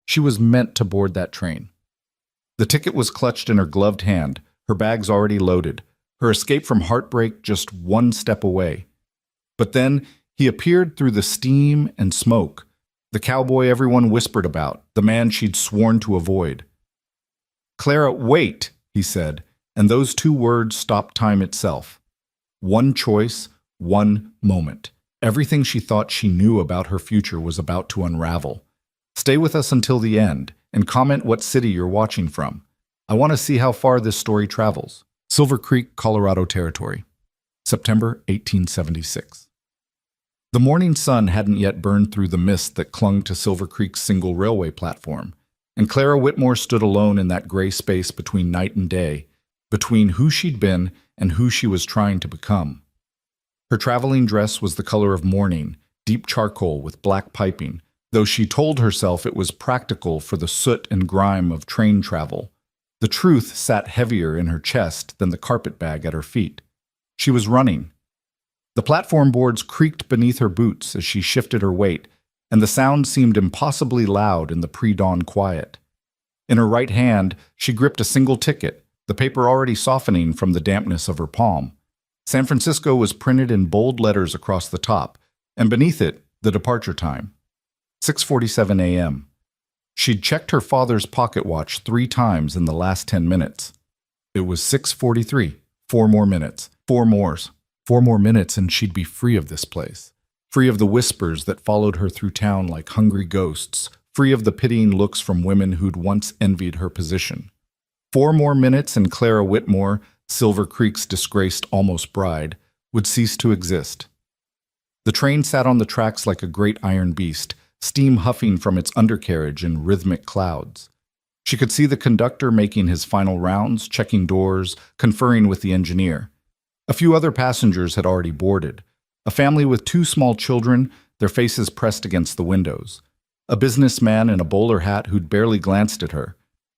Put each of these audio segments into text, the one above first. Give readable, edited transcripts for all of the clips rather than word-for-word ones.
She was meant to board that train. The ticket was clutched in her gloved hand, her bags already loaded, her escape from heartbreak just one step away. But then he appeared through the steam and smoke, the cowboy everyone whispered about, the man she'd sworn to avoid. "Clara, wait," he said, and those two words stopped time itself. One choice, one moment. Everything she thought she knew about her future was about to unravel. Stay with us until the end, and comment what city you're watching from. I want to see how far this story travels. Silver Creek, Colorado Territory, September 1876. The morning sun hadn't yet burned through the mist that clung to Silver Creek's single railway platform, and Clara Whitmore stood alone in that gray space between night and day, between who she'd been and who she was trying to become. Her traveling dress was the color of mourning, deep charcoal with black piping, though she told herself it was practical for the soot and grime of train travel. The truth sat heavier in her chest than the carpetbag at her feet. She was running. The platform boards creaked beneath her boots as she shifted her weight, and the sound seemed impossibly loud in the pre-dawn quiet. In her right hand, she gripped a single ticket, the paper already softening from the dampness of her palm. San Francisco was printed in bold letters across the top, and beneath it, the departure time. 6:47 a.m. She'd checked her father's pocket watch 3 times in the last 10 minutes. It was 6:43, 4 more minutes, 4 more minutes, and she'd be free of this place. Free of the whispers that followed her through town like hungry ghosts, free of the pitying looks from women who'd once envied her position. 4 more minutes and Clara Whitmore, Silver Creek's disgraced almost bride, would cease to exist. The train sat on the tracks like a great iron beast, steam huffing from its undercarriage in rhythmic clouds. She could see the conductor making his final rounds, checking doors, conferring with the engineer. A few other passengers had already boarded. A family with 2 small children, their faces pressed against the windows. A businessman in a bowler hat who'd barely glanced at her.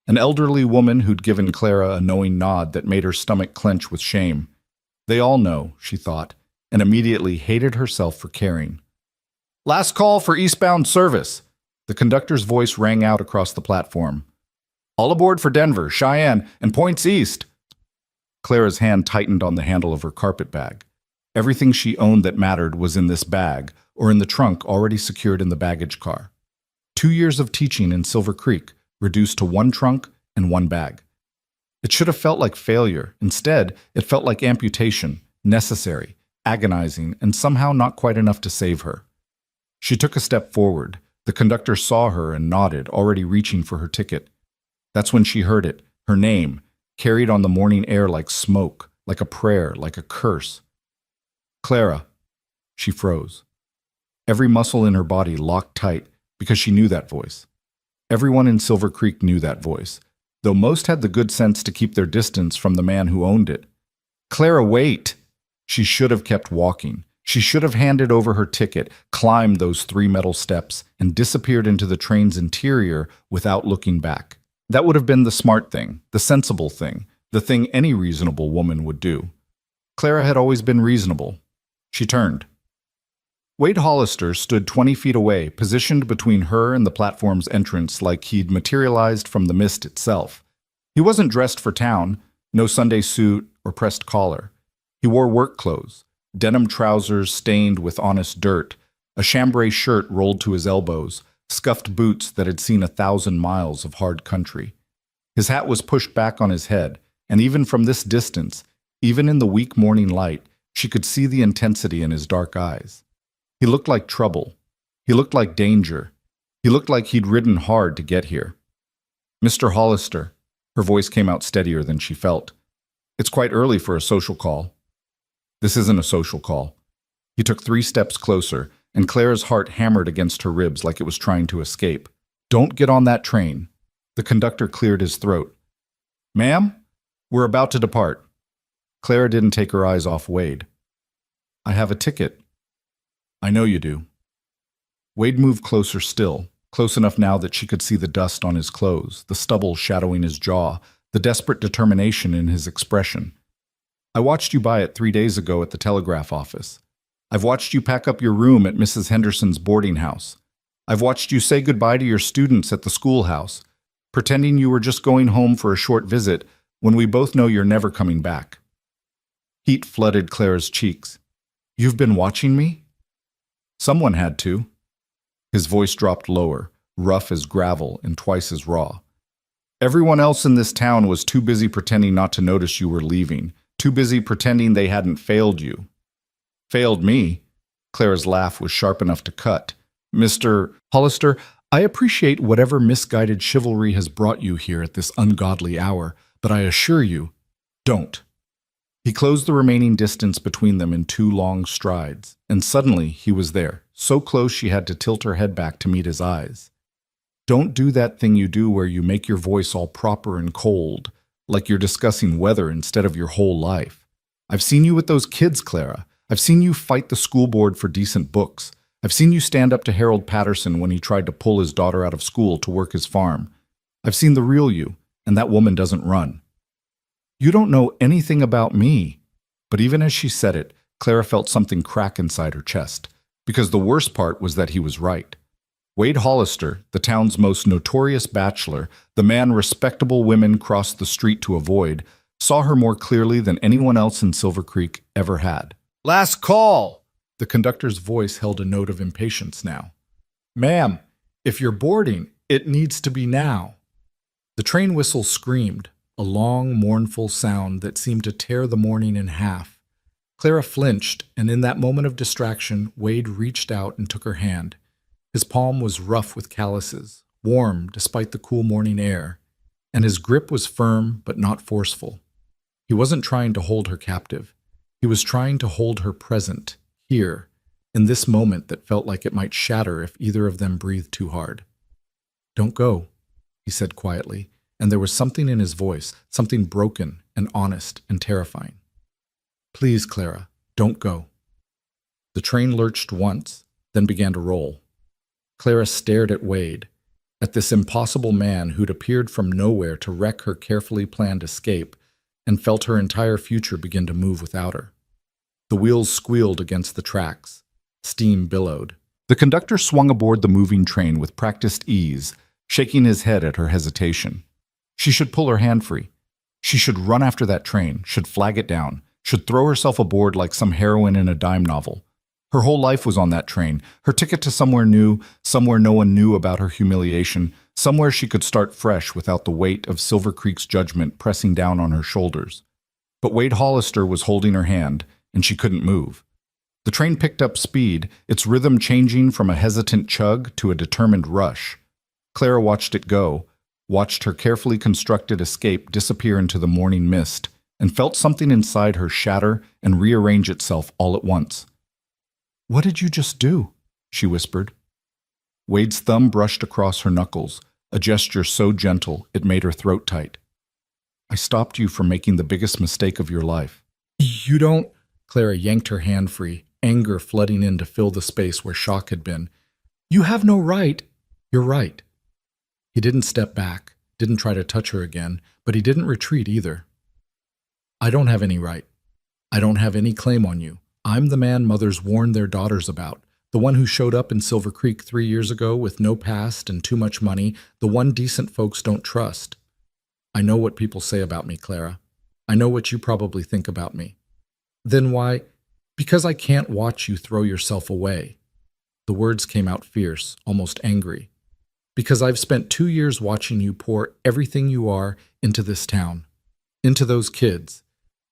An elderly woman who'd given Clara a knowing nod that made her stomach clench with shame. They all know, she thought, and immediately hated herself for caring. "Last call for eastbound service." The conductor's voice rang out across the platform. "All aboard for Denver, Cheyenne, and points east." Clara's hand tightened on the handle of her carpetbag. Everything she owned that mattered was in this bag, or in the trunk already secured in the baggage car. 2 years of teaching in Silver Creek, reduced to 1 trunk and 1 bag. It should have felt like failure. Instead, it felt like amputation, necessary, agonizing, and somehow not quite enough to save her. She took a step forward. The conductor saw her and nodded, already reaching for her ticket. That's when she heard it, her name, carried on the morning air like smoke, like a prayer, like a curse. "Clara." She froze. Every muscle in her body locked tight because she knew that voice. Everyone in Silver Creek knew that voice, though most had the good sense to keep their distance from the man who owned it. "Clara, wait!" She should have kept walking. She should have handed over her ticket, climbed those 3 metal steps, and disappeared into the train's interior without looking back. That would have been the smart thing, the sensible thing, the thing any reasonable woman would do. Clara had always been reasonable. She turned. Wade Hollister stood 20 feet away, positioned between her and the platform's entrance like he'd materialized from the mist itself. He wasn't dressed for town, no Sunday suit or pressed collar. He wore work clothes, denim trousers stained with honest dirt, a chambray shirt rolled to his elbows, scuffed boots that had seen 1,000 miles of hard country. His hat was pushed back on his head, and even from this distance, even in the weak morning light, she could see the intensity in his dark eyes. He looked like trouble. He looked like danger. He looked like he'd ridden hard to get here. "Mr. Hollister," her voice came out steadier than she felt. "It's quite early for a social call." "This isn't a social call." He took 3 steps closer, and Clara's heart hammered against her ribs like it was trying to escape. "Don't get on that train." The conductor cleared his throat. "Ma'am, we're about to depart." Clara didn't take her eyes off Wade. "I have a ticket." "I know you do." Wade moved closer still, close enough now that she could see the dust on his clothes, the stubble shadowing his jaw, the desperate determination in his expression. "I watched you buy it 3 days ago at the telegraph office. I've watched you pack up your room at Mrs. Henderson's boarding house. I've watched you say goodbye to your students at the schoolhouse, pretending you were just going home for a short visit when we both know you're never coming back. Heat flooded Clara's cheeks. You've been watching me? Someone had to. His voice dropped lower, rough as gravel and twice as raw. Everyone else in this town was too busy pretending not to notice you were leaving, too busy pretending they hadn't failed you. Failed me? Clara's laugh was sharp enough to cut. Mr. Hollister, I appreciate whatever misguided chivalry has brought you here at this ungodly hour, but I assure you, don't. He closed the remaining distance between them in 2 long strides, and suddenly he was there, so close she had to tilt her head back to meet his eyes. Don't do that thing you do where you make your voice all proper and cold, like you're discussing weather instead of your whole life. I've seen you with those kids, Clara. I've seen you fight the school board for decent books. I've seen you stand up to Harold Patterson when he tried to pull his daughter out of school to work his farm. I've seen the real you, and that woman doesn't run. You don't know anything about me. But even as she said it, Clara felt something crack inside her chest, because the worst part was that he was right. Wade Hollister, the town's most notorious bachelor, the man respectable women crossed the street to avoid, saw her more clearly than anyone else in Silver Creek ever had. Last call! The conductor's voice held a note of impatience now. Ma'am, if you're boarding, it needs to be now. The train whistle screamed, a long, mournful sound that seemed to tear the morning in half. Clara flinched, and in that moment of distraction, Wade reached out and took her hand. His palm was rough with calluses, warm despite the cool morning air, and his grip was firm but not forceful. He wasn't trying to hold her captive. He was trying to hold her present, here, in this moment that felt like it might shatter if either of them breathed too hard. Don't go, he said quietly, and there was something in his voice, something broken and honest and terrifying. Please, Clara, don't go. The train lurched once, then began to roll. Clara stared at Wade, at this impossible man who'd appeared from nowhere to wreck her carefully planned escape, and felt her entire future begin to move without her. The wheels squealed against the tracks. Steam billowed. The conductor swung aboard the moving train with practiced ease, shaking his head at her hesitation. She should pull her hand free. She should run after that train, should flag it down, should throw herself aboard like some heroine in a dime novel. Her whole life was on that train, her ticket to somewhere new, somewhere no one knew about her humiliation, somewhere she could start fresh without the weight of Silver Creek's judgment pressing down on her shoulders. But Wade Hollister was holding her hand, and she couldn't move. The train picked up speed, its rhythm changing from a hesitant chug to a determined rush. Clara watched it go, watched her carefully constructed escape disappear into the morning mist, and felt something inside her shatter and rearrange itself all at once. What did you just do? She whispered. Wade's thumb brushed across her knuckles, a gesture so gentle it made her throat tight. I stopped you from making the biggest mistake of your life. You don't... Clara yanked her hand free, anger flooding in to fill the space where shock had been. You have no right. You're right. He didn't step back, didn't try to touch her again, but he didn't retreat either. I don't have any right. I don't have any claim on you. I'm the man mothers warned their daughters about, the one who showed up in Silver Creek 3 years ago with no past and too much money, the one decent folks don't trust. I know what people say about me, Clara. I know what you probably think about me. Then why? Because I can't watch you throw yourself away. The words came out fierce, almost angry. Because I've spent 2 years watching you pour everything you are into this town, into those kids,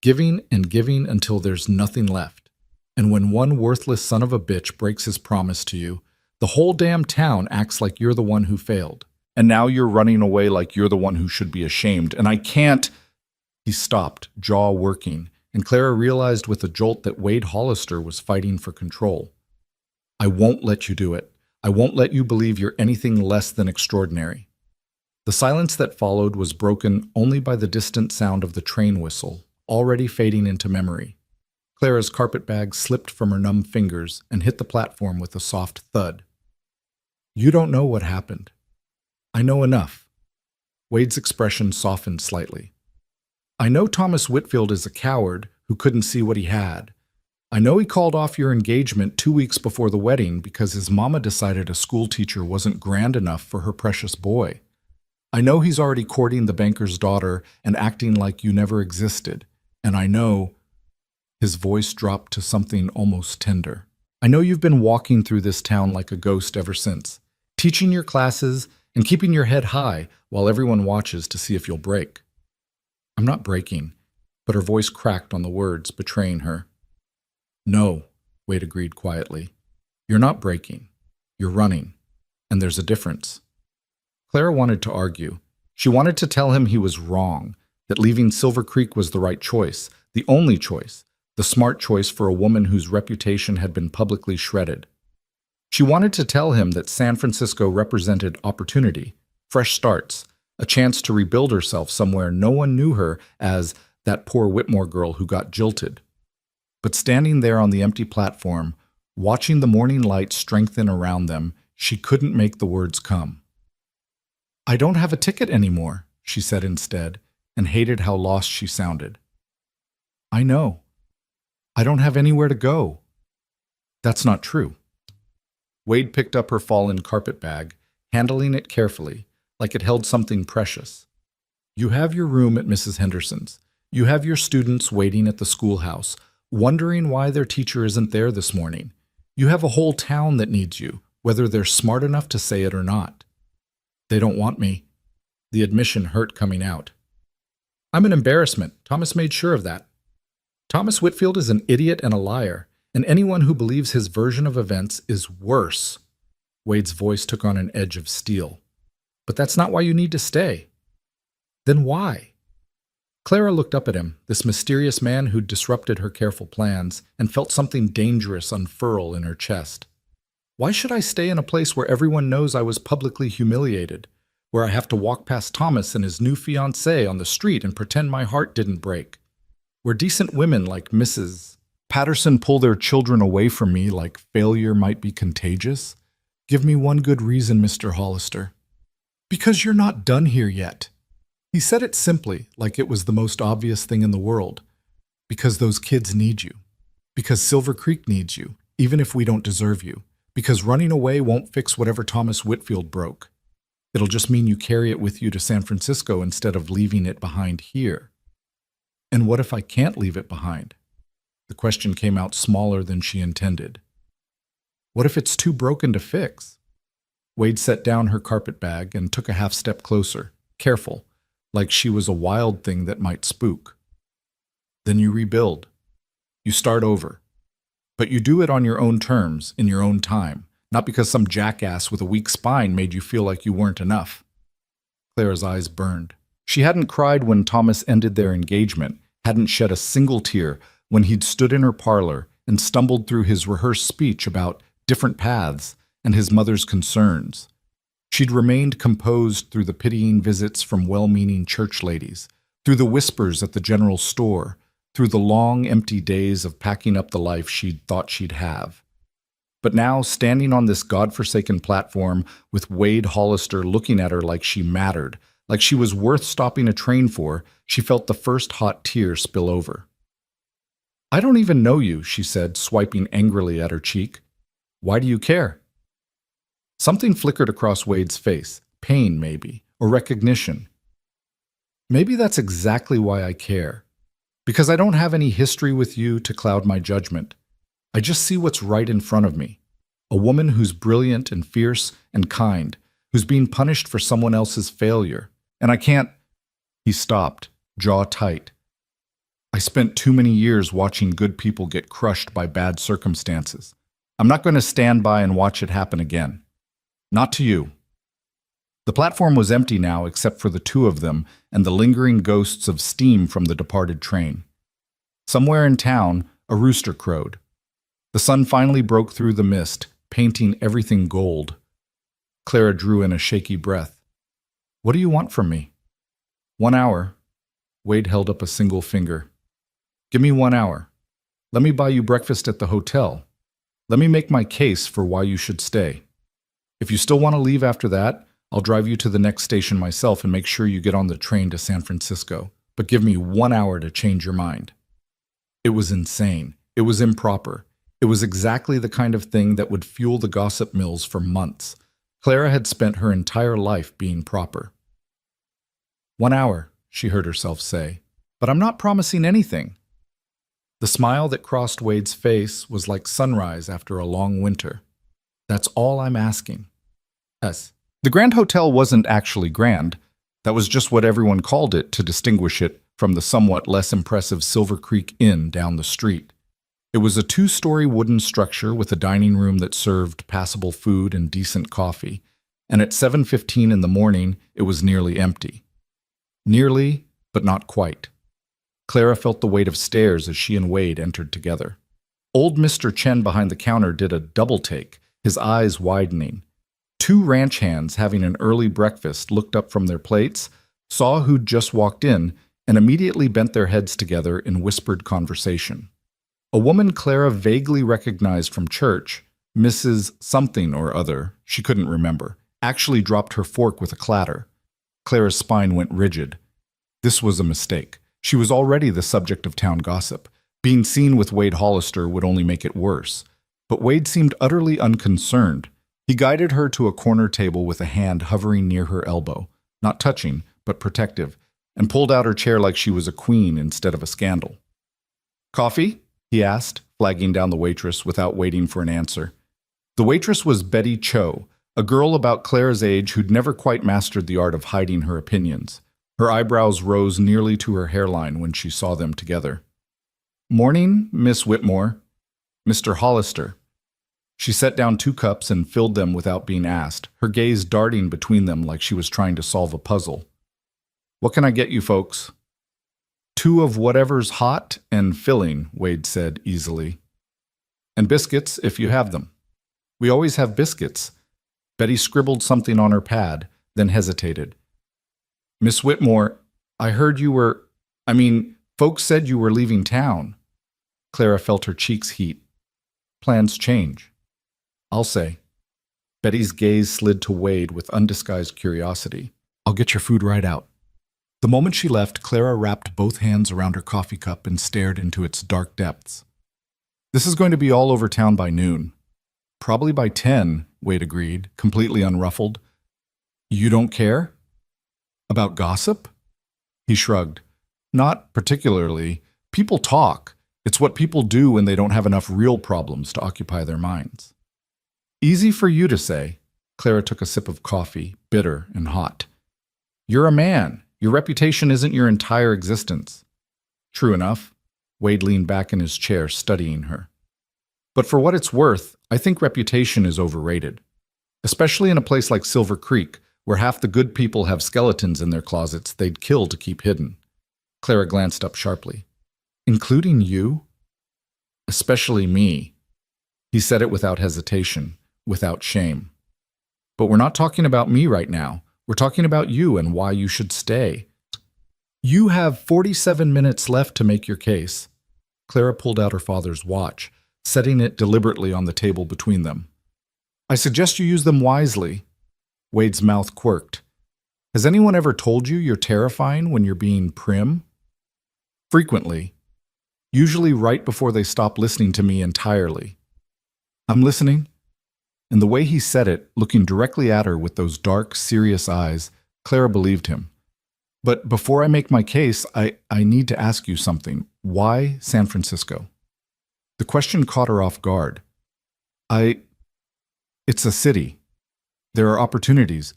giving and giving until there's nothing left. And when one worthless son of a bitch breaks his promise to you, the whole damn town acts like you're the one who failed. And now you're running away like you're the one who should be ashamed. And I can't... He stopped, jaw working, and Clara realized with a jolt that Wade Hollister was fighting for control. I won't let you do it. I won't let you believe you're anything less than extraordinary. The silence that followed was broken only by the distant sound of the train whistle, already fading into memory. Clara's carpetbag slipped from her numb fingers and hit the platform with a soft thud. You don't know what happened. I know enough. Wade's expression softened slightly. I know Thomas Whitfield is a coward who couldn't see what he had, I know he called off your engagement 2 weeks before the wedding because his mama decided a school teacher wasn't grand enough for her precious boy. I know he's already courting the banker's daughter and acting like you never existed. And I know—" his voice dropped to something almost tender. "I know you've been walking through this town like a ghost ever since, teaching your classes and keeping your head high while everyone watches to see if you'll break." "I'm not breaking," but her voice cracked on the words, betraying her. "No," Wade agreed quietly. "You're not breaking. You're running. And there's a difference." Clara wanted to argue. She wanted to tell him he was wrong, that leaving Silver Creek was the right choice, the only choice, the smart choice for a woman whose reputation had been publicly shredded. She wanted to tell him that San Francisco represented opportunity, fresh starts, a chance to rebuild herself somewhere no one knew her as that poor Whitmore girl who got jilted. But standing there on the empty platform, watching the morning light strengthen around them, she couldn't make the words come. "I don't have a ticket anymore," she said instead, and hated how lost she sounded. "I know. I don't have anywhere to go." "That's not true." Wade picked up her fallen carpet bag, handling it carefully, like it held something precious. "You have your room at Mrs. Henderson's. You have your students waiting at the schoolhouse, wondering why their teacher isn't there this morning. You have a whole town that needs you, whether they're smart enough to say it or not." "They don't want me." The admission hurt coming out. "I'm an embarrassment. Thomas made sure of that. Thomas Whitfield is an idiot and a liar, and anyone who believes his version of events is worse." Wade's voice took on an edge of steel. "But that's not why you need to stay." "Then why?" Clara looked up at him, this mysterious man who'd disrupted her careful plans, and felt something dangerous unfurl in her chest. "Why should I stay in a place where everyone knows I was publicly humiliated, where I have to walk past Thomas and his new fiancée on the street and pretend my heart didn't break, where decent women like Mrs. Patterson pull their children away from me like failure might be contagious? Give me one good reason, Mr. Hollister." "Because you're not done here yet." He said it simply, like it was the most obvious thing in the world. "Because those kids need you. Because Silver Creek needs you, even if we don't deserve you. Because running away won't fix whatever Thomas Whitfield broke. It'll just mean you carry it with you to San Francisco instead of leaving it behind here." "And what if I can't leave it behind?" The question came out smaller than she intended. "What if it's too broken to fix?" Wade set down her carpet bag and took a half step closer, careful, like she was a wild thing that might spook. "Then you rebuild. You start over. But you do it on your own terms, in your own time, not because some jackass with a weak spine made you feel like you weren't enough." Clara's eyes burned. She hadn't cried when Thomas ended their engagement, hadn't shed a single tear when he'd stood in her parlor and stumbled through his rehearsed speech about different paths and his mother's concerns. She'd remained composed through the pitying visits from well-meaning church ladies, through the whispers at the general store, through the long, empty days of packing up the life she'd thought she'd have. But now, standing on this godforsaken platform with Wade Hollister looking at her like she mattered, like she was worth stopping a train for, she felt the first hot tear spill over. "I don't even know you," she said, swiping angrily at her cheek. "Why do you care?" Something flickered across Wade's face, pain maybe, or recognition. "Maybe that's exactly why I care. Because I don't have any history with you to cloud my judgment. I just see what's right in front of me. A woman who's brilliant and fierce and kind, who's being punished for someone else's failure. And I can't—" He stopped, jaw tight. "I spent too many years watching good people get crushed by bad circumstances. I'm not going to stand by and watch it happen again. Not to you." The platform was empty now except for the two of them and the lingering ghosts of steam from the departed train. Somewhere in town, a rooster crowed. The sun finally broke through the mist, painting everything gold. Clara drew in a shaky breath. "What do you want from me?" "1 hour." Wade held up a single finger. "Give me 1 hour. Let me buy you breakfast at the hotel. Let me make my case for why you should stay. If you still want to leave after that, I'll drive you to the next station myself and make sure you get on the train to San Francisco. But give me 1 hour to change your mind." It was insane. It was improper. It was exactly the kind of thing that would fuel the gossip mills for months. Clara had spent her entire life being proper. 1 hour, she heard herself say, but I'm not promising anything. The smile that crossed Wade's face was like sunrise after a long winter. That's all I'm asking. Yes. The Grand Hotel wasn't actually grand. That was just what everyone called it to distinguish it from the somewhat less impressive Silver Creek Inn down the street. It was a 2-story wooden structure with a dining room that served passable food and decent coffee, and at 7:15 in the morning, it was nearly empty. Nearly, but not quite. Clara felt the weight of stairs as she and Wade entered together. Old Mr. Chen behind the counter did a double take, his eyes widening. 2 ranch hands having an early breakfast looked up from their plates, saw who'd just walked in, and immediately bent their heads together in whispered conversation. A woman Clara vaguely recognized from church, Mrs. Something or other, she couldn't remember, actually dropped her fork with a clatter. Clara's spine went rigid. This was a mistake. She was already the subject of town gossip. Being seen with Wade Hollister would only make it worse. But Wade seemed utterly unconcerned. He guided her to a corner table with a hand hovering near her elbow, not touching, but protective, and pulled out her chair like she was a queen instead of a scandal. "Coffee?" he asked, flagging down the waitress without waiting for an answer. The waitress was Betty Cho, a girl about Clara's age who'd never quite mastered the art of hiding her opinions. Her eyebrows rose nearly to her hairline when she saw them together. "Morning, Miss Whitmore." "Mr. Hollister." She set down 2 cups and filled them without being asked, her gaze darting between them like she was trying to solve a puzzle. "What can I get you folks?" "2 of whatever's hot and filling," Wade said easily. "And biscuits, if you have them." "We always have biscuits." Betty scribbled something on her pad, then hesitated. "Miss Whitmore, I heard you were... folks said you were leaving town." Clara felt her cheeks heat. "Plans change." "I'll say." Betty's gaze slid to Wade with undisguised curiosity. "I'll get your food right out." The moment she left, Clara wrapped both hands around her coffee cup and stared into its dark depths. "This is going to be all over town by noon." "Probably by 10, Wade agreed, completely unruffled. "You don't care?" "About gossip?" He shrugged. "Not particularly. People talk. It's what people do when they don't have enough real problems to occupy their minds." "Easy for you to say." Clara took a sip of coffee, bitter and hot. "You're a man. Your reputation isn't your entire existence." "True enough." Wade leaned back in his chair, studying her. "But for what it's worth, I think reputation is overrated. Especially in a place like Silver Creek, where half the good people have skeletons in their closets they'd kill to keep hidden." Clara glanced up sharply. "Including you?" "Especially me." He said it without hesitation, without shame. "But we're not talking about me right now. We're talking about you and why you should stay. You have 47 minutes left to make your case." Clara pulled out her father's watch, setting it deliberately on the table between them. "I suggest you use them wisely." Wade's mouth quirked. "Has anyone ever told you you're terrifying when you're being prim?" "Frequently. Usually right before they stop listening to me entirely." "I'm listening." And the way he said it, looking directly at her with those dark, serious eyes, Clara believed him. "But before I make my case, I need to ask you something. Why San Francisco?" The question caught her off guard. It's a city. There are opportunities."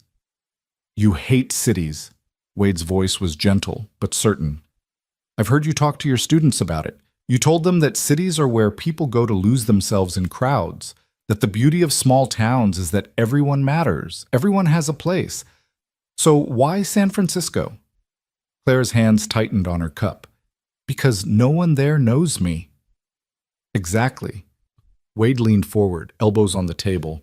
"You hate cities." Wade's voice was gentle, but certain. "I've heard you talk to your students about it. You told them that cities are where people go to lose themselves in crowds, that the beauty of small towns is that everyone matters, everyone has a place. So why San Francisco?" Clara's hands tightened on her cup. "Because no one there knows me." "Exactly." Wade leaned forward, elbows on the table.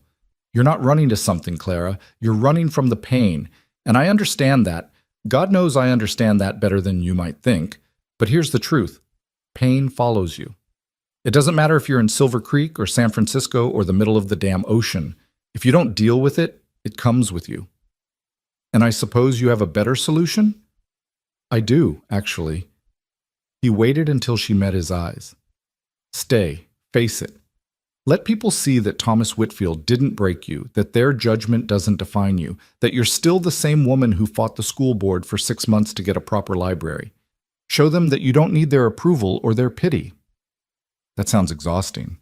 "You're not running to something, Clara. You're running from the pain. And I understand that. God knows I understand that better than you might think. But here's the truth. Pain follows you. It doesn't matter if you're in Silver Creek or San Francisco or the middle of the damn ocean. If you don't deal with it, it comes with you." "And I suppose you have a better solution?" "I do, actually." He waited until she met his eyes. Stay. Face it. Let people see that Thomas Whitfield didn't break you, that their judgment doesn't define you, that you're still the same woman who fought the school board for 6 months to get a proper library. Show them that you don't need their approval or their pity. That sounds exhausting.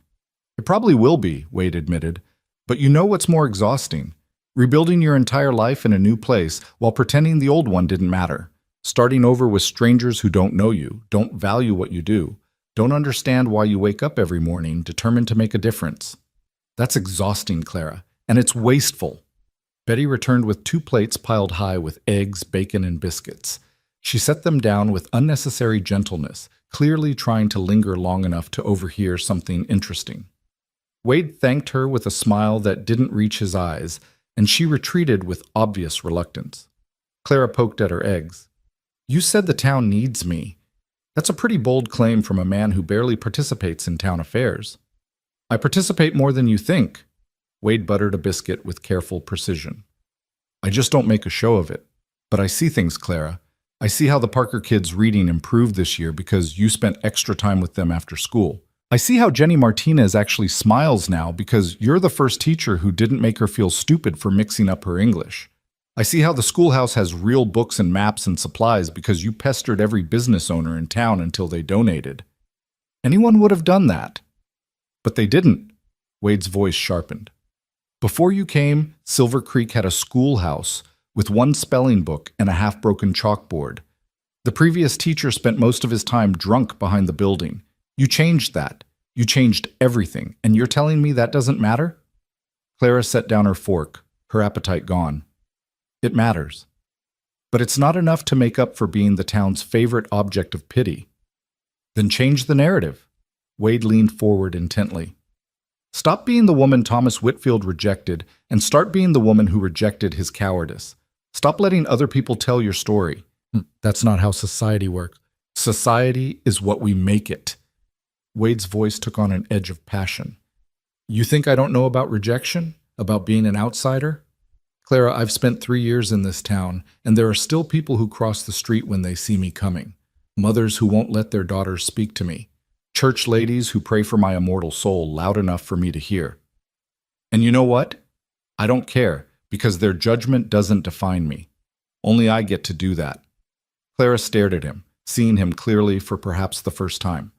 It probably will be, Wade admitted. But you know what's more exhausting? Rebuilding your entire life in a new place while pretending the old one didn't matter. Starting over with strangers who don't know you, don't value what you do, don't understand why you wake up every morning determined to make a difference. That's exhausting, Clara, and it's wasteful. Betty returned with 2 plates piled high with eggs, bacon, and biscuits. She set them down with unnecessary gentleness, clearly trying to linger long enough to overhear something interesting. Wade thanked her with a smile that didn't reach his eyes, and she retreated with obvious reluctance. Clara poked at her eggs. You said the town needs me. That's a pretty bold claim from a man who barely participates in town affairs. I participate more than you think. Wade buttered a biscuit with careful precision. I just don't make a show of it. But I see things, Clara. I see how the Parker kids' reading improved this year because you spent extra time with them after school. I see how Jenny Martinez actually smiles now because you're the first teacher who didn't make her feel stupid for mixing up her English. I see how the schoolhouse has real books and maps and supplies because you pestered every business owner in town until they donated. Anyone would have done that. But they didn't. Wade's voice sharpened. Before you came, Silver Creek had a schoolhouse with 1 spelling book and a half-broken chalkboard. The previous teacher spent most of his time drunk behind the building. You changed that. You changed everything, and you're telling me that doesn't matter? Clara set down her fork, her appetite gone. It matters. But it's not enough to make up for being the town's favorite object of pity. Then change the narrative. Wade leaned forward intently. Stop being the woman Thomas Whitfield rejected and start being the woman who rejected his cowardice. Stop letting other people tell your story. That's not how society works. Society is what we make it. Wade's voice took on an edge of passion. You think I don't know about rejection? About being an outsider? Clara, I've spent 3 years in this town, and there are still people who cross the street when they see me coming. Mothers who won't let their daughters speak to me. Church ladies who pray for my immortal soul loud enough for me to hear. And you know what? I don't care, because their judgment doesn't define me. Only I get to do that. Clara stared at him, seeing him clearly for perhaps the first time.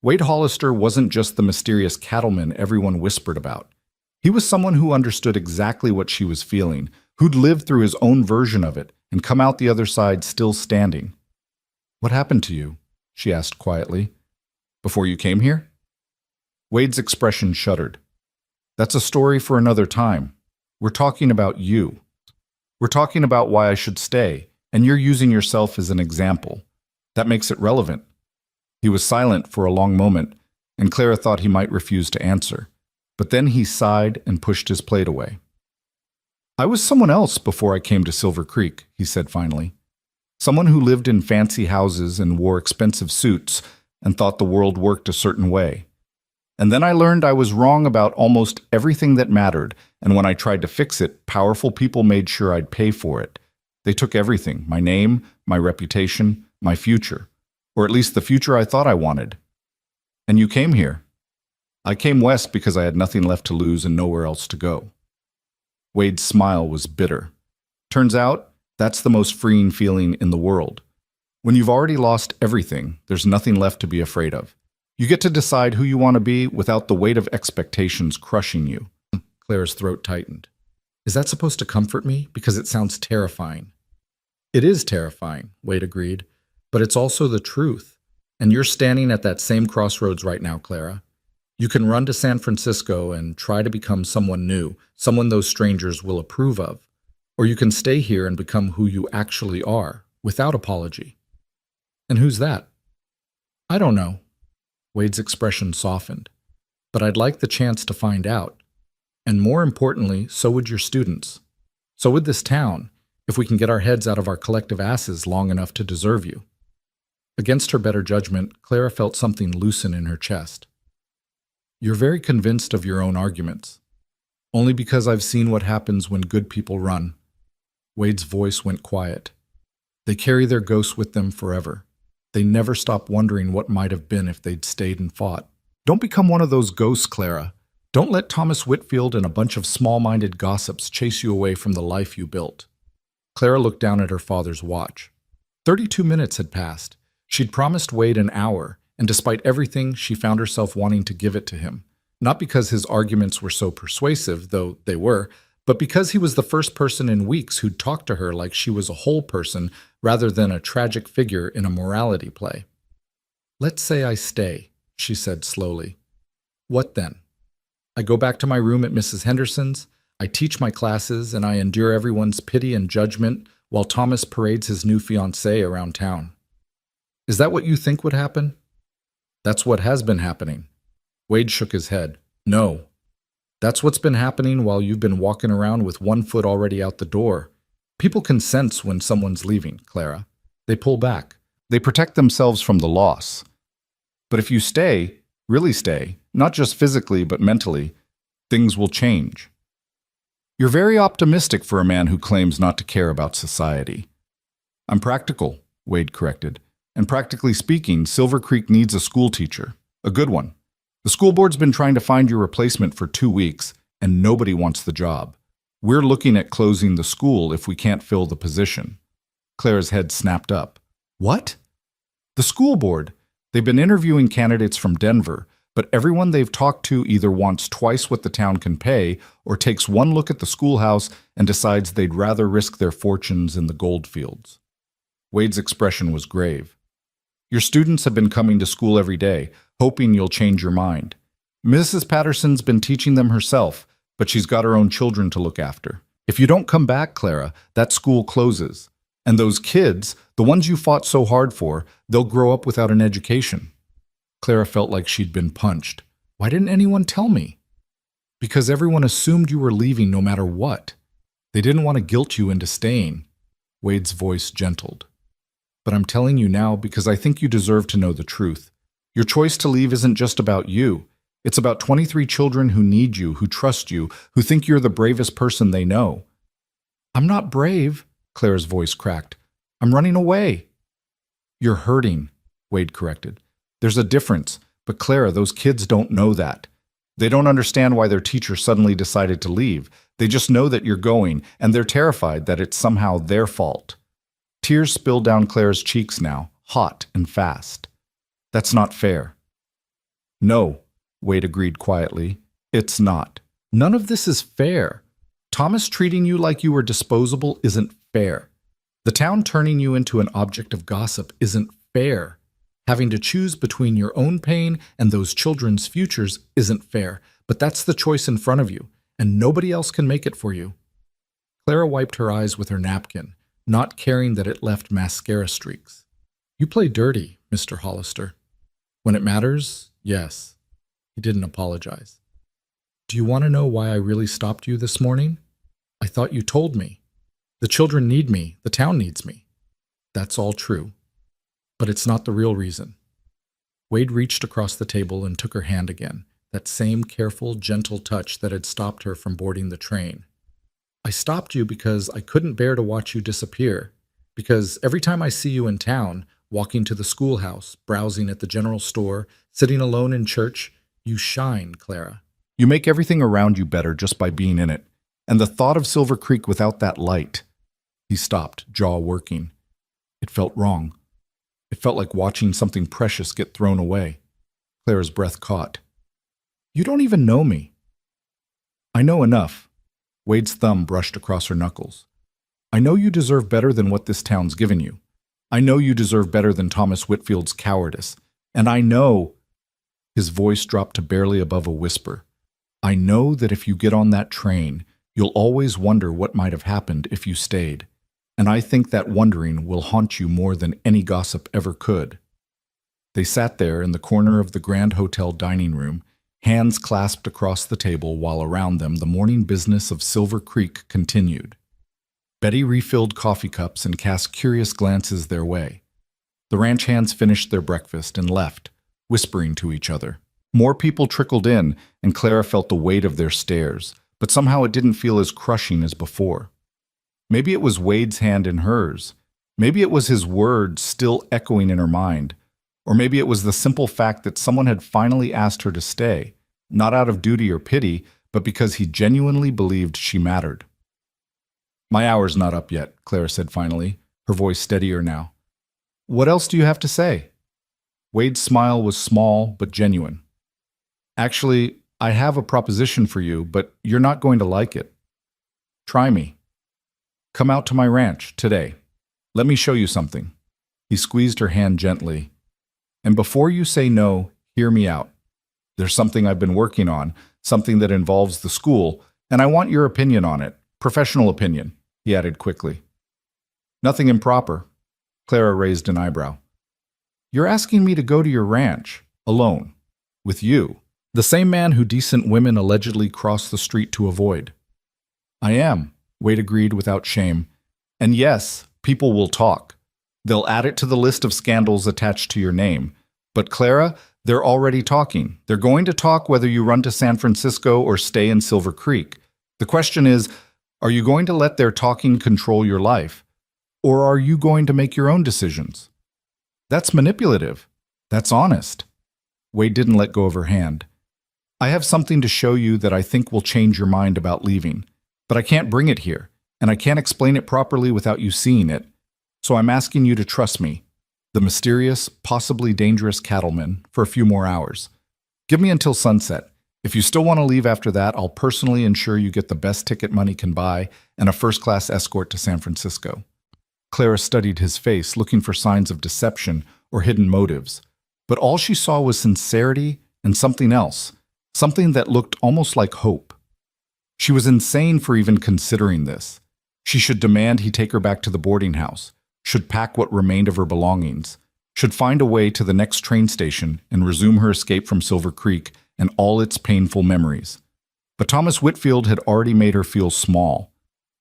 Wade Hollister wasn't just the mysterious cattleman everyone whispered about. He was someone who understood exactly what she was feeling, who'd lived through his own version of it and come out the other side still standing. What happened to you? She asked quietly. Before you came here? Wade's expression shuddered. That's a story for another time. We're talking about you. We're talking about why I should stay, and you're using yourself as an example. That makes it relevant. He was silent for a long moment, and Clara thought he might refuse to answer. But then he sighed and pushed his plate away. I was someone else before I came to Silver Creek, he said finally. Someone who lived in fancy houses and wore expensive suits and thought the world worked a certain way. And then I learned I was wrong about almost everything that mattered, and when I tried to fix it, powerful people made sure I'd pay for it. They took everything, my name, my reputation, my future, or at least the future I thought I wanted. And you came here. I came west because I had nothing left to lose and nowhere else to go. Wade's smile was bitter. Turns out, that's the most freeing feeling in the world. When you've already lost everything, there's nothing left to be afraid of. You get to decide who you want to be without the weight of expectations crushing you. Clara's throat tightened. Is that supposed to comfort me? Because it sounds terrifying. It is terrifying, Wade agreed, but it's also the truth. And you're standing at that same crossroads right now, Clara. You can run to San Francisco and try to become someone new, someone those strangers will approve of. Or you can stay here and become who you actually are, without apology. And who's that? I don't know. Wade's expression softened. But I'd like the chance to find out. And more importantly, so would your students. So would this town, if we can get our heads out of our collective asses long enough to deserve you. Against her better judgment, Clara felt something loosen in her chest. You're very convinced of your own arguments. Only because I've seen what happens when good people run. Wade's voice went quiet. They carry their ghosts with them forever. They never stop wondering what might have been if they'd stayed and fought. Don't become one of those ghosts, Clara. Don't let Thomas Whitfield and a bunch of small-minded gossips chase you away from the life you built. Clara looked down at her father's watch. 32 minutes had passed. She'd promised Wade an hour, and despite everything, she found herself wanting to give it to him. Not because his arguments were so persuasive, though they were, but because he was the first person in weeks who'd talked to her like she was a whole person rather than a tragic figure in a morality play. "Let's say I stay," she said slowly. "What then? I go back to my room at Mrs. Henderson's, I teach my classes, and I endure everyone's pity and judgment while Thomas parades his new fiancée around town. Is that what you think would happen?" "That's what has been happening." Wade shook his head. "No. That's what's been happening while you've been walking around with one foot already out the door. People can sense when someone's leaving, Clara. They pull back. They protect themselves from the loss. But if you stay, really stay, not just physically but mentally, things will change." "You're very optimistic for a man who claims not to care about society." "I'm practical," Wade corrected. "And practically speaking, Silver Creek needs a school teacher. A good one. The school board's been trying to find your replacement for 2 weeks, and nobody wants the job. We're looking at closing the school if we can't fill the position." Clara's head snapped up. "What?" "The school board. They've been interviewing candidates from Denver, but everyone they've talked to either wants twice what the town can pay or takes one look at the schoolhouse and decides they'd rather risk their fortunes in the gold fields." Wade's expression was grave. "Your students have been coming to school every day, hoping you'll change your mind. Mrs. Patterson's been teaching them herself, but she's got her own children to look after. If you don't come back, Clara, that school closes. And those kids, the ones you fought so hard for, they'll grow up without an education." Clara felt like she'd been punched. "Why didn't anyone tell me?" "Because everyone assumed you were leaving no matter what. They didn't want to guilt you into staying." Wade's voice gentled. "But I'm telling you now because I think you deserve to know the truth. Your choice to leave isn't just about you. It's about 23 children who need you, who trust you, who think you're the bravest person they know." "I'm not brave," Clara's voice cracked. "I'm running away." "You're hurting," Wade corrected. "There's a difference, but Clara, those kids don't know that. They don't understand why their teacher suddenly decided to leave. They just know that you're going, and they're terrified that it's somehow their fault." Tears spilled down Clara's cheeks now, hot and fast. "That's not fair." "No," Wade agreed quietly. "It's not. None of this is fair. Thomas treating you like you were disposable isn't fair. The town turning you into an object of gossip isn't fair. Having to choose between your own pain and those children's futures isn't fair, but that's the choice in front of you, and nobody else can make it for you." Clara wiped her eyes with her napkin, not caring that it left mascara streaks. "You play dirty, Mr. Hollister. When it matters, yes." He didn't apologize. "Do you want to know why I really stopped you this morning? I thought you told me. The children need me. The town needs me. That's all true. But it's not the real reason." Wade reached across the table and took her hand again, that same careful, gentle touch that had stopped her from boarding the train. "I stopped you because I couldn't bear to watch you disappear. Because every time I see you in town, walking to the schoolhouse, browsing at the general store, sitting alone in church, you shine, Clara. You make everything around you better just by being in it. And the thought of Silver Creek without that light..." He stopped, jaw working. It felt wrong. It felt like watching something precious get thrown away. Clara's breath caught. "You don't even know me." "I know enough." Wade's thumb brushed across her knuckles. "I know you deserve better than what this town's given you. I know you deserve better than Thomas Whitfield's cowardice. And I know..." His voice dropped to barely above a whisper. "I know that if you get on that train, you'll always wonder what might have happened if you stayed. And I think that wondering will haunt you more than any gossip ever could." They sat there in the corner of the Grand Hotel dining room, hands clasped across the table while around them the morning business of Silver Creek continued. Betty refilled coffee cups and cast curious glances their way. The ranch hands finished their breakfast and left, whispering to each other. More people trickled in, and Clara felt the weight of their stares, but somehow it didn't feel as crushing as before. Maybe it was Wade's hand in hers. Maybe it was his words still echoing in her mind. Or maybe it was the simple fact that someone had finally asked her to stay, not out of duty or pity, but because he genuinely believed she mattered. "My hour's not up yet," Clara said finally, her voice steadier now. "What else do you have to say?" Wade's smile was small but genuine. "Actually, I have a proposition for you, but you're not going to like it. Try me. Come out to my ranch today. Let me show you something." He squeezed her hand gently. "And before you say no, hear me out. There's something I've been working on, something that involves the school, and I want your opinion on it. Professional opinion," he added quickly. "Nothing improper." Clara raised an eyebrow. "You're asking me to go to your ranch, alone, with you, the same man who decent women allegedly cross the street to avoid." "I am," Wade agreed without shame. "And yes, people will talk. They'll add it to the list of scandals attached to your name. But Clara, they're already talking. They're going to talk whether you run to San Francisco or stay in Silver Creek. The question is, are you going to let their talking control your life? Or are you going to make your own decisions?" "That's manipulative. That's honest." Wade didn't let go of her hand. "I have something to show you that I think will change your mind about leaving. But I can't bring it here, and I can't explain it properly without you seeing it. So I'm asking you to trust me, the mysterious, possibly dangerous cattleman, for a few more hours. Give me until sunset. If you still want to leave after that, I'll personally ensure you get the best ticket money can buy and a first-class escort to San Francisco." Clara studied his face, looking for signs of deception or hidden motives. But all she saw was sincerity and something else, something that looked almost like hope. She was insane for even considering this. She should demand he take her back to the boarding house, should pack what remained of her belongings, should find a way to the next train station and resume her escape from Silver Creek and all its painful memories. But Thomas Whitfield had already made her feel small.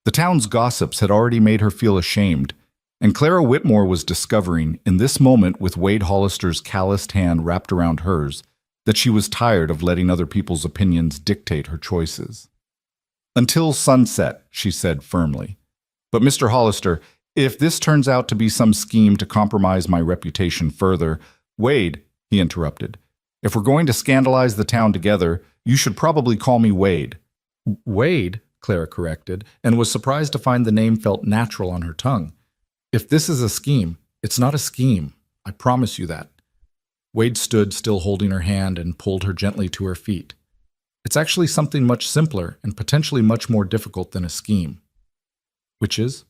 The town's gossips had already made her feel ashamed, and Clara Whitmore was discovering, in this moment with Wade Hollister's calloused hand wrapped around hers, that she was tired of letting other people's opinions dictate her choices. "Until sunset," she said firmly. "But Mr. Hollister, if this turns out to be some scheme to compromise my reputation further—" "Wade," he interrupted, "if we're going to scandalize the town together, you should probably call me Wade." "Wade," Clara corrected, and was surprised to find the name felt natural on her tongue. "If this is a scheme, it's not a scheme. I promise you that." Wade stood, still holding her hand, and pulled her gently to her feet. "It's actually something much simpler and potentially much more difficult than a scheme." "Which is?"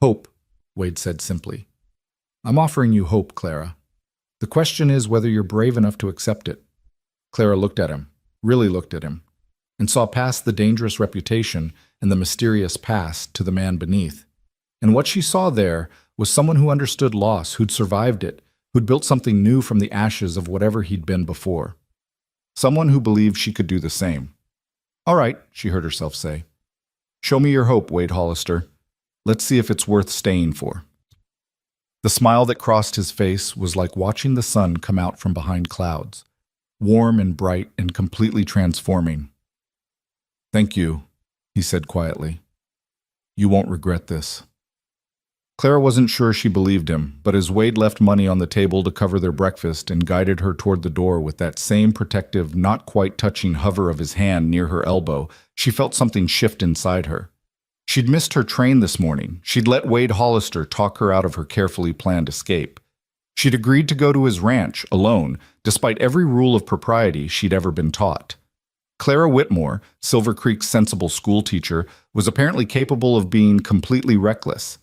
"Hope," Wade said simply. "I'm offering you hope, Clara. The question is whether you're brave enough to accept it." Clara looked at him, really looked at him, and saw past the dangerous reputation and the mysterious past to the man beneath. And what she saw there was someone who understood loss, who'd survived it, who'd built something new from the ashes of whatever he'd been before. Someone who believed she could do the same. "All right," she heard herself say. "Show me your hope, Wade Hollister. Let's see if it's worth staying for." The smile that crossed his face was like watching the sun come out from behind clouds, warm and bright and completely transforming. "Thank you," he said quietly. "You won't regret this." Clara wasn't sure she believed him, but as Wade left money on the table to cover their breakfast and guided her toward the door with that same protective, not quite touching hover of his hand near her elbow, she felt something shift inside her. She'd missed her train this morning. She'd let Wade Hollister talk her out of her carefully planned escape. She'd agreed to go to his ranch, alone, despite every rule of propriety she'd ever been taught. Clara Whitmore, Silver Creek's sensible schoolteacher, was apparently capable of being completely reckless.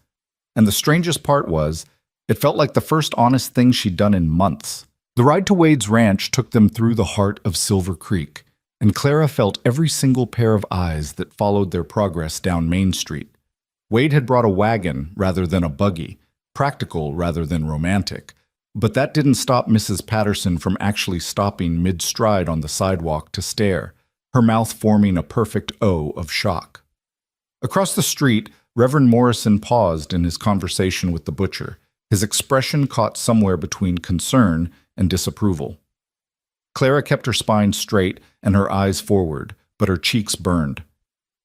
And the strangest part was, it felt like the first honest thing she'd done in months. The ride to Wade's ranch took them through the heart of Silver Creek, and Clara felt every single pair of eyes that followed their progress down Main Street. Wade had brought a wagon rather than a buggy, practical rather than romantic. But that didn't stop Mrs. Patterson from actually stopping mid-stride on the sidewalk to stare, her mouth forming a perfect O of shock. Across the street, Reverend Morrison paused in his conversation with the butcher, his expression caught somewhere between concern and disapproval. Clara kept her spine straight and her eyes forward, but her cheeks burned.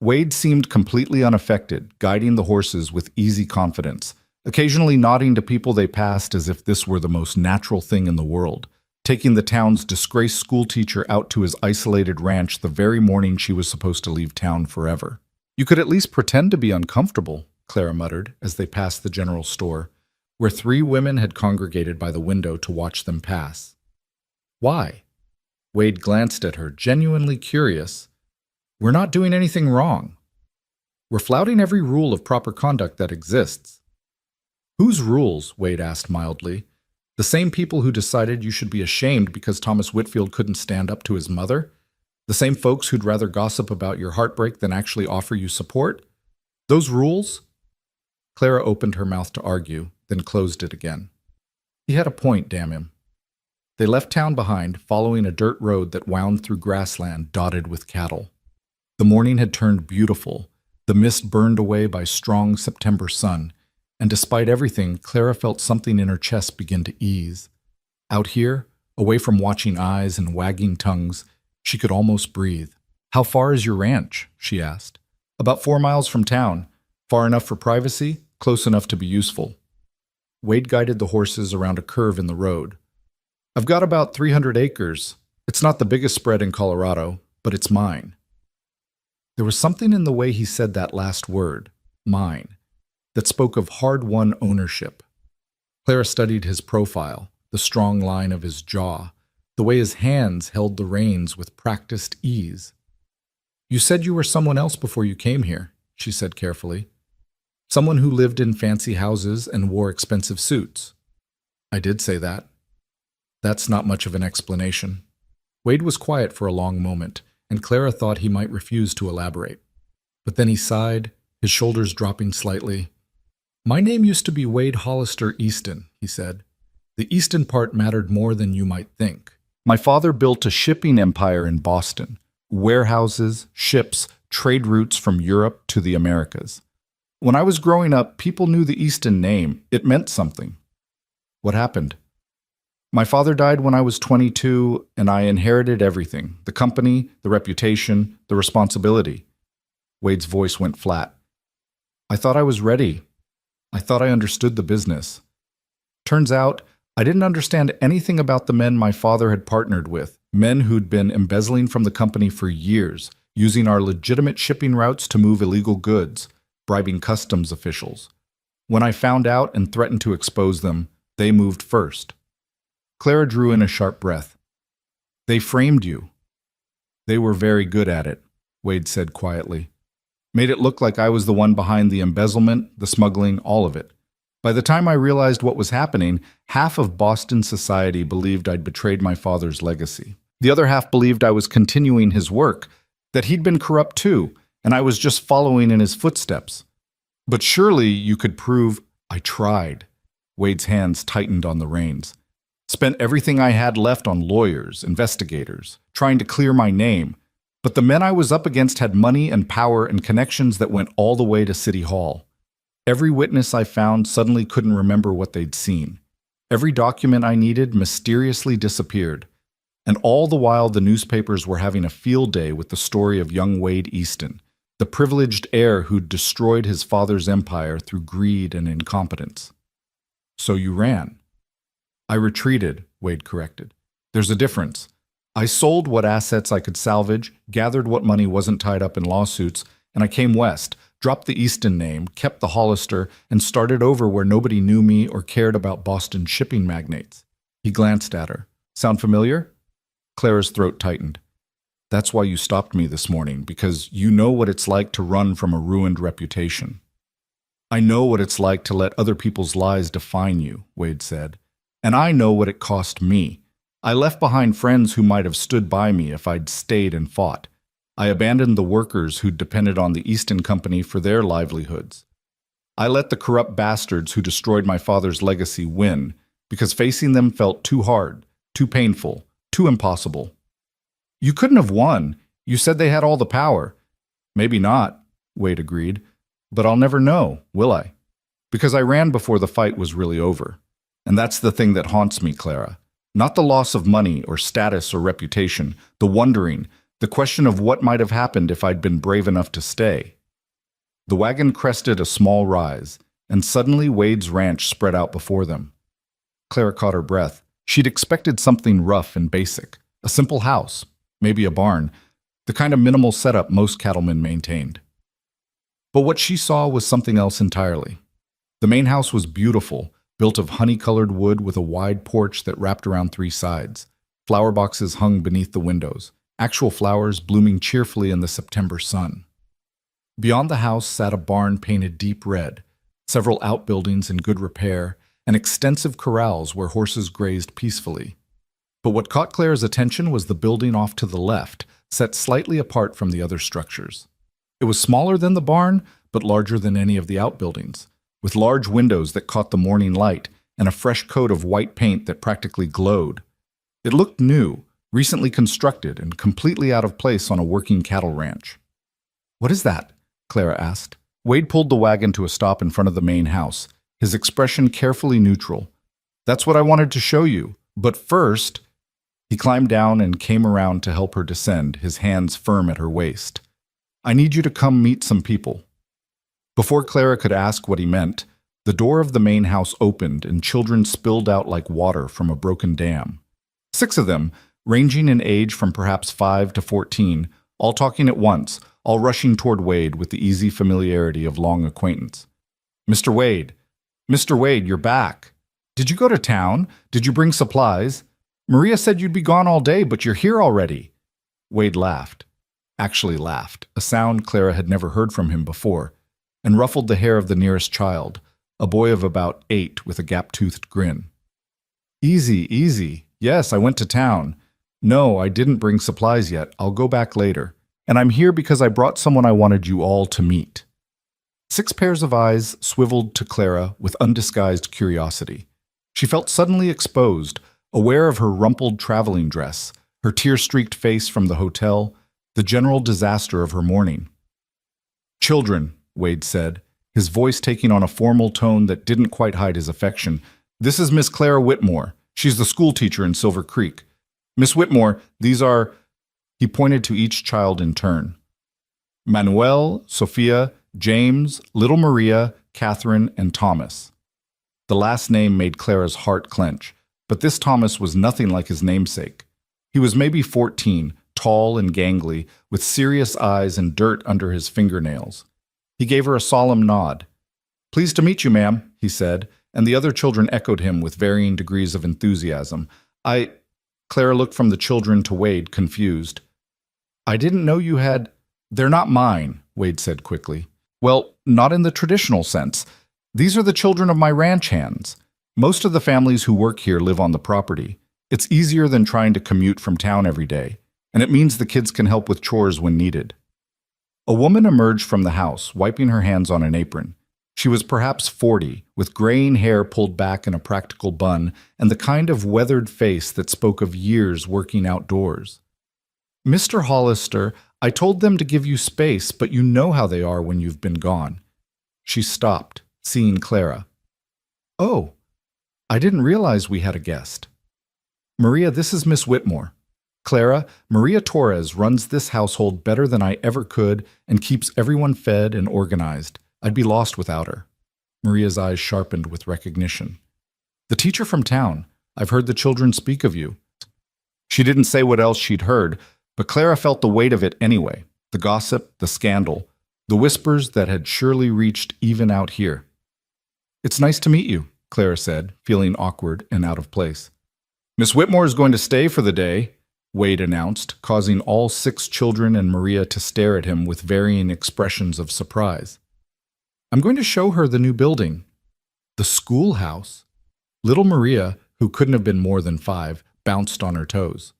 Wade seemed completely unaffected, guiding the horses with easy confidence, occasionally nodding to people they passed as if this were the most natural thing in the world, taking the town's disgraced schoolteacher out to his isolated ranch the very morning she was supposed to leave town forever. "You could at least pretend to be uncomfortable," Clara muttered as they passed the general store, where 3 women had congregated by the window to watch them pass. "Why?" Wade glanced at her, genuinely curious. "We're not doing anything wrong. We're flouting every rule of proper conduct that exists." "Whose rules?" Wade asked mildly. "The same people who decided you should be ashamed because Thomas Whitfield couldn't stand up to his mother? The same folks who'd rather gossip about your heartbreak than actually offer you support? Those rules?" Clara opened her mouth to argue, then closed it again. He had a point, damn him. They left town behind, following a dirt road that wound through grassland dotted with cattle. The morning had turned beautiful, the mist burned away by strong September sun, and despite everything, Clara felt something in her chest begin to ease. Out here, away from watching eyes and wagging tongues, she could almost breathe. "How far is your ranch?" she asked. "About 4 miles from town. Far enough for privacy, close enough to be useful." Wade guided the horses around a curve in the road. "I've got about 300 acres. It's not the biggest spread in Colorado, but it's mine." There was something in the way he said that last word, mine, that spoke of hard-won ownership. Clara studied his profile, the strong line of his jaw, the way his hands held the reins with practiced ease. "You said you were someone else before you came here," she said carefully. "Someone who lived in fancy houses and wore expensive suits." "I did say that." "That's not much of an explanation." Wade was quiet for a long moment, and Clara thought he might refuse to elaborate. But then he sighed, his shoulders dropping slightly. "My name used to be Wade Hollister Easton," he said. "The Easton part mattered more than you might think. My father built a shipping empire in Boston. Warehouses, ships, trade routes from Europe to the Americas. When I was growing up, people knew the Easton name. It meant something." "What happened?" "My father died when I was 22, and I inherited everything. The company, the reputation, the responsibility." Wade's voice went flat. "I thought I was ready. I thought I understood the business. Turns out, I didn't understand anything about the men my father had partnered with, men who'd been embezzling from the company for years, using our legitimate shipping routes to move illegal goods, bribing customs officials. When I found out and threatened to expose them, they moved first." Clara drew in a sharp breath. "They framed you." "They were very good at it," Wade said quietly. "Made it look like I was the one behind the embezzlement, the smuggling, all of it. By the time I realized what was happening, half of Boston society believed I'd betrayed my father's legacy. The other half believed I was continuing his work, that he'd been corrupt too, and I was just following in his footsteps. But surely you could prove—" "I tried." Wade's hands tightened on the reins. "Spent everything I had left on lawyers, investigators, trying to clear my name. But the men I was up against had money and power and connections that went all the way to City Hall. Every witness I found suddenly couldn't remember what they'd seen. Every document I needed mysteriously disappeared. And all the while the newspapers were having a field day with the story of young Wade Easton, the privileged heir who'd destroyed his father's empire through greed and incompetence." "So you ran." "I retreated," Wade corrected. "There's a difference. I sold what assets I could salvage, gathered what money wasn't tied up in lawsuits, and I came west, dropped the Easton name, kept the Hollister, and started over where nobody knew me or cared about Boston shipping magnates." He glanced at her. "Sound familiar?" Clara's throat tightened. "That's why you stopped me this morning, because you know what it's like to run from a ruined reputation." "I know what it's like to let other people's lies define you," Wade said. "And I know what it cost me. I left behind friends who might have stood by me if I'd stayed and fought. I abandoned the workers who depended on the Easton Company for their livelihoods. I let the corrupt bastards who destroyed my father's legacy win, because facing them felt too hard, too painful, too impossible." "You couldn't have won. You said they had all the power." "Maybe not," Wade agreed. "But I'll never know, will I? Because I ran before the fight was really over. And that's the thing that haunts me, Clara. Not the loss of money or status or reputation, the wondering, the question of what might have happened if I'd been brave enough to stay." The wagon crested a small rise, and suddenly Wade's ranch spread out before them. Clara caught her breath. She'd expected something rough and basic, a simple house, maybe a barn, the kind of minimal setup most cattlemen maintained. But what she saw was something else entirely. The main house was beautiful, built of honey-colored wood with a wide porch that wrapped around three sides. Flower boxes hung beneath the windows, actual flowers blooming cheerfully in the September sun. Beyond the house sat a barn painted deep red, several outbuildings in good repair, and extensive corrals where horses grazed peacefully. But what caught Claire's attention was the building off to the left, set slightly apart from the other structures. It was smaller than the barn, but larger than any of the outbuildings, with large windows that caught the morning light and a fresh coat of white paint that practically glowed. It looked new, recently constructed, and completely out of place on a working cattle ranch. "What is that?" Clara asked. Wade pulled the wagon to a stop in front of the main house, his expression carefully neutral. "That's what I wanted to show you, but first—" He climbed down and came around to help her descend, his hands firm at her waist. "I need you to come meet some people." Before Clara could ask what he meant, the door of the main house opened and children spilled out like water from a broken dam. 6 of them, ranging in age from perhaps 5 to 14, all talking at once, all rushing toward Wade with the easy familiarity of long acquaintance. "Mr. Wade! Mr. Wade, you're back! Did you go to town? Did you bring supplies? Maria said you'd be gone all day, but you're here already." Wade laughed. Actually laughed, a sound Clara had never heard from him before, and ruffled the hair of the nearest child, a boy of about 8 with a gap-toothed grin. "Easy, easy. Yes, I went to town. No, I didn't bring supplies yet. I'll go back later. And I'm here because I brought someone I wanted you all to meet." 6 pairs of eyes swiveled to Clara with undisguised curiosity. She felt suddenly exposed, aware of her rumpled traveling dress, her tear-streaked face from the hotel, the general disaster of her morning. "Children," Wade said, his voice taking on a formal tone that didn't quite hide his affection. "This is Miss Clara Whitmore. She's the school teacher in Silver Creek. Miss Whitmore, these are—" He pointed to each child in turn. "Manuel, Sophia, James, little Maria, Catherine, and Thomas." The last name made Clara's heart clench, but this Thomas was nothing like his namesake. He was maybe 14, tall and gangly, with serious eyes and dirt under his fingernails. He gave her a solemn nod. "Pleased to meet you, ma'am," he said, and the other children echoed him with varying degrees of enthusiasm. Clara looked from the children to Wade, confused. "I didn't know you had—" "They're not mine," Wade said quickly. "Well, not in the traditional sense. These are the children of my ranch hands. Most of the families who work here live on the property. It's easier than trying to commute from town every day, and it means the kids can help with chores when needed." A woman emerged from the house, wiping her hands on an apron. She was perhaps 40, with graying hair pulled back in a practical bun and the kind of weathered face that spoke of years working outdoors. "Mr. Hollister, I told them to give you space, but you know how they are when you've been gone." She stopped, seeing Clara. "Oh, I didn't realize we had a guest." "Maria, this is Miss Whitmore. Clara, Maria Torres runs this household better than I ever could and keeps everyone fed and organized. I'd be lost without her." Maria's eyes sharpened with recognition. "The teacher from town. I've heard the children speak of you." She didn't say what else she'd heard, but Clara felt the weight of it anyway, the gossip, the scandal, the whispers that had surely reached even out here. "It's nice to meet you," Clara said, feeling awkward and out of place. "Miss Whitmore is going to stay for the day," Wade announced, causing all 6 children and Maria to stare at him with varying expressions of surprise. "I'm going to show her the new building." The schoolhouse. Little Maria, who couldn't have been more than 5, bounced on her toes.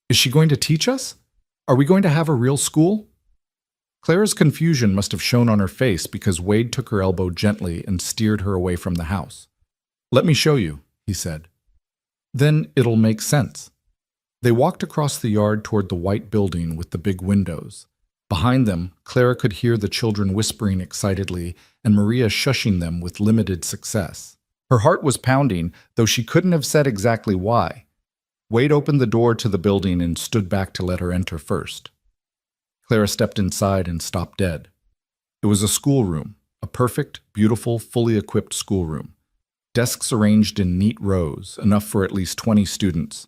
"Is she going to teach us? Are we going to have a real school?" Clara's confusion must have shown on her face because Wade took her elbow gently and steered her away from the house. "Let me show you," he said. "Then it'll make sense." They walked across the yard toward the white building with the big windows. Behind them, Clara could hear the children whispering excitedly and Maria shushing them with limited success. Her heart was pounding, though she couldn't have said exactly why. Wade opened the door to the building and stood back to let her enter first. Clara stepped inside and stopped dead. It was a schoolroom, A perfect, beautiful, fully equipped schoolroom. Desks arranged in neat rows, enough for at least 20 students.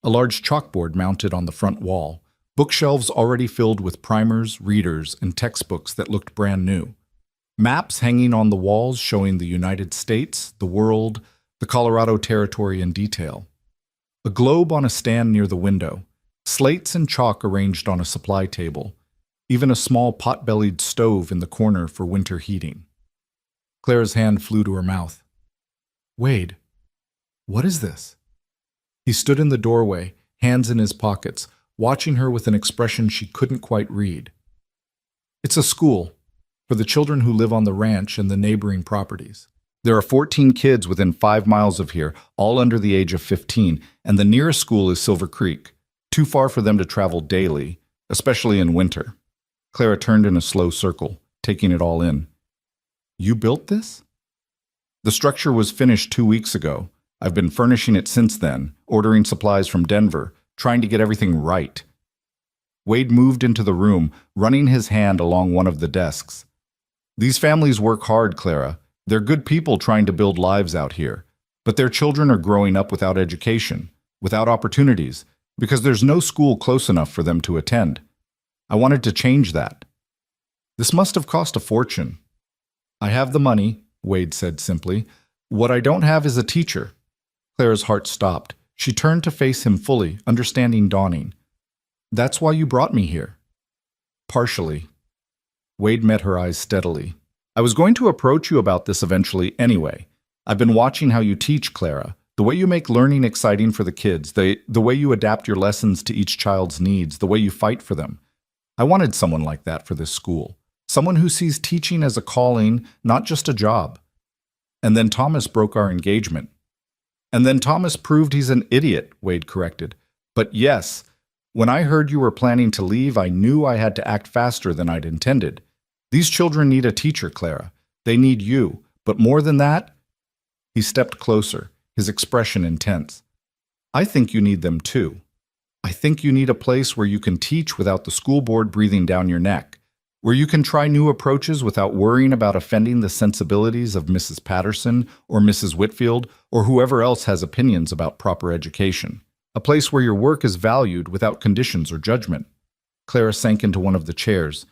A large chalkboard mounted on the front wall. Bookshelves already filled with primers, readers, and textbooks that looked brand new. Maps hanging on the walls showing the United States, the world, the Colorado Territory in detail. A globe on a stand near the window. Slates and chalk arranged on a supply table. Even a small pot-bellied stove in the corner for winter heating. Clara's hand flew to her mouth. Wade, what is this? He stood in the doorway, hands in his pockets, watching her with an expression she couldn't quite read. It's a school for the children who live on the ranch and the neighboring properties. There are 14 kids within 5 miles of here, all under the age of 15, and the nearest school is Silver Creek, too far for them to travel daily, especially in winter. Clara turned in a slow circle, taking it all in. You built this? The structure was finished 2 weeks ago. I've been furnishing it since then, ordering supplies from Denver, trying to get everything right. Wade moved into the room, running his hand along one of the desks. These families work hard, Clara. They're good people trying to build lives out here. But their children are growing up without education, without opportunities, because there's no school close enough for them to attend. I wanted to change that. This must have cost a fortune. I have the money, Wade said simply. What I don't have is a teacher. Clara's heart stopped. She turned to face him fully, understanding dawning. That's why you brought me here. Partially. Wade met her eyes steadily. I was going to approach you about this eventually anyway. I've been watching how you teach, Clara. The way you make learning exciting for the kids, the way you adapt your lessons to each child's needs, the way you fight for them. I wanted someone like that for this school. Someone who sees teaching as a calling, not just a job. And then Thomas broke our engagement. And then Thomas proved he's an idiot, Wade corrected. But yes, when I heard you were planning to leave, I knew I had to act faster than I'd intended. These children need a teacher, Clara. They need you. But more than that, he stepped closer, his expression intense. I think you need them too. I think you need a place where you can teach without the school board breathing down your neck, where you can try new approaches without worrying about offending the sensibilities of Mrs. Patterson or Mrs. Whitfield or whoever else has opinions about proper education. A place where your work is valued without conditions or judgment. Clara sank into one of the chairs.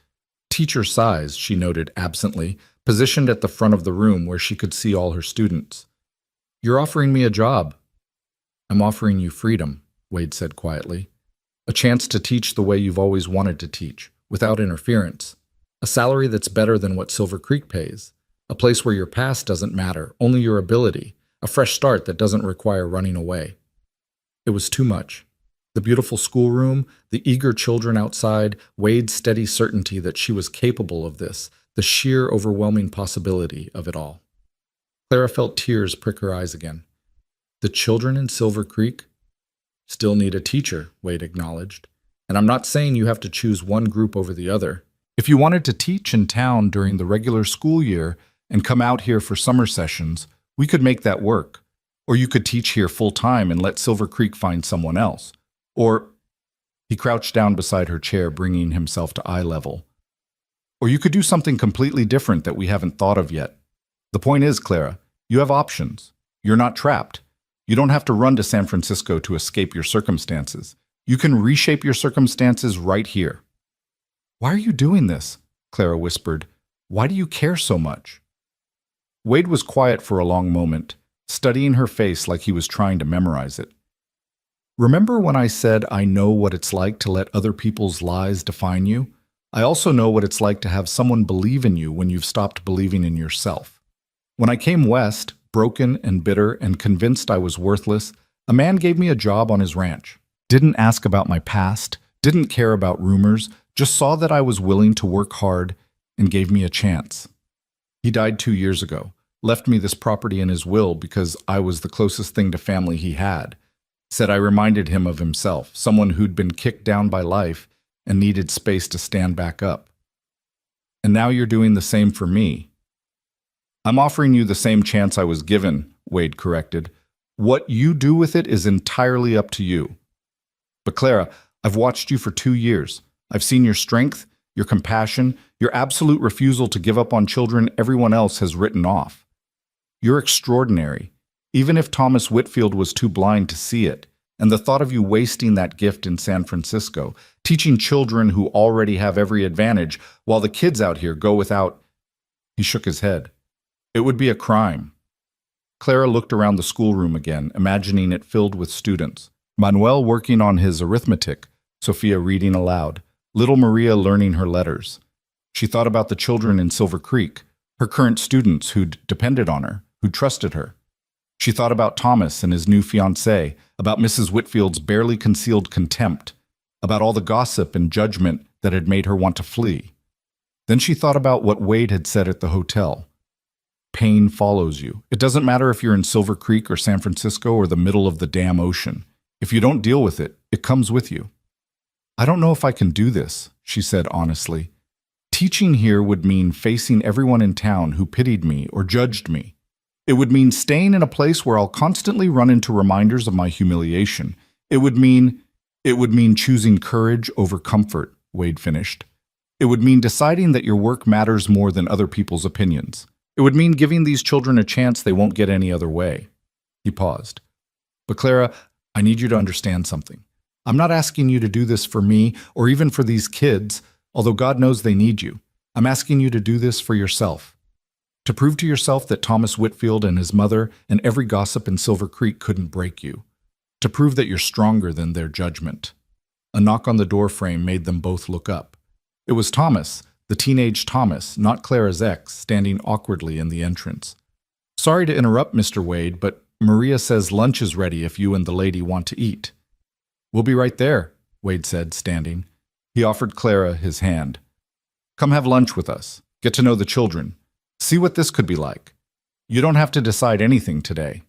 Teacher size, she noted absently, positioned at the front of the room where she could see all her students. You're offering me a job. I'm offering you freedom, Wade said quietly. A chance to teach the way you've always wanted to teach, without interference. A salary that's better than what Silver Creek pays. A place where your past doesn't matter, only your ability. A fresh start that doesn't require running away. It was too much. The beautiful schoolroom, the eager children outside, Wade's steady certainty that she was capable of this, the sheer overwhelming possibility of it all. Clara felt tears prick her eyes again. The children in Silver Creek still need a teacher, Wade acknowledged. And I'm not saying you have to choose one group over the other. If you wanted to teach in town during the regular school year and come out here for summer sessions, we could make that work. Or you could teach here full-time and let Silver Creek find someone else. Or, he crouched down beside her chair, bringing himself to eye level. Or you could do something completely different that we haven't thought of yet. The point is, Clara, you have options. You're not trapped. You don't have to run to San Francisco to escape your circumstances. You can reshape your circumstances right here. Why are you doing this? Clara whispered. Why do you care so much? Wade was quiet for a long moment, studying her face like he was trying to memorize it. Remember when I said I know what it's like to let other people's lies define you? I also know what it's like to have someone believe in you when you've stopped believing in yourself. When I came west, broken and bitter and convinced I was worthless, a man gave me a job on his ranch. Didn't ask about my past, didn't care about rumors, just saw that I was willing to work hard and gave me a chance. He died 2 years ago, left me this property in his will because I was the closest thing to family he had. Said I reminded him of himself, someone who'd been kicked down by life and needed space to stand back up. And now you're doing the same for me. I'm offering you the same chance I was given, Wade corrected. What you do with it is entirely up to you. But Clara, I've watched you for 2 years. I've seen your strength, your compassion, your absolute refusal to give up on children everyone else has written off. You're extraordinary, even if Thomas Whitfield was too blind to see it, and the thought of you wasting that gift in San Francisco, teaching children who already have every advantage, while the kids out here go without. He shook his head. It would be a crime. Clara looked around the schoolroom again, imagining it filled with students. Manuel working on his arithmetic, Sophia reading aloud, little Maria learning her letters. She thought about the children in Silver Creek, her current students who'd depended on her, who'd trusted her. She thought about Thomas and his new fiancée, about Mrs. Whitfield's barely concealed contempt, about all the gossip and judgment that had made her want to flee. Then she thought about what Wade had said at the hotel. Pain follows you. It doesn't matter if you're in Silver Creek or San Francisco or the middle of the damn ocean. If you don't deal with it, it comes with you. I don't know if I can do this, she said honestly. Teaching here would mean facing everyone in town who pitied me or judged me. It would mean staying in a place where I'll constantly run into reminders of my humiliation. It would mean choosing courage over comfort, Wade finished. It would mean deciding that your work matters more than other people's opinions. It would mean giving these children a chance they won't get any other way. He paused. But Clara, I need you to understand something. I'm not asking you to do this for me or even for these kids, although God knows they need you. I'm asking you to do this for yourself. To prove to yourself that Thomas Whitfield and his mother and every gossip in Silver Creek couldn't break you. To prove that you're stronger than their judgment. A knock on the door frame made them both look up. It was Thomas, the teenage Thomas, not Clara's ex, standing awkwardly in the entrance. Sorry to interrupt, Mr. Wade, but Maria says lunch is ready if you and the lady want to eat. We'll be right there, Wade said, standing. He offered Clara his hand. Come have lunch with us. Get to know the children. See what this could be like. You don't have to decide anything today.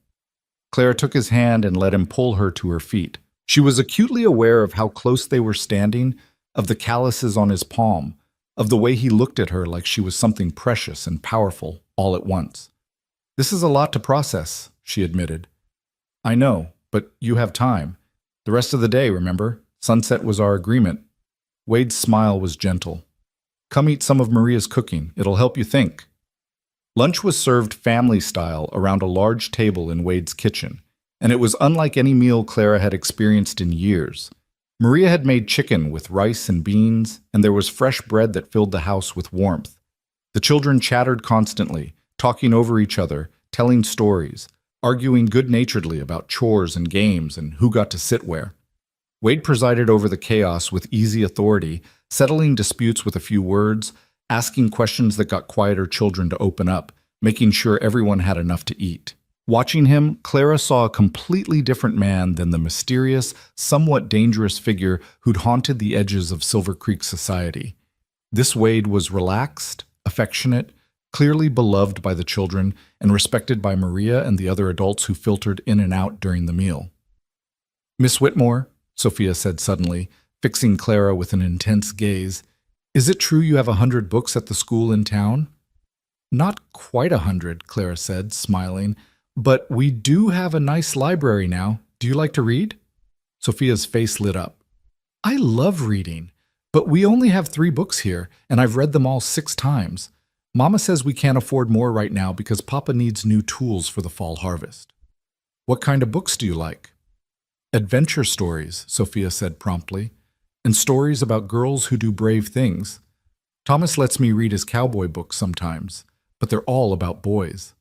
Clara took his hand and let him pull her to her feet. She was acutely aware of how close they were standing, of the calluses on his palm, of the way he looked at her like she was something precious and powerful all at once. This is a lot to process, she admitted. I know, but you have time. The rest of the day, remember? Sunset was our agreement. Wade's smile was gentle. Come eat some of Maria's cooking. It'll help you think. Lunch was served family-style around a large table in Wade's kitchen, and it was unlike any meal Clara had experienced in years. Maria had made chicken with rice and beans, and there was fresh bread that filled the house with warmth. The children chattered constantly, talking over each other, telling stories, arguing good-naturedly about chores and games and who got to sit where. Wade presided over the chaos with easy authority, settling disputes with a few words, asking questions that got quieter children to open up, making sure everyone had enough to eat. Watching him, Clara saw a completely different man than the mysterious, somewhat dangerous figure who'd haunted the edges of Silver Creek society. This Wade was relaxed, affectionate, clearly beloved by the children, and respected by Maria and the other adults who filtered in and out during the meal. Miss Whitmore, Sophia said suddenly, fixing Clara with an intense gaze, is it true you have 100 books at the school in town? Not quite 100, Clara said, smiling, but we do have a nice library now. Do you like to read? Sophia's face lit up. I love reading, but we only have 3 books here, and I've read them all 6 times. Mama says we can't afford more right now because Papa needs new tools for the fall harvest. What kind of books do you like? Adventure stories, Sophia said promptly, and stories about girls who do brave things. Thomas lets me read his cowboy books sometimes, but they're all about boys.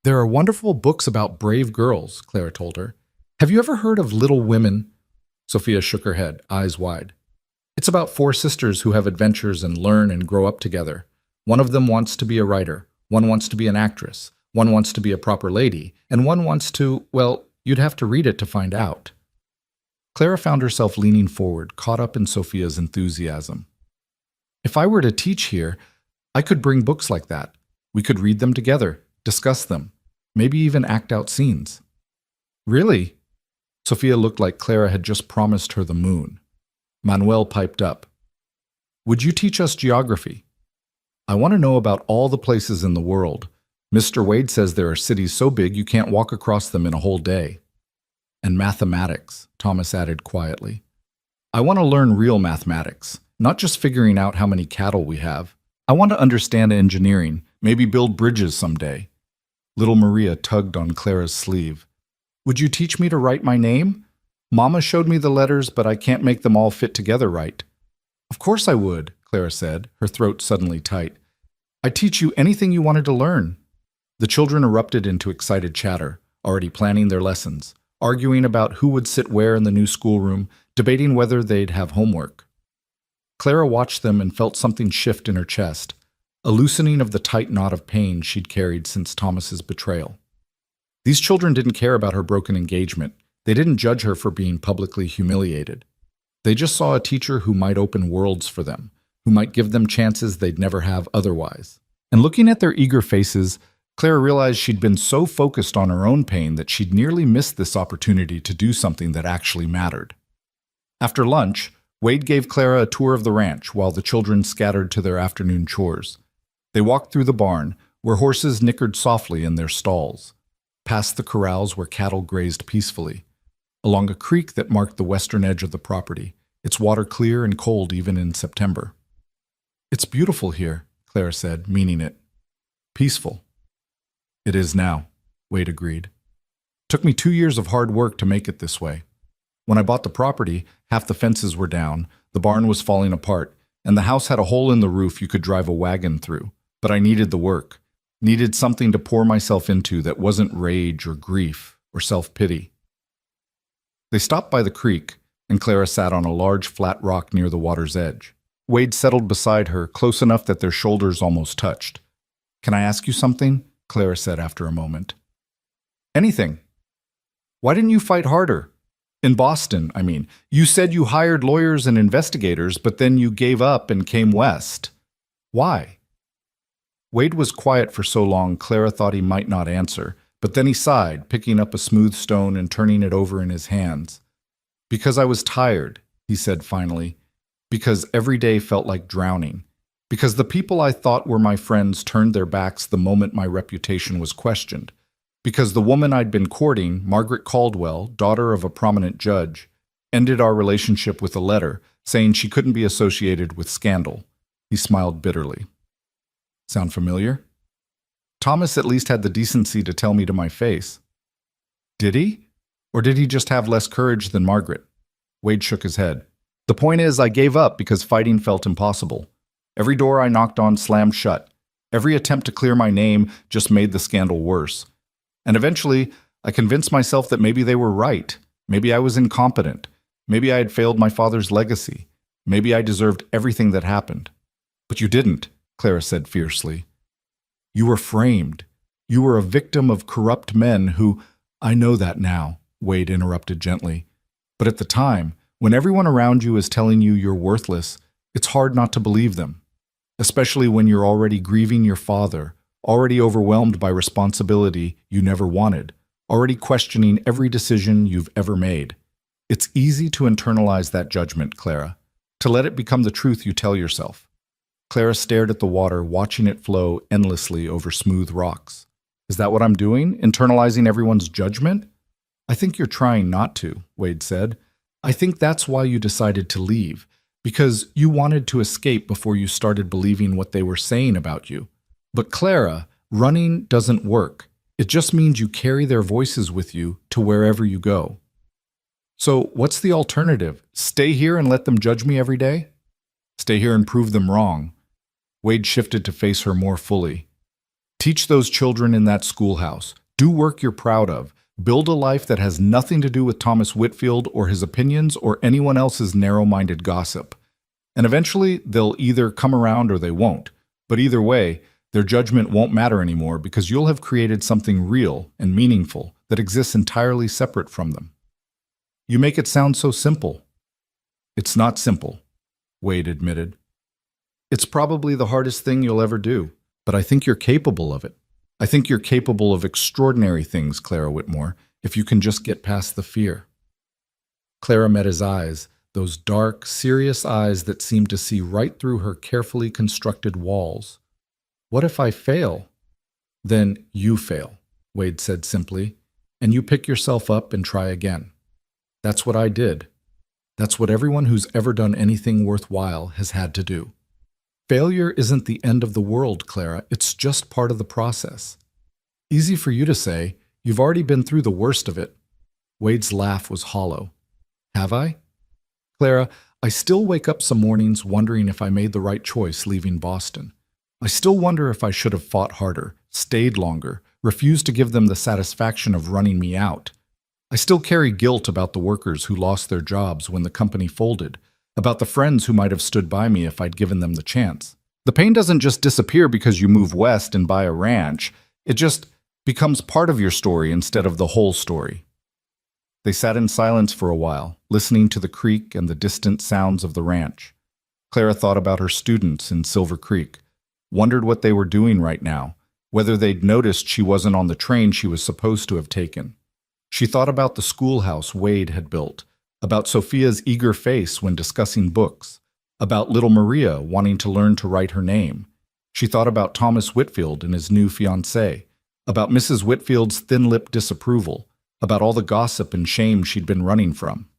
There are wonderful books about brave girls, Clara told her. Have you ever heard of Little Women? Sophia shook her head, eyes wide. It's about 4 sisters who have adventures and learn and grow up together. One of them wants to be a writer, one wants to be an actress, one wants to be a proper lady, and one wants to, well, you'd have to read it to find out. Clara found herself leaning forward, caught up in Sophia's enthusiasm. If I were to teach here, I could bring books like that. We could read them together, discuss them, maybe even act out scenes. Really? Sophia looked like Clara had just promised her the moon. Manuel piped up. Would you teach us geography? I want to know about all the places in the world. Mr. Wade says there are cities so big you can't walk across them in a whole day. And mathematics, Thomas added quietly. I want to learn real mathematics, not just figuring out how many cattle we have. I want to understand engineering, maybe build bridges someday. Little Maria tugged on Clara's sleeve. Would you teach me to write my name? Mama showed me the letters, but I can't make them all fit together right. Of course I would, Clara said, her throat suddenly tight. I'd teach you anything you wanted to learn. The children erupted into excited chatter, already planning their lessons, arguing about who would sit where in the new schoolroom, debating whether they'd have homework. Clara watched them and felt something shift in her chest, a loosening of the tight knot of pain she'd carried since Thomas's betrayal. These children didn't care about her broken engagement. They didn't judge her for being publicly humiliated. They just saw a teacher who might open worlds for them, who might give them chances they'd never have otherwise. And looking at their eager faces, Clara realized she'd been so focused on her own pain that she'd nearly missed this opportunity to do something that actually mattered. After lunch, Wade gave Clara a tour of the ranch while the children scattered to their afternoon chores. They walked through the barn, where horses nickered softly in their stalls, past the corrals where cattle grazed peacefully, along a creek that marked the western edge of the property, its water clear and cold even in September. It's beautiful here, Clara said, meaning it. Peaceful. It is now, Wade agreed. Took me 2 years of hard work to make it this way. When I bought the property, half the fences were down, the barn was falling apart, and the house had a hole in the roof you could drive a wagon through. But I needed the work, needed something to pour myself into that wasn't rage or grief or self-pity. They stopped by the creek, and Clara sat on a large flat rock near the water's edge. Wade settled beside her, close enough that their shoulders almost touched. Can I ask you something? Clara said after a moment. Anything. Why didn't you fight harder? In Boston, I mean. You said you hired lawyers and investigators, but then you gave up and came west. Why? Wade was quiet for so long Clara thought he might not answer, but then he sighed, picking up a smooth stone and turning it over in his hands. Because I was tired, he said finally. Because every day felt like drowning. Because the people I thought were my friends turned their backs the moment my reputation was questioned. Because the woman I'd been courting, Margaret Caldwell, daughter of a prominent judge, ended our relationship with a letter saying she couldn't be associated with scandal. He smiled bitterly. Sound familiar? Thomas at least had the decency to tell me to my face. Did he? Or did he just have less courage than Margaret? Wade shook his head. The point is, I gave up because fighting felt impossible. Every door I knocked on slammed shut. Every attempt to clear my name just made the scandal worse. And eventually, I convinced myself that maybe they were right. Maybe I was incompetent. Maybe I had failed my father's legacy. Maybe I deserved everything that happened. But you didn't, Clara said fiercely. You were framed. You were a victim of corrupt men who— I know that now, Wade interrupted gently. But at the time, when everyone around you is telling you you're worthless, it's hard not to believe them. Especially when you're already grieving your father, already overwhelmed by responsibility you never wanted, already questioning every decision you've ever made. It's easy to internalize that judgment, Clara, to let it become the truth you tell yourself. Clara stared at the water, watching it flow endlessly over smooth rocks. Is that what I'm doing? Internalizing everyone's judgment? I think you're trying not to, Wade said. I think that's why you decided to leave, because you wanted to escape before you started believing what they were saying about you. But Clara, running doesn't work. It just means you carry their voices with you to wherever you go. So what's the alternative? Stay here and let them judge me every day? Stay here and prove them wrong. Wade shifted to face her more fully. Teach those children in that schoolhouse. Do work you're proud of. Build a life that has nothing to do with Thomas Whitfield or his opinions or anyone else's narrow-minded gossip. And eventually, they'll either come around or they won't. But either way, their judgment won't matter anymore because you'll have created something real and meaningful that exists entirely separate from them. You make it sound so simple. It's not simple, Wade admitted. It's probably the hardest thing you'll ever do, but I think you're capable of it. I think you're capable of extraordinary things, Clara Whitmore, if you can just get past the fear. Clara met his eyes, those dark, serious eyes that seemed to see right through her carefully constructed walls. What if I fail? Then you fail, Wade said simply, and you pick yourself up and try again. That's what I did. That's what everyone who's ever done anything worthwhile has had to do. Failure isn't the end of the world, Clara. It's just part of the process. Easy for you to say. You've already been through the worst of it. Wade's laugh was hollow. Have I? Clara, I still wake up some mornings wondering if I made the right choice leaving Boston. I still wonder if I should have fought harder, stayed longer, refused to give them the satisfaction of running me out. I still carry guilt about the workers who lost their jobs when the company folded, about the friends who might have stood by me if I'd given them the chance. The pain doesn't just disappear because you move west and buy a ranch. It just becomes part of your story instead of the whole story. They sat in silence for a while, listening to the creek and the distant sounds of the ranch. Clara thought about her students in Silver Creek, wondered what they were doing right now, whether they'd noticed she wasn't on the train she was supposed to have taken. She thought about the schoolhouse Wade had built, about Sophia's eager face when discussing books, about little Maria wanting to learn to write her name. She thought about Thomas Whitfield and his new fiancée, about Mrs. Whitfield's thin-lipped disapproval, about all the gossip and shame she'd been running from.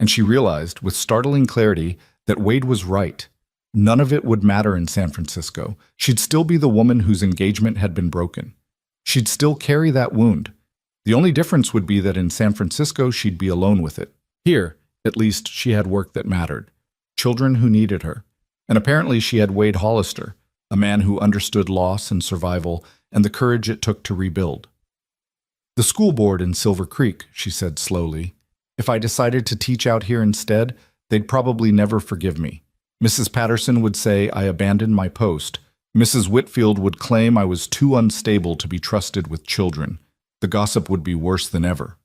And she realized, with startling clarity, that Wade was right. None of it would matter in San Francisco. She'd still be the woman whose engagement had been broken. She'd still carry that wound. The only difference would be that in San Francisco she'd be alone with it. Here, at least, she had work that mattered, children who needed her. And apparently she had Wade Hollister, a man who understood loss and survival and the courage it took to rebuild. The school board in Silver Creek, she said slowly. If I decided to teach out here instead, they'd probably never forgive me. Mrs. Patterson would say I abandoned my post. Mrs. Whitfield would claim I was too unstable to be trusted with children. The gossip would be worse than ever.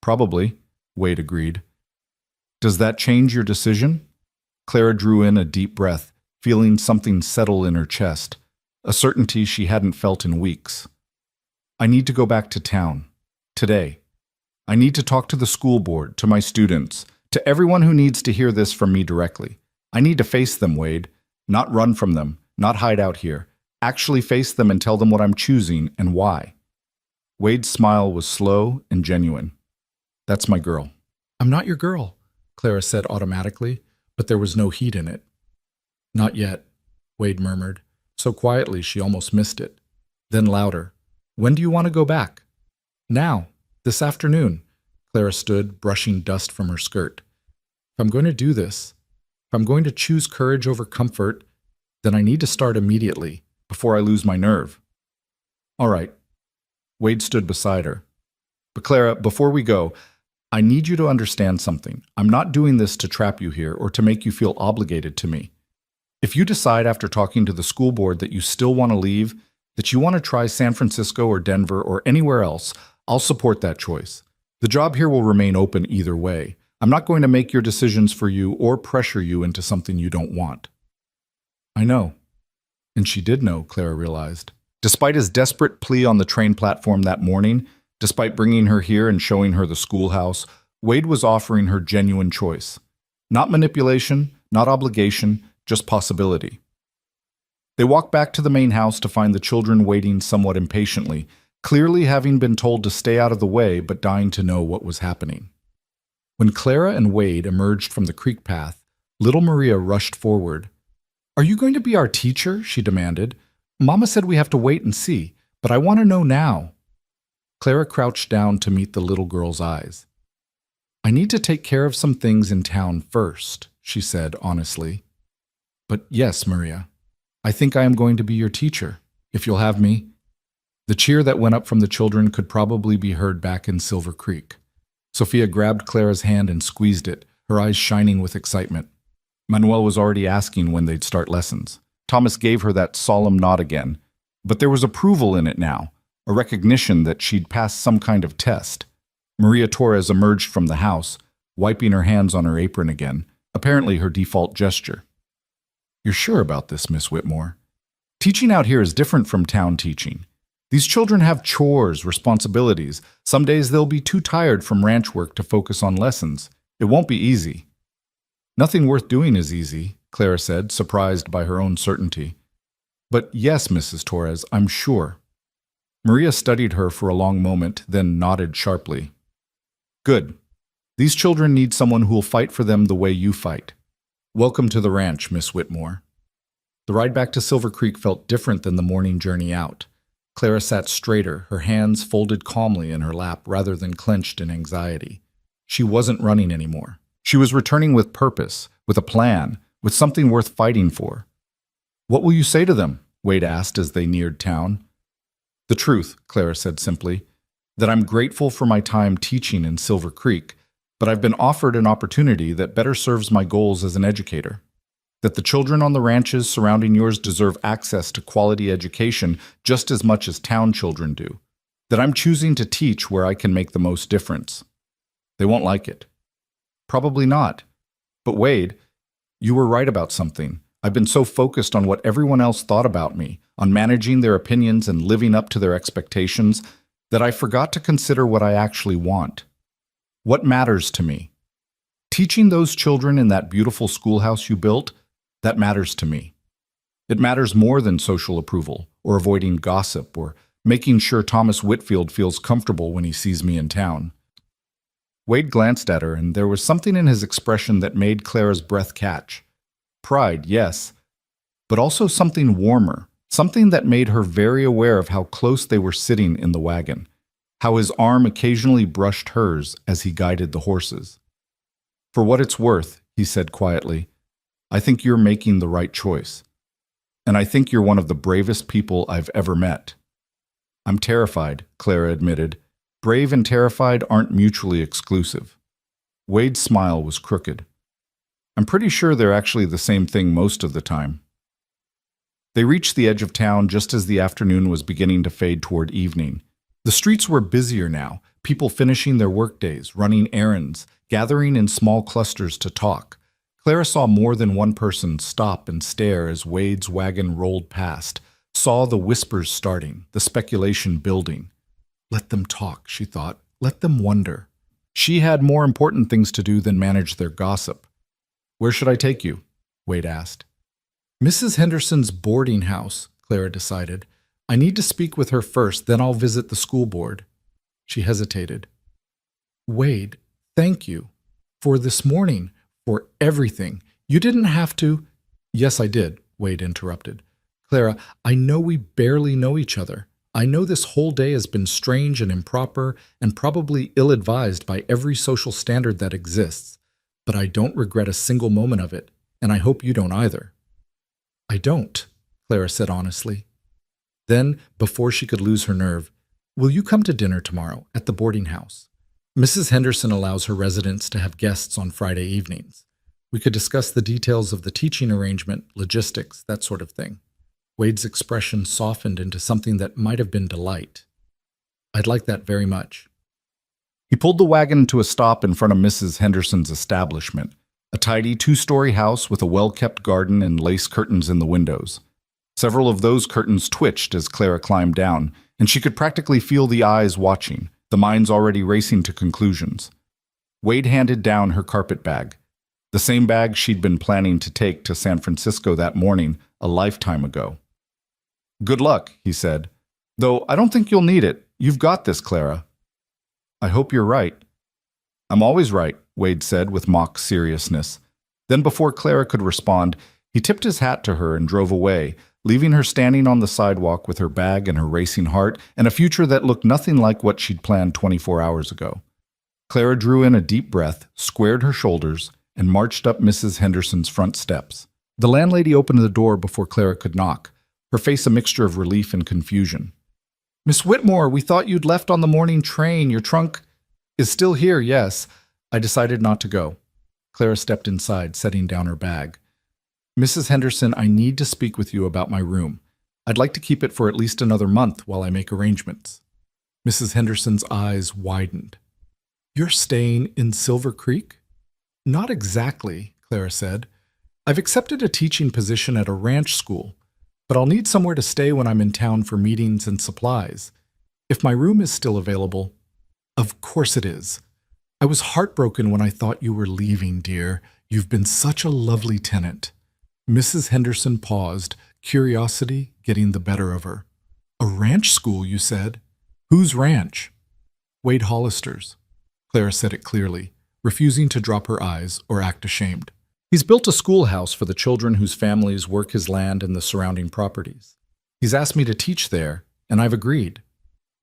Probably, Wade agreed. Does that change your decision? Clara drew in a deep breath, feeling something settle in her chest, a certainty she hadn't felt in weeks. I need to go back to town. Today. I need to talk to the school board, to my students, to everyone who needs to hear this from me directly. I need to face them, Wade. Not run from them, not hide out here. Actually face them and tell them what I'm choosing and why. Wade's smile was slow and genuine. That's my girl. I'm not your girl, Clara said automatically, but there was no heat in it. Not yet, Wade murmured, so quietly she almost missed it. Then louder. When do you want to go back? Now, this afternoon. Clara stood, brushing dust from her skirt. If I'm going to do this, if I'm going to choose courage over comfort, then I need to start immediately, before I lose my nerve. All right. Wade stood beside her. But Clara, before we go, I need you to understand something. I'm not doing this to trap you here or to make you feel obligated to me. If you decide after talking to the school board that you still want to leave, that you want to try San Francisco or Denver or anywhere else, I'll support that choice. The job here will remain open either way. I'm not going to make your decisions for you or pressure you into something you don't want. I know. And she did know, Clara realized. Despite his desperate plea on the train platform that morning, despite bringing her here and showing her the schoolhouse, Wade was offering her genuine choice. Not manipulation, not obligation, just possibility. They walked back to the main house to find the children waiting somewhat impatiently, clearly having been told to stay out of the way but dying to know what was happening. When Clara and Wade emerged from the creek path, little Maria rushed forward. Are you going to be our teacher? She demanded. Mama said we have to wait and see, but I want to know now. Clara crouched down to meet the little girl's eyes. I need to take care of some things in town first, she said honestly. But yes, Maria, I think I am going to be your teacher, if you'll have me. The cheer that went up from the children could probably be heard back in Silver Creek. Sophia grabbed Clara's hand and squeezed it, her eyes shining with excitement. Manuel was already asking when they'd start lessons. Thomas gave her that solemn nod again, but there was approval in it now, a recognition that she'd passed some kind of test. Maria Torres emerged from the house, wiping her hands on her apron again, apparently her default gesture. You're sure about this, Miss Whitmore? Teaching out here is different from town teaching. These children have chores, responsibilities. Some days they'll be too tired from ranch work to focus on lessons. It won't be easy. Nothing worth doing is easy, Clara said, surprised by her own certainty. But yes, Mrs. Torres, I'm sure. Maria studied her for a long moment, then nodded sharply. Good. These children need someone who will fight for them the way you fight. Welcome to the ranch, Miss Whitmore. The ride back to Silver Creek felt different than the morning journey out. Clara sat straighter, her hands folded calmly in her lap rather than clenched in anxiety. She wasn't running anymore. She was returning with purpose, with a plan, with something worth fighting for. What will you say to them? Wade asked as they neared town. The truth, Clara said simply, that I'm grateful for my time teaching in Silver Creek, but I've been offered an opportunity that better serves my goals as an educator. That the children on the ranches surrounding yours deserve access to quality education just as much as town children do. That I'm choosing to teach where I can make the most difference. They won't like it. Probably not. But Wade, you were right about something. I've been so focused on what everyone else thought about me, on managing their opinions and living up to their expectations, that I forgot to consider what I actually want. What matters to me? Teaching those children in that beautiful schoolhouse you built, that matters to me. It matters more than social approval, or avoiding gossip, or making sure Thomas Whitfield feels comfortable when he sees me in town. Wade glanced at her, and there was something in his expression that made Clara's breath catch. Pride, yes, but also something warmer, something that made her very aware of how close they were sitting in the wagon, how his arm occasionally brushed hers as he guided the horses. For what it's worth, he said quietly, I think you're making the right choice. And I think you're one of the bravest people I've ever met. I'm terrified, Clara admitted. Brave and terrified aren't mutually exclusive. Wade's smile was crooked. I'm pretty sure they're actually the same thing most of the time. They reached the edge of town just as the afternoon was beginning to fade toward evening. The streets were busier now, people finishing their workdays, running errands, gathering in small clusters to talk. Clara saw more than one person stop and stare as Wade's wagon rolled past, saw the whispers starting, the speculation building. Let them talk, she thought. Let them wonder. She had more important things to do than manage their gossip. Where should I take you? Wade asked. Mrs. Henderson's boarding house, Clara decided. I need to speak with her first, then I'll visit the school board. She hesitated. Wade, thank you. For this morning, for everything. You didn't have to. Yes, I did, Wade interrupted. Clara, I know we barely know each other. I know this whole day has been strange and improper and probably ill-advised by every social standard that exists, but I don't regret a single moment of it, and I hope you don't either. I don't, Clara said honestly. Then, before she could lose her nerve, will you come to dinner tomorrow at the boarding house? Mrs. Henderson allows her residents to have guests on Friday evenings. We could discuss the details of the teaching arrangement, logistics, that sort of thing. Wade's expression softened into something that might have been delight. I'd like that very much. He pulled the wagon to a stop in front of Mrs. Henderson's establishment, a tidy two-story house with a well-kept garden and lace curtains in the windows. Several of those curtains twitched as Clara climbed down, and she could practically feel the eyes watching, the minds already racing to conclusions. Wade handed down her carpet bag, the same bag she'd been planning to take to San Francisco that morning a lifetime ago. Good luck, he said. Though I don't think you'll need it. You've got this, Clara. I hope you're right. I'm always right, Wade said with mock seriousness. Then before Clara could respond, he tipped his hat to her and drove away, leaving her standing on the sidewalk with her bag and her racing heart and a future that looked nothing like what she'd planned 24 hours ago. Clara drew in a deep breath, squared her shoulders, and marched up Mrs. Henderson's front steps. The landlady opened the door before Clara could knock, her face a mixture of relief and confusion. Miss Whitmore, we thought you'd left on the morning train. Your trunk is still here, yes. I decided not to go. Clara stepped inside, setting down her bag. Mrs. Henderson, I need to speak with you about my room. I'd like to keep it for at least another month while I make arrangements. Mrs. Henderson's eyes widened. You're staying in Silver Creek? Not exactly, Clara said. I've accepted a teaching position at a ranch school, but I'll need somewhere to stay when I'm in town for meetings and supplies. If my room is still available, of course it is. I was heartbroken when I thought you were leaving, dear. You've been such a lovely tenant. Mrs. Henderson paused, curiosity getting the better of her. A ranch school, you said? Whose ranch? Wade Hollister's. Clara said it clearly. refusing to drop her eyes or act ashamed. He's built a schoolhouse for the children whose families work his land and the surrounding properties. He's asked me to teach there, and I've agreed.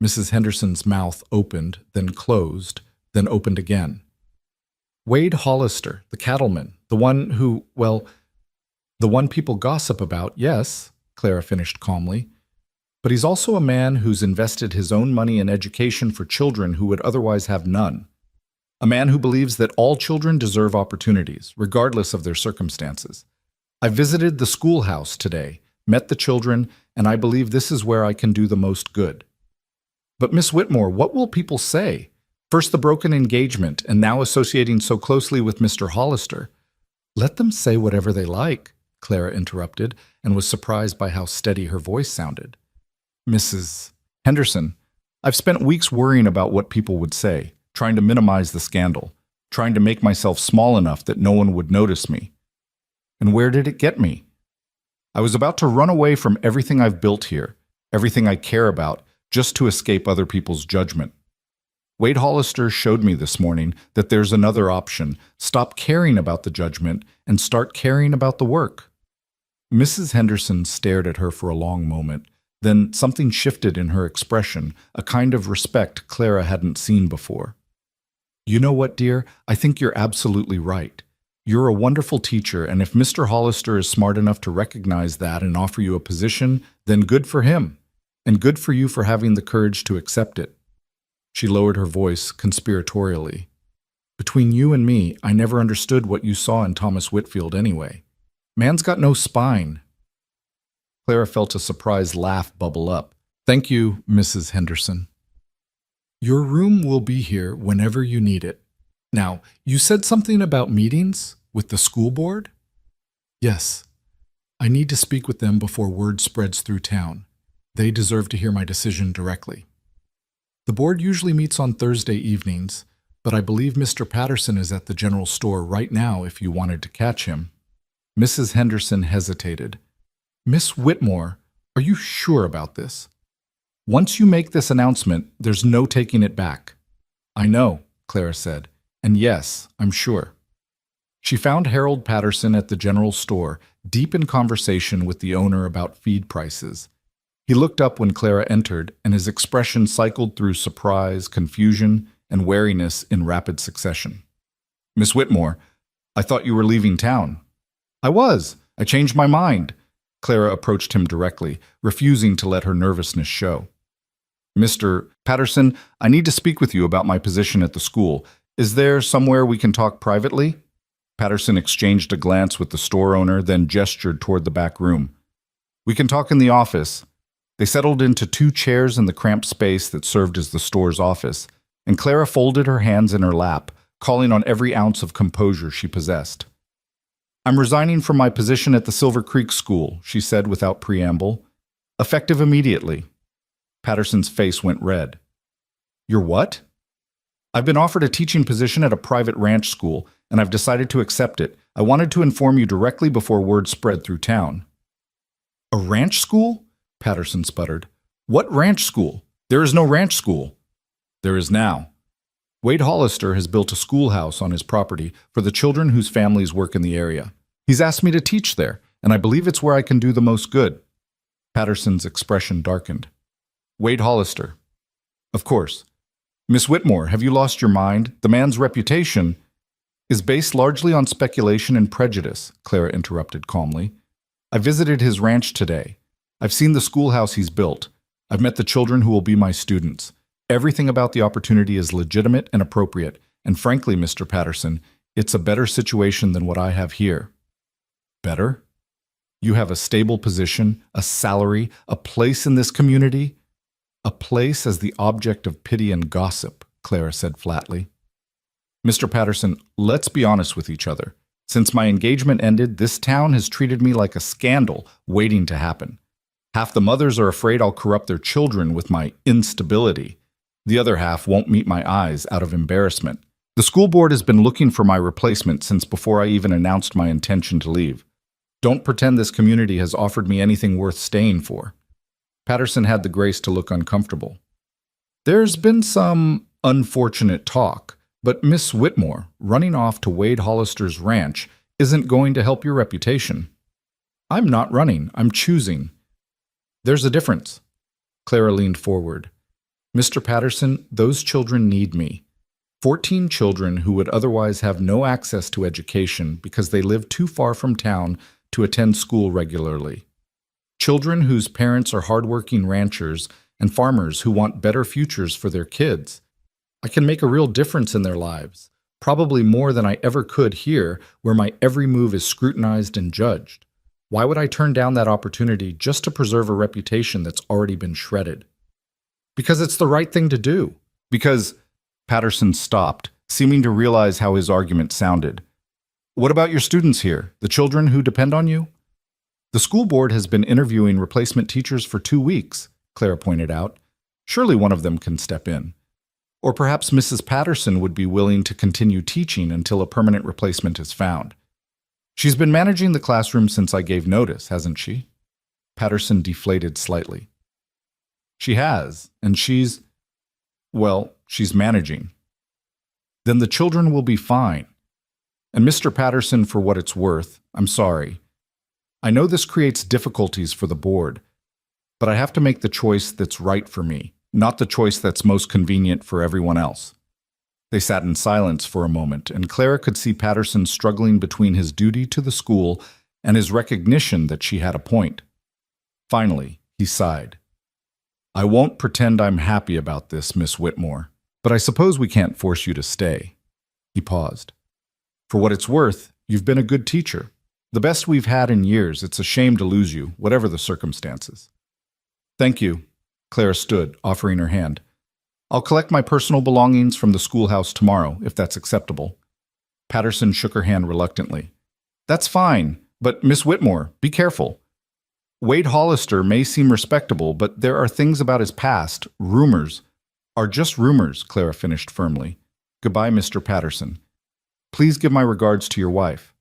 Mrs. Henderson's mouth opened, then closed, then opened again. Wade Hollister, the cattleman, the one who, well, the one people gossip about, yes, Clara finished calmly. But he's also a man who's invested his own money in education for children who would otherwise have none. A man who believes that all children deserve opportunities, regardless of their circumstances. I visited the schoolhouse today, met the children, and I believe this is where I can do the most good. But Miss Whitmore, what will people say? First the broken engagement, and now associating so closely with Mr. Hollister. Let them say whatever they like, Clara interrupted, and was surprised by how steady her voice sounded. Mrs. Henderson, I've spent weeks worrying about what people would say, trying to minimize the scandal, trying to make myself small enough that no one would notice me. And where did it get me? I was about to run away from everything I've built here, everything I care about, just to escape other people's judgment. Wade Hollister showed me this morning that there's another option. Stop caring about the judgment and start caring about the work. Mrs. Henderson stared at her for a long moment. Then something shifted in her expression, a kind of respect Clara hadn't seen before. You know what, dear? I think you're absolutely right. You're a wonderful teacher, and if Mr. Hollister is smart enough to recognize that and offer you a position, then good for him, and good for you for having the courage to accept it. She lowered her voice conspiratorially. Between you and me, I never understood what you saw in Thomas Whitfield anyway. Man's got no spine. Clara felt a surprised laugh bubble up. Thank you, Mrs. Henderson. Your room will be here whenever you need it. Now, you said something about meetings with the school board? Yes. I need to speak with them before word spreads through town. They deserve to hear my decision directly. The board usually meets on Thursday evenings, but I believe Mr. Patterson is at the general store right now if you wanted to catch him. Mrs. Henderson hesitated. Miss Whitmore, are you sure about this? Once you make this announcement, there's no taking it back. I know, Clara said, and yes, I'm sure. She found Harold Patterson at the general store, deep in conversation with the owner about feed prices. He looked up when Clara entered, and his expression cycled through surprise, confusion, and wariness in rapid succession. Miss Whitmore, I thought you were leaving town. I was. I changed my mind. Clara approached him directly, refusing to let her nervousness show. Mr. Patterson, I need to speak with you about my position at the school. Is there somewhere we can talk privately? Patterson exchanged a glance with the store owner, then gestured toward the back room. We can talk in the office. They settled into 2 chairs in the cramped space that served as the store's office, and Clara folded her hands in her lap, calling on every ounce of composure she possessed. I'm resigning from my position at the Silver Creek School, she said without preamble. Effective immediately. Patterson's face went red. You're what? I've been offered a teaching position at a private ranch school, and I've decided to accept it. I wanted to inform you directly before word spread through town. A ranch school? Patterson sputtered. What ranch school? There is no ranch school. There is now. Wade Hollister has built a schoolhouse on his property for the children whose families work in the area. He's asked me to teach there, and I believe it's where I can do the most good. Patterson's expression darkened. Wade Hollister. Of course. Miss Whitmore, have you lost your mind? The man's reputation is based largely on speculation and prejudice, Clara interrupted calmly. I visited his ranch today. I've seen the schoolhouse he's built. I've met the children who will be my students. Everything about the opportunity is legitimate and appropriate, and frankly, Mr. Patterson, it's a better situation than what I have here. Better? You have a stable position, a salary, a place in this community? A place as the object of pity and gossip, Clara said flatly. Mr. Patterson, let's be honest with each other. Since my engagement ended, this town has treated me like a scandal waiting to happen. Half the mothers are afraid I'll corrupt their children with my instability. The other half won't meet my eyes out of embarrassment. The school board has been looking for my replacement since before I even announced my intention to leave. Don't pretend this community has offered me anything worth staying for. Patterson had the grace to look uncomfortable. There's been some unfortunate talk, But Miss Whitmore, running off to Wade Hollister's ranch isn't going to help your reputation. I'm not running, I'm choosing. There's a difference. Clara leaned forward. Mr. Patterson, those children need me. 14 children who would otherwise have no access to education because they live too far from town to attend school regularly. Children whose parents are hardworking ranchers and farmers who want better futures for their kids. I can make a real difference in their lives, probably more than I ever could here, where my every move is scrutinized and judged. Why would I turn down that opportunity just to preserve a reputation that's already been shredded? Because it's the right thing to do. Because Patterson stopped, seeming to realize how his argument sounded. What about your students here, the children who depend on you? The school board has been interviewing replacement teachers for 2 weeks, Clara pointed out. Surely one of them can step in. Or perhaps Mrs. Patterson would be willing to continue teaching until a permanent replacement is found. She's been managing the classroom since I gave notice, hasn't she? Patterson deflated slightly. She has, and she's managing. Then the children will be fine. And Mr. Patterson, for what it's worth, I'm sorry. I know this creates difficulties for the board, but I have to make the choice that's right for me, not the choice that's most convenient for everyone else. They sat in silence for a moment, and Clara could see Patterson struggling between his duty to the school and his recognition that she had a point. Finally, he sighed. I won't pretend I'm happy about this, Miss Whitmore, but I suppose we can't force you to stay. He paused. For what it's worth, you've been a good teacher. The best we've had in years. It's a shame to lose you, whatever the circumstances. Thank you. Clara stood, offering her hand. I'll collect my personal belongings from the schoolhouse tomorrow, if that's acceptable. Patterson shook her hand reluctantly. That's fine, but Miss Whitmore, be careful. Wade Hollister may seem respectable, but there are things about his past, rumors, are just rumors, Clara finished firmly. Goodbye, Mr. Patterson. Please give my regards to your wife.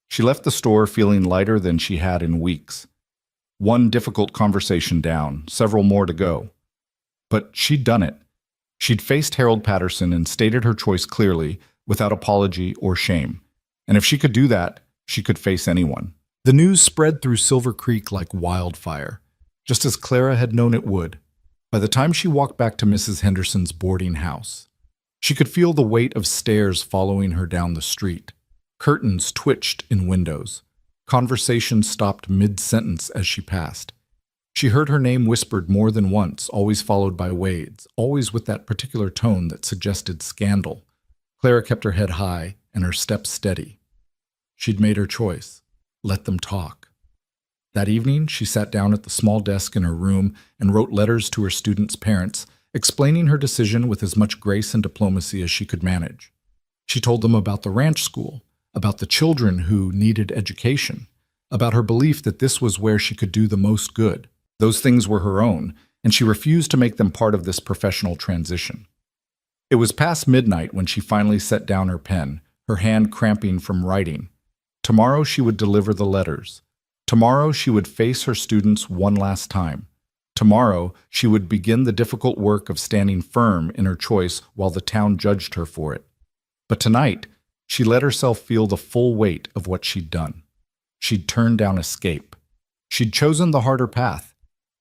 She left the store feeling lighter than she had in weeks. One difficult conversation down, several more to go. But she'd done it. She'd faced Harold Patterson and stated her choice clearly, without apology or shame. And if she could do that, she could face anyone. The news spread through Silver Creek like wildfire, just as Clara had known it would. By the time she walked back to Mrs. Henderson's boarding house, she could feel the weight of stares following her down the street. Curtains twitched in windows. Conversation stopped mid-sentence as she passed. She heard her name whispered more than once, always followed by Wade's, always with that particular tone that suggested scandal. Clara kept her head high and her steps steady. She'd made her choice. Let them talk. That evening, she sat down at the small desk in her room and wrote letters to her students' parents, explaining her decision with as much grace and diplomacy as she could manage. She told them about the ranch school, about the children who needed education, about her belief that this was where she could do the most good. Those things were her own, and she refused to make them part of this professional transition. It was past midnight when she finally set down her pen, her hand cramping from writing. Tomorrow she would deliver the letters. Tomorrow she would face her students one last time. Tomorrow she would begin the difficult work of standing firm in her choice while the town judged her for it. But tonight, she let herself feel the full weight of what she'd done. She'd turned down escape. She'd chosen the harder path.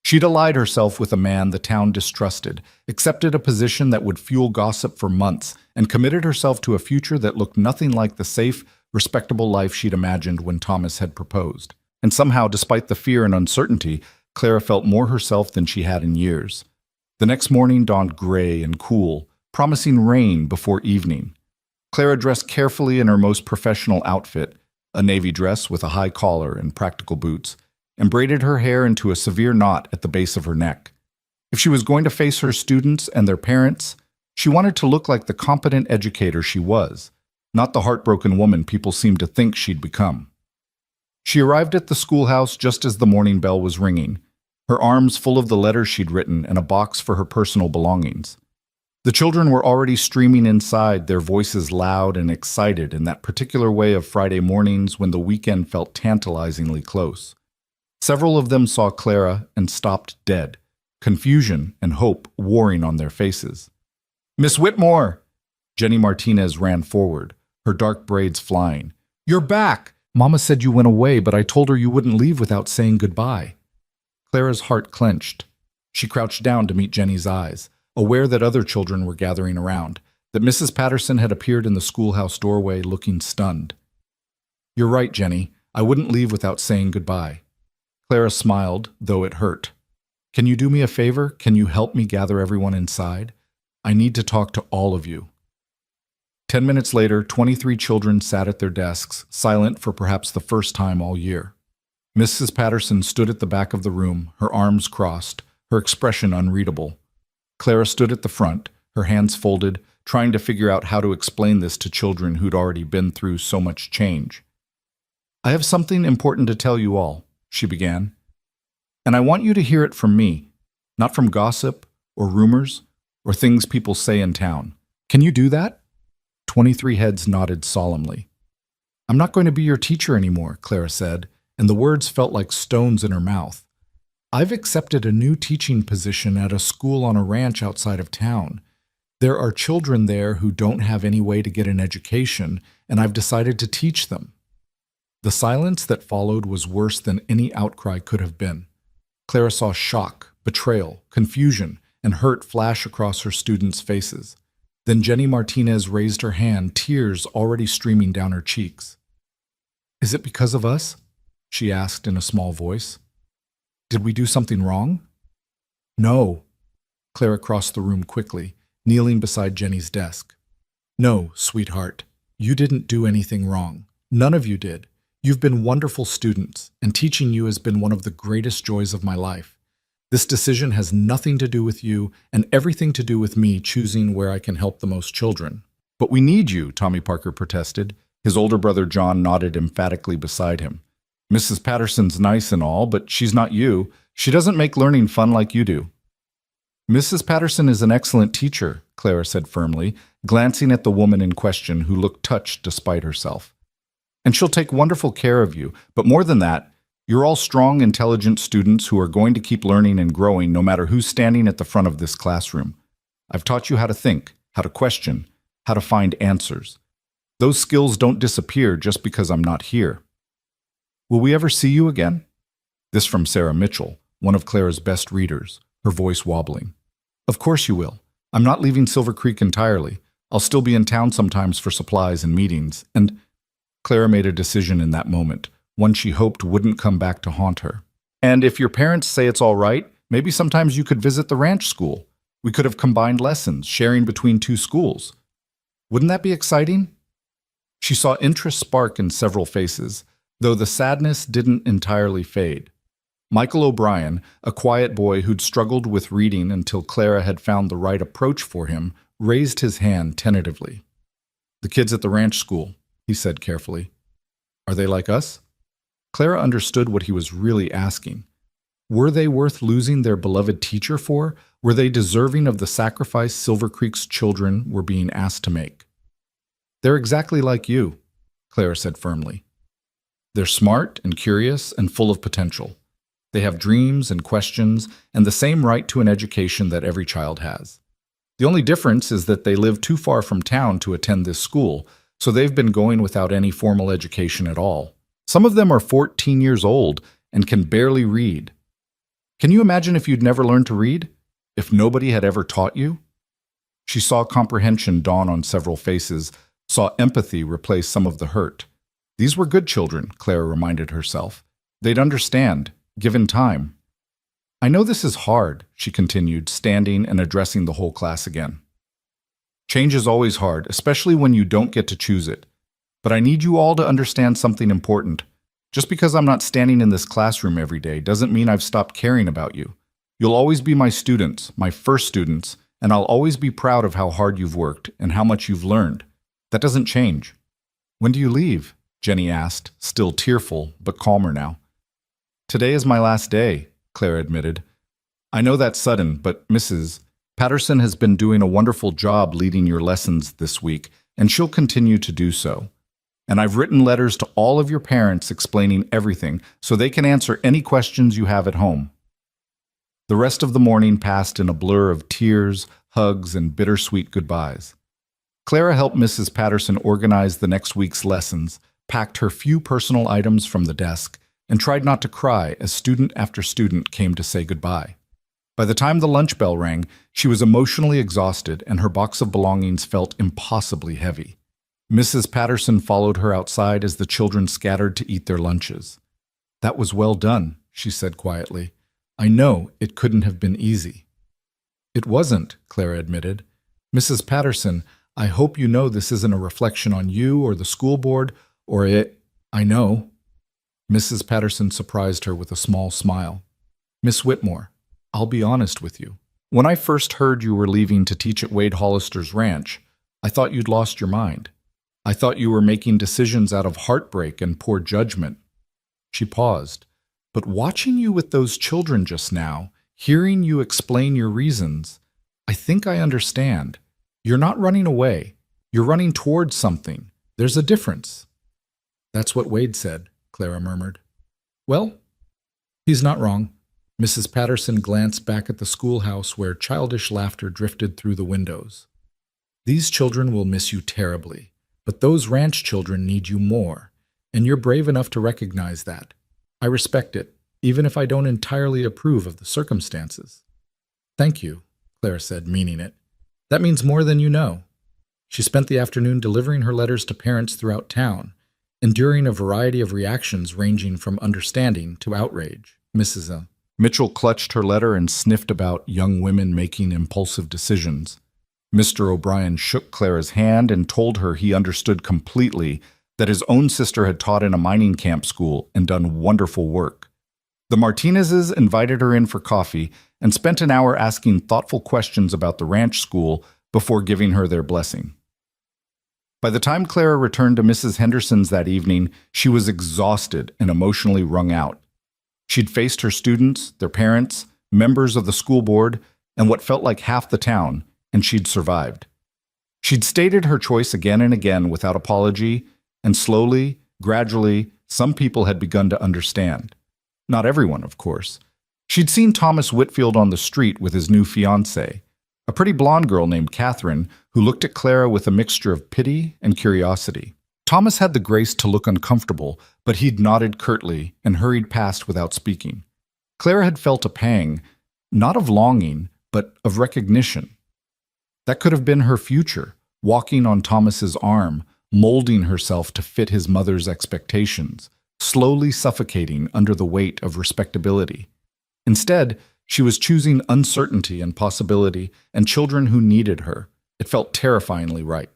She'd allied herself with a man the town distrusted, accepted a position that would fuel gossip for months, and committed herself to a future that looked nothing like the safe, respectable life she'd imagined when Thomas had proposed. And somehow, despite the fear and uncertainty, Clara felt more herself than she had in years. The next morning dawned gray and cool, promising rain before evening. Clara dressed carefully in her most professional outfit, a navy dress with a high collar and practical boots, and braided her hair into a severe knot at the base of her neck. If she was going to face her students and their parents, she wanted to look like the competent educator she was, not the heartbroken woman people seemed to think she'd become. She arrived at the schoolhouse just as the morning bell was ringing, her arms full of the letters she'd written and a box for her personal belongings. The children were already streaming inside, their voices loud and excited in that particular way of Friday mornings when the weekend felt tantalizingly close. Several of them saw Clara and stopped dead, confusion and hope warring on their faces. "Miss Whitmore!" Jenny Martinez ran forward, her dark braids flying. "You're back! Mama said you went away, but I told her you wouldn't leave without saying goodbye." Clara's heart clenched. She crouched down to meet Jenny's eyes, aware that other children were gathering around, that Mrs. Patterson had appeared in the schoolhouse doorway looking stunned. "You're right, Jenny. I wouldn't leave without saying goodbye." Clara smiled, though it hurt. "Can you do me a favor? Can you help me gather everyone inside? I need to talk to all of you." 10 minutes later, 23 children sat at their desks, silent for perhaps the first time all year. Mrs. Patterson stood at the back of the room, her arms crossed, her expression unreadable. Clara stood at the front, her hands folded, trying to figure out how to explain this to children who'd already been through so much change. "I have something important to tell you all," she began. "And I want you to hear it from me, not from gossip or rumors or things people say in town. Can you do that?" 23 heads nodded solemnly. "I'm not going to be your teacher anymore," Clara said, and the words felt like stones in her mouth. "I've accepted a new teaching position at a school on a ranch outside of town. There are children there who don't have any way to get an education, and I've decided to teach them." The silence that followed was worse than any outcry could have been. Clara saw shock, betrayal, confusion, and hurt flash across her students' faces. Then Jenny Martinez raised her hand, tears already streaming down her cheeks. "Is it because of us?" she asked in a small voice. "Did we do something wrong?" "No." Clara crossed the room quickly, kneeling beside Jenny's desk. "No, sweetheart, you didn't do anything wrong. None of you did. You've been wonderful students, and teaching you has been one of the greatest joys of my life. This decision has nothing to do with you and everything to do with me choosing where I can help the most children." "But we need you," Tommy Parker protested. His older brother John nodded emphatically beside him. "Mrs. Patterson's nice and all, but she's not you. She doesn't make learning fun like you do." "Mrs. Patterson is an excellent teacher," Clara said firmly, glancing at the woman in question who looked touched despite herself. "And she'll take wonderful care of you, but more than that, you're all strong, intelligent students who are going to keep learning and growing no matter who's standing at the front of this classroom. I've taught you how to think, how to question, how to find answers. Those skills don't disappear just because I'm not here." "Will we ever see you again?" This from Sarah Mitchell, one of Clara's best readers, her voice wobbling. "Of course you will. I'm not leaving Silver Creek entirely. I'll still be in town sometimes for supplies and meetings, and—" Clara made a decision in that moment, one she hoped wouldn't come back to haunt her. "And if your parents say it's all right, maybe sometimes you could visit the ranch school. We could have combined lessons, sharing between two schools. Wouldn't that be exciting?" She saw interest spark in several faces, though the sadness didn't entirely fade. Michael O'Brien, a quiet boy who'd struggled with reading until Clara had found the right approach for him, raised his hand tentatively. "The kids at the ranch school," he said carefully. "Are they like us?" Clara understood what he was really asking. Were they worth losing their beloved teacher for? Were they deserving of the sacrifice Silver Creek's children were being asked to make? "They're exactly like you," Clara said firmly. "They're smart and curious and full of potential. They have dreams and questions and the same right to an education that every child has. The only difference is that they live too far from town to attend this school, so they've been going without any formal education at all. Some of them are 14 years old and can barely read. Can you imagine if you'd never learned to read? If nobody had ever taught you?" She saw comprehension dawn on several faces, saw empathy replace some of the hurt. These were good children, Clara reminded herself. They'd understand, given time. "I know this is hard," she continued, standing and addressing the whole class again. "Change is always hard, especially when you don't get to choose it. But I need you all to understand something important. Just because I'm not standing in this classroom every day doesn't mean I've stopped caring about you. You'll always be my students, my first students, and I'll always be proud of how hard you've worked and how much you've learned. That doesn't change." "When do you leave?" Jenny asked, still tearful, but calmer now. "Today is my last day," Clara admitted. "I know that's sudden, but Mrs. Patterson has been doing a wonderful job leading your lessons this week, and she'll continue to do so. And I've written letters to all of your parents explaining everything so they can answer any questions you have at home." The rest of the morning passed in a blur of tears, hugs, and bittersweet goodbyes. Clara helped Mrs. Patterson organize the next week's lessons, packed her few personal items from the desk, and tried not to cry as student after student came to say goodbye. By the time the lunch bell rang, she was emotionally exhausted and her box of belongings felt impossibly heavy. Mrs. Patterson followed her outside as the children scattered to eat their lunches. "That was well done," she said quietly. "I know it couldn't have been easy." "It wasn't," Clara admitted. "Mrs. Patterson, I hope you know this isn't a reflection on you or the school board, or it—" "I know." Mrs. Patterson surprised her with a small smile. "Miss Whitmore, I'll be honest with you. When I first heard you were leaving to teach at Wade Hollister's ranch, I thought you'd lost your mind. I thought you were making decisions out of heartbreak and poor judgment." She paused. "But watching you with those children just now, hearing you explain your reasons, I think I understand. You're not running away. You're running towards something. There's a difference." "That's what Wade said," Clara murmured. "Well, he's not wrong." Mrs. Patterson glanced back at the schoolhouse where childish laughter drifted through the windows. "These children will miss you terribly, but those ranch children need you more, and you're brave enough to recognize that. I respect it, even if I don't entirely approve of the circumstances." "Thank you," Clara said, meaning it. "That means more than you know." She spent the afternoon delivering her letters to parents throughout town, enduring a variety of reactions ranging from understanding to outrage. Mrs. Mitchell clutched her letter and sniffed about young women making impulsive decisions. Mr. O'Brien shook Clara's hand and told her he understood completely that his own sister had taught in a mining camp school and done wonderful work. The Martinezes invited her in for coffee and spent an hour asking thoughtful questions about the ranch school before giving her their blessing. By the time Clara returned to Mrs. Henderson's that evening, she was exhausted and emotionally wrung out. She'd faced her students, their parents, members of the school board, and what felt like half the town, and she'd survived. She'd stated her choice again and again without apology, and slowly, gradually, some people had begun to understand. Not everyone, of course. She'd seen Thomas Whitfield on the street with his new fiancée, a pretty blonde girl named Catherine who looked at Clara with a mixture of pity and curiosity. Thomas had the grace to look uncomfortable, but he'd nodded curtly and hurried past without speaking. Clara had felt a pang, not of longing, but of recognition. That could have been her future, walking on Thomas's arm, molding herself to fit his mother's expectations, slowly suffocating under the weight of respectability. Instead, she was choosing uncertainty and possibility and children who needed her. It felt terrifyingly right.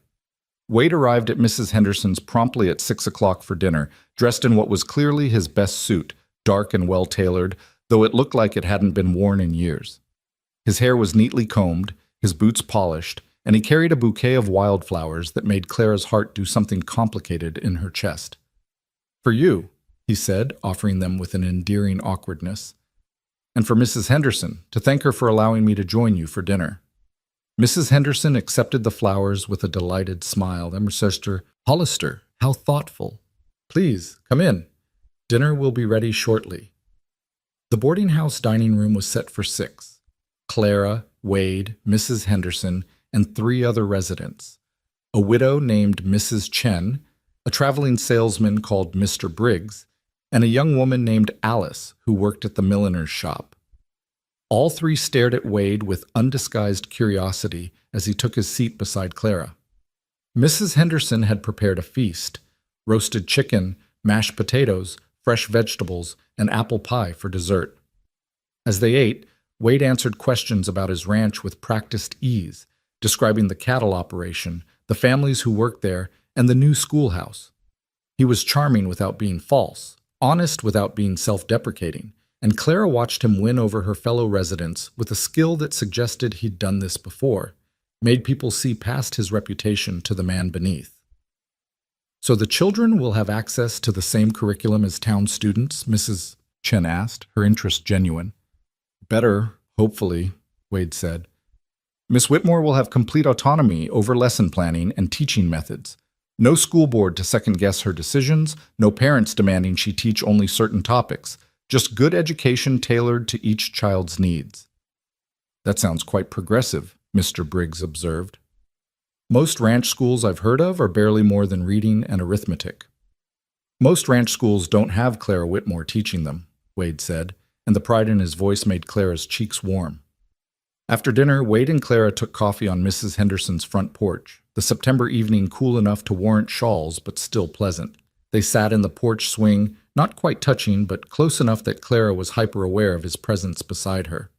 Wade arrived at Mrs. Henderson's promptly at 6 o'clock for dinner, dressed in what was clearly his best suit, dark and well-tailored, though it looked like it hadn't been worn in years. His hair was neatly combed, his boots polished, and he carried a bouquet of wildflowers that made Clara's heart do something complicated in her chest. "For you," he said, offering them with an endearing awkwardness. "And for Mrs. Henderson, to thank her for allowing me to join you for dinner." Mrs. Henderson accepted the flowers with a delighted smile. "Mr. Hollister, how thoughtful. Please, come in. Dinner will be ready shortly." The boarding house dining room was set for 6. Clara, Wade, Mrs. Henderson, and 3 other residents. A widow named Mrs. Chen, a traveling salesman called Mr. Briggs, and a young woman named Alice who worked at the milliner's shop. All 3 stared at Wade with undisguised curiosity as he took his seat beside Clara. Mrs. Henderson had prepared a feast: roasted chicken, mashed potatoes, fresh vegetables, and apple pie for dessert. As they ate, Wade answered questions about his ranch with practiced ease, describing the cattle operation, the families who worked there, and the new schoolhouse. He was charming without being false, honest without being self-deprecating, and Clara watched him win over her fellow residents with a skill that suggested he'd done this before, made people see past his reputation to the man beneath. "So the children will have access to the same curriculum as town students?" Mrs. Chen asked, her interest genuine. "Better, hopefully," Wade said. "Miss Whitmore will have complete autonomy over lesson planning and teaching methods. No school board to second-guess her decisions, no parents demanding she teach only certain topics. Just good education tailored to each child's needs." "That sounds quite progressive," Mr. Briggs observed. Most ranch schools I've heard of are barely more than reading and arithmetic. Most ranch schools don't have Clara Whitmore teaching them, Wade said, and the pride in his voice made Clara's cheeks warm. After dinner, Wade and Clara took coffee on Mrs. Henderson's front porch, the September evening cool enough to warrant shawls but still pleasant. They sat in the porch swing, not quite touching, but close enough that Clara was hyper-aware of his presence beside her.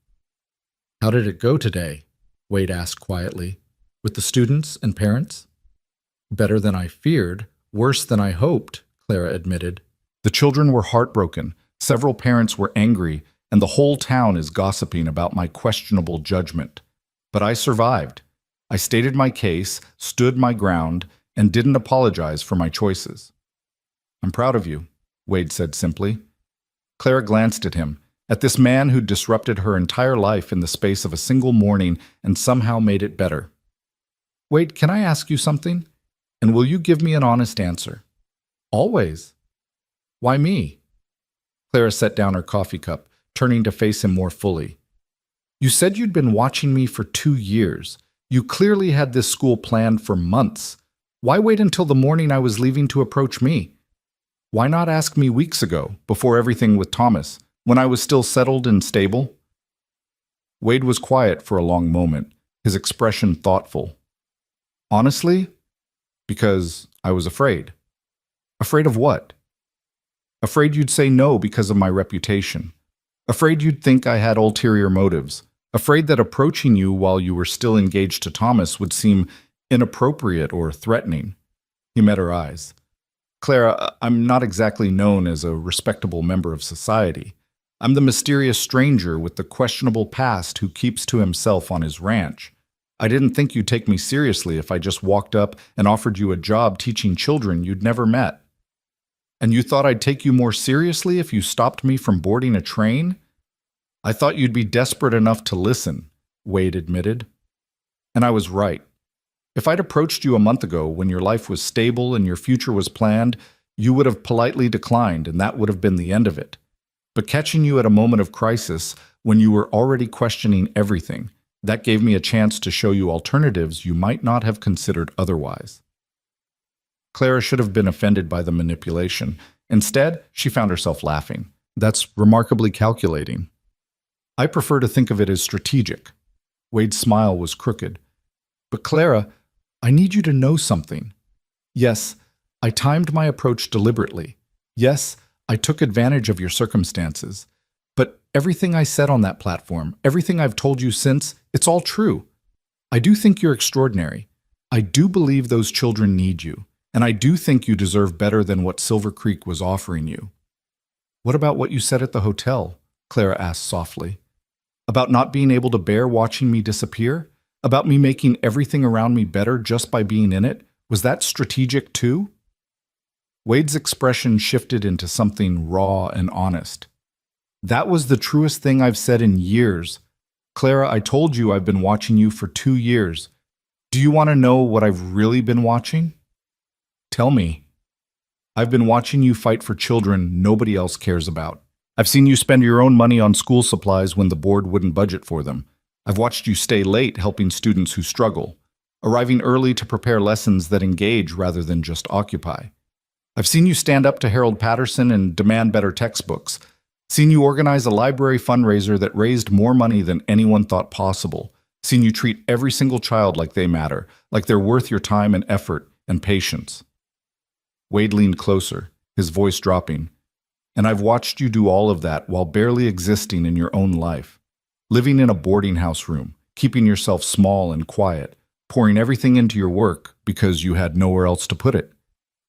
"How did it go today?" Wade asked quietly. "With the students and parents?" "Better than I feared, worse than I hoped," Clara admitted. "The children were heartbroken, several parents were angry, and the whole town is gossiping about my questionable judgment. But I survived. I stated my case, stood my ground, and didn't apologize for my choices." "I'm proud of you," Wade said simply. Clara glanced at him, at this man who'd disrupted her entire life in the space of a single morning and somehow made it better. "Wade, can I ask you something? And will you give me an honest answer?" "Always." "Why me?" Clara set down her coffee cup, turning to face him more fully. "You said you'd been watching me for 2 years. You clearly had this school planned for months. Why wait until the morning I was leaving to approach me? Why not ask me weeks ago, before everything with Thomas, when I was still settled and stable?" Wade was quiet for a long moment, his expression thoughtful. "Honestly, because I was afraid." "Afraid of what?" "Afraid you'd say no because of my reputation. Afraid you'd think I had ulterior motives. Afraid that approaching you while you were still engaged to Thomas would seem inappropriate or threatening." He met her eyes. "Clara, I'm not exactly known as a respectable member of society. I'm the mysterious stranger with the questionable past who keeps to himself on his ranch. I didn't think you'd take me seriously if I just walked up and offered you a job teaching children you'd never met. And you thought I'd take you more seriously if you stopped me from boarding a train? I thought you'd be desperate enough to listen," Wade admitted. "And I was right. If I'd approached you a month ago when your life was stable and your future was planned, you would have politely declined, and that would have been the end of it. But catching you at a moment of crisis, when you were already questioning everything, that gave me a chance to show you alternatives you might not have considered otherwise." Clara should have been offended by the manipulation. Instead, she found herself laughing. "That's remarkably calculating." "I prefer to think of it as strategic." Wade's smile was crooked. "But Clara, I need you to know something. Yes, I timed my approach deliberately. Yes, I took advantage of your circumstances. But everything I said on that platform, everything I've told you since, it's all true. I do think you're extraordinary. I do believe those children need you. And I do think you deserve better than what Silver Creek was offering you." "What about what you said at the hotel?" Clara asked softly. "About not being able to bear watching me disappear? About me making everything around me better just by being in it? Was that strategic too?" Wade's expression shifted into something raw and honest. "That was the truest thing I've said in years. Clara, I told you I've been watching you for 2 years. Do you want to know what I've really been watching?" "Tell me." "I've been watching you fight for children nobody else cares about. I've seen you spend your own money on school supplies when the board wouldn't budget for them. I've watched you stay late helping students who struggle, arriving early to prepare lessons that engage rather than just occupy. I've seen you stand up to Harold Patterson and demand better textbooks, seen you organize a library fundraiser that raised more money than anyone thought possible, seen you treat every single child like they matter, like they're worth your time and effort and patience." Wade leaned closer, his voice dropping. "And I've watched you do all of that while barely existing in your own life. Living in a boarding house room, keeping yourself small and quiet, pouring everything into your work because you had nowhere else to put it.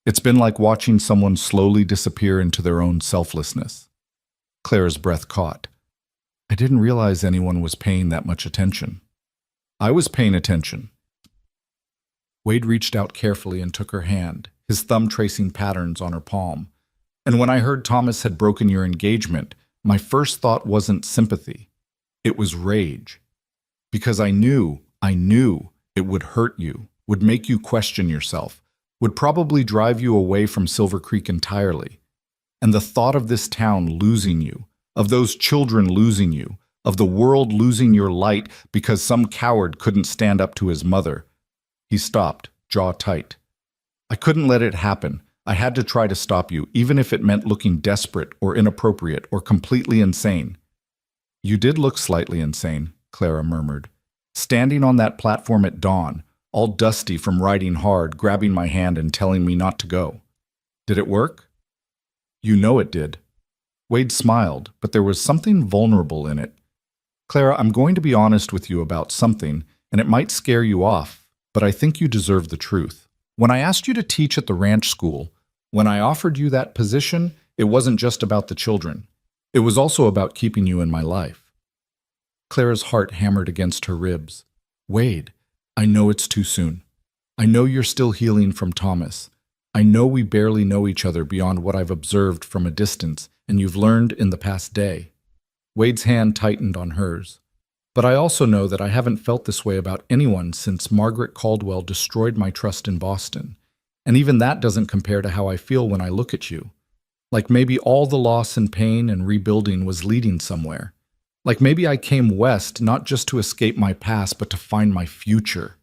It's been like watching someone slowly disappear into their own selflessness." Clara's breath caught. "I didn't realize anyone was paying that much attention." "I was paying attention." Wade reached out carefully and took her hand, his thumb tracing patterns on her palm. "And when I heard Thomas had broken your engagement, my first thought wasn't sympathy. It was rage. Because I knew it would hurt you, would make you question yourself, would probably drive you away from Silver Creek entirely. And the thought of this town losing you, of those children losing you, of the world losing your light because some coward couldn't stand up to his mother, He stopped, jaw tight. I couldn't let it happen. I had to try to stop you, even if it meant looking desperate or inappropriate or completely insane. You did look slightly insane, Clara murmured. Standing on that platform at dawn, all dusty from riding hard, grabbing my hand and telling me not to go. Did it work? You know it did. Wade smiled, but there was something vulnerable in it. Clara, I'm going to be honest with you about something, and it might scare you off, but I think you deserve the truth. When I asked you to teach at the ranch school, when I offered you that position, it wasn't just about the children. It was also about keeping you in my life. Clara's heart hammered against her ribs. Wade, I know it's too soon. I know you're still healing from Thomas. I know we barely know each other beyond what I've observed from a distance, and you've learned in the past day. Wade's hand tightened on hers. But I also know that I haven't felt this way about anyone since Margaret Caldwell destroyed my trust in Boston. And even that doesn't compare to how I feel when I look at you. Like maybe all the loss and pain and rebuilding was leading somewhere. Like maybe I came west not just to escape my past, but to find my future.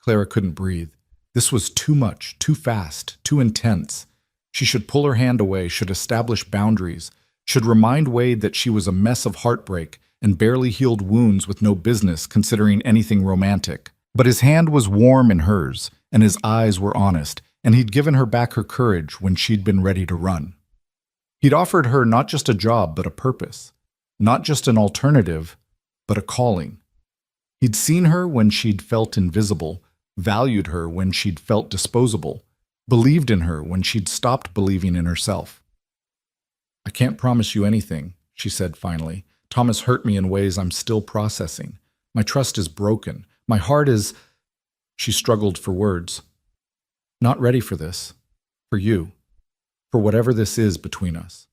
Clara couldn't breathe. This was too much, too fast, too intense. She should pull her hand away, should establish boundaries, should remind Wade that she was a mess of heartbreak and barely healed wounds with no business considering anything romantic. But his hand was warm in hers, and his eyes were honest, and he'd given her back her courage when she'd been ready to run. He'd offered her not just a job, but a purpose. Not just an alternative, but a calling. He'd seen her when she'd felt invisible, valued her when she'd felt disposable, believed in her when she'd stopped believing in herself. I can't promise you anything, she said finally. Thomas hurt me in ways I'm still processing. My trust is broken. My heart is... She struggled for words. Not ready for this. For you. For whatever this is between us.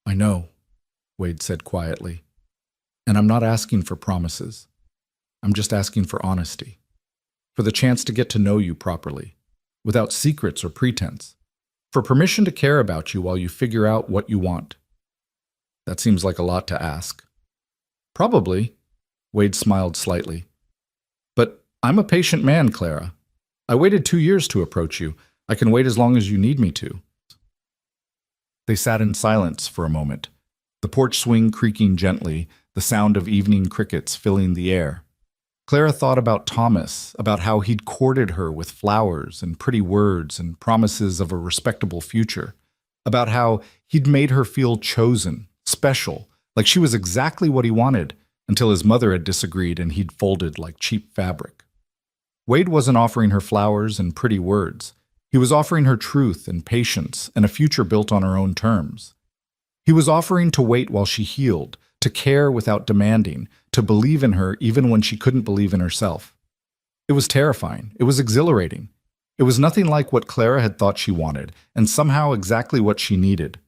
I know, Wade said quietly. And I'm not asking for promises. I'm just asking for honesty. For the chance to get to know you properly, without secrets or pretense. For permission to care about you while you figure out what you want. That seems like a lot to ask. Probably, Wade smiled slightly. But I'm a patient man, Clara. I waited 2 years to approach you. I can wait as long as you need me to. They sat in silence for a moment, the porch swing creaking gently, the sound of evening crickets filling the air. Clara thought about Thomas, about how he'd courted her with flowers and pretty words and promises of a respectable future, about how he'd made her feel chosen, special, like she was exactly what he wanted, until his mother had disagreed and he'd folded like cheap fabric. Wade wasn't offering her flowers and pretty words. He was offering her truth and patience and a future built on her own terms. He was offering to wait while she healed, to care without demanding, to believe in her even when she couldn't believe in herself. It was terrifying. It was exhilarating. It was nothing like what Clara had thought she wanted, and somehow exactly what she needed.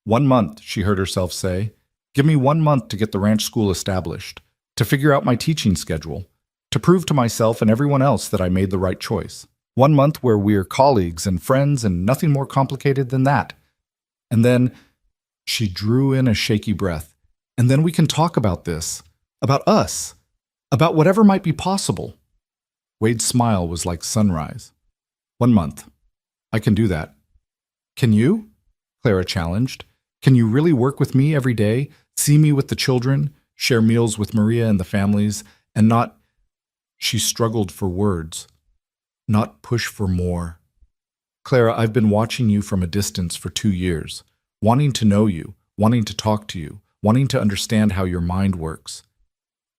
1 month, she heard herself say. Give me 1 month to get the ranch school established, to figure out my teaching schedule, to prove to myself and everyone else that I made the right choice. 1 month where we're colleagues and friends and nothing more complicated than that. And then she drew in a shaky breath. And then we can talk about this, about us, about whatever might be possible. Wade's smile was like sunrise. 1 month. I can do that. Can you? Clara challenged. Can you really work with me every day, see me with the children, share meals with Maria and the families, and not... She struggled for words. Not push for more. Clara, I've been watching you from a distance for 2 years, wanting to know you, wanting to talk to you, wanting to understand how your mind works.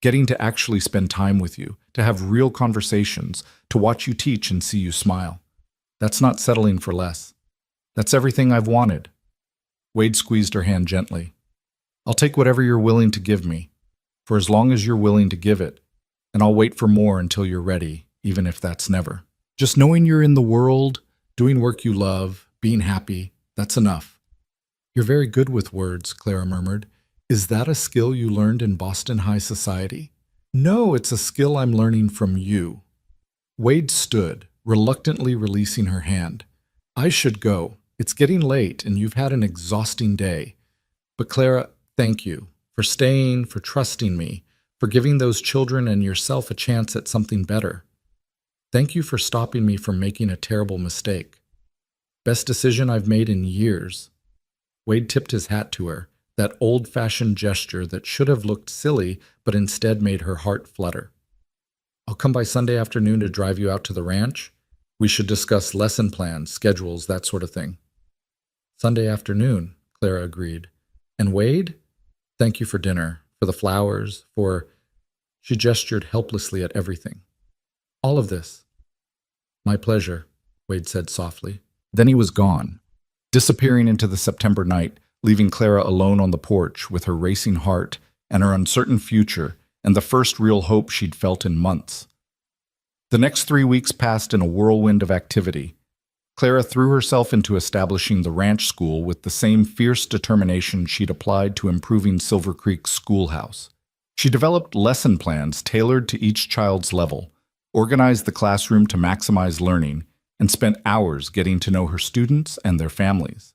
Getting to actually spend time with you, to have real conversations, to watch you teach and see you smile. That's not settling for less. That's everything I've wanted. Wade squeezed her hand gently. I'll take whatever you're willing to give me, for as long as you're willing to give it, and I'll wait for more until you're ready, even if that's never. Just knowing you're in the world, doing work you love, being happy, that's enough. You're very good with words, Clara murmured. Is that a skill you learned in Boston high society? No, it's a skill I'm learning from you. Wade stood, reluctantly releasing her hand. I should go. It's getting late and you've had an exhausting day. But Clara, thank you for staying, for trusting me, for giving those children and yourself a chance at something better. Thank you for stopping me from making a terrible mistake. Best decision I've made in years." Wade tipped his hat to her, that old-fashioned gesture that should have looked silly but instead made her heart flutter. "I'll come by Sunday afternoon to drive you out to the ranch. We should discuss lesson plans, schedules, that sort of thing." "Sunday afternoon," Clara agreed. "And Wade? Thank you for dinner, for the flowers, for—" She gestured helplessly at everything. "All of this." "My pleasure," Wade said softly. Then he was gone, disappearing into the September night, leaving Clara alone on the porch with her racing heart and her uncertain future and the first real hope she'd felt in months. The next 3 weeks passed in a whirlwind of activity. Clara threw herself into establishing the ranch school with the same fierce determination she'd applied to improving Silver Creek's schoolhouse. She developed lesson plans tailored to each child's level, organized the classroom to maximize learning, and spent hours getting to know her students and their families.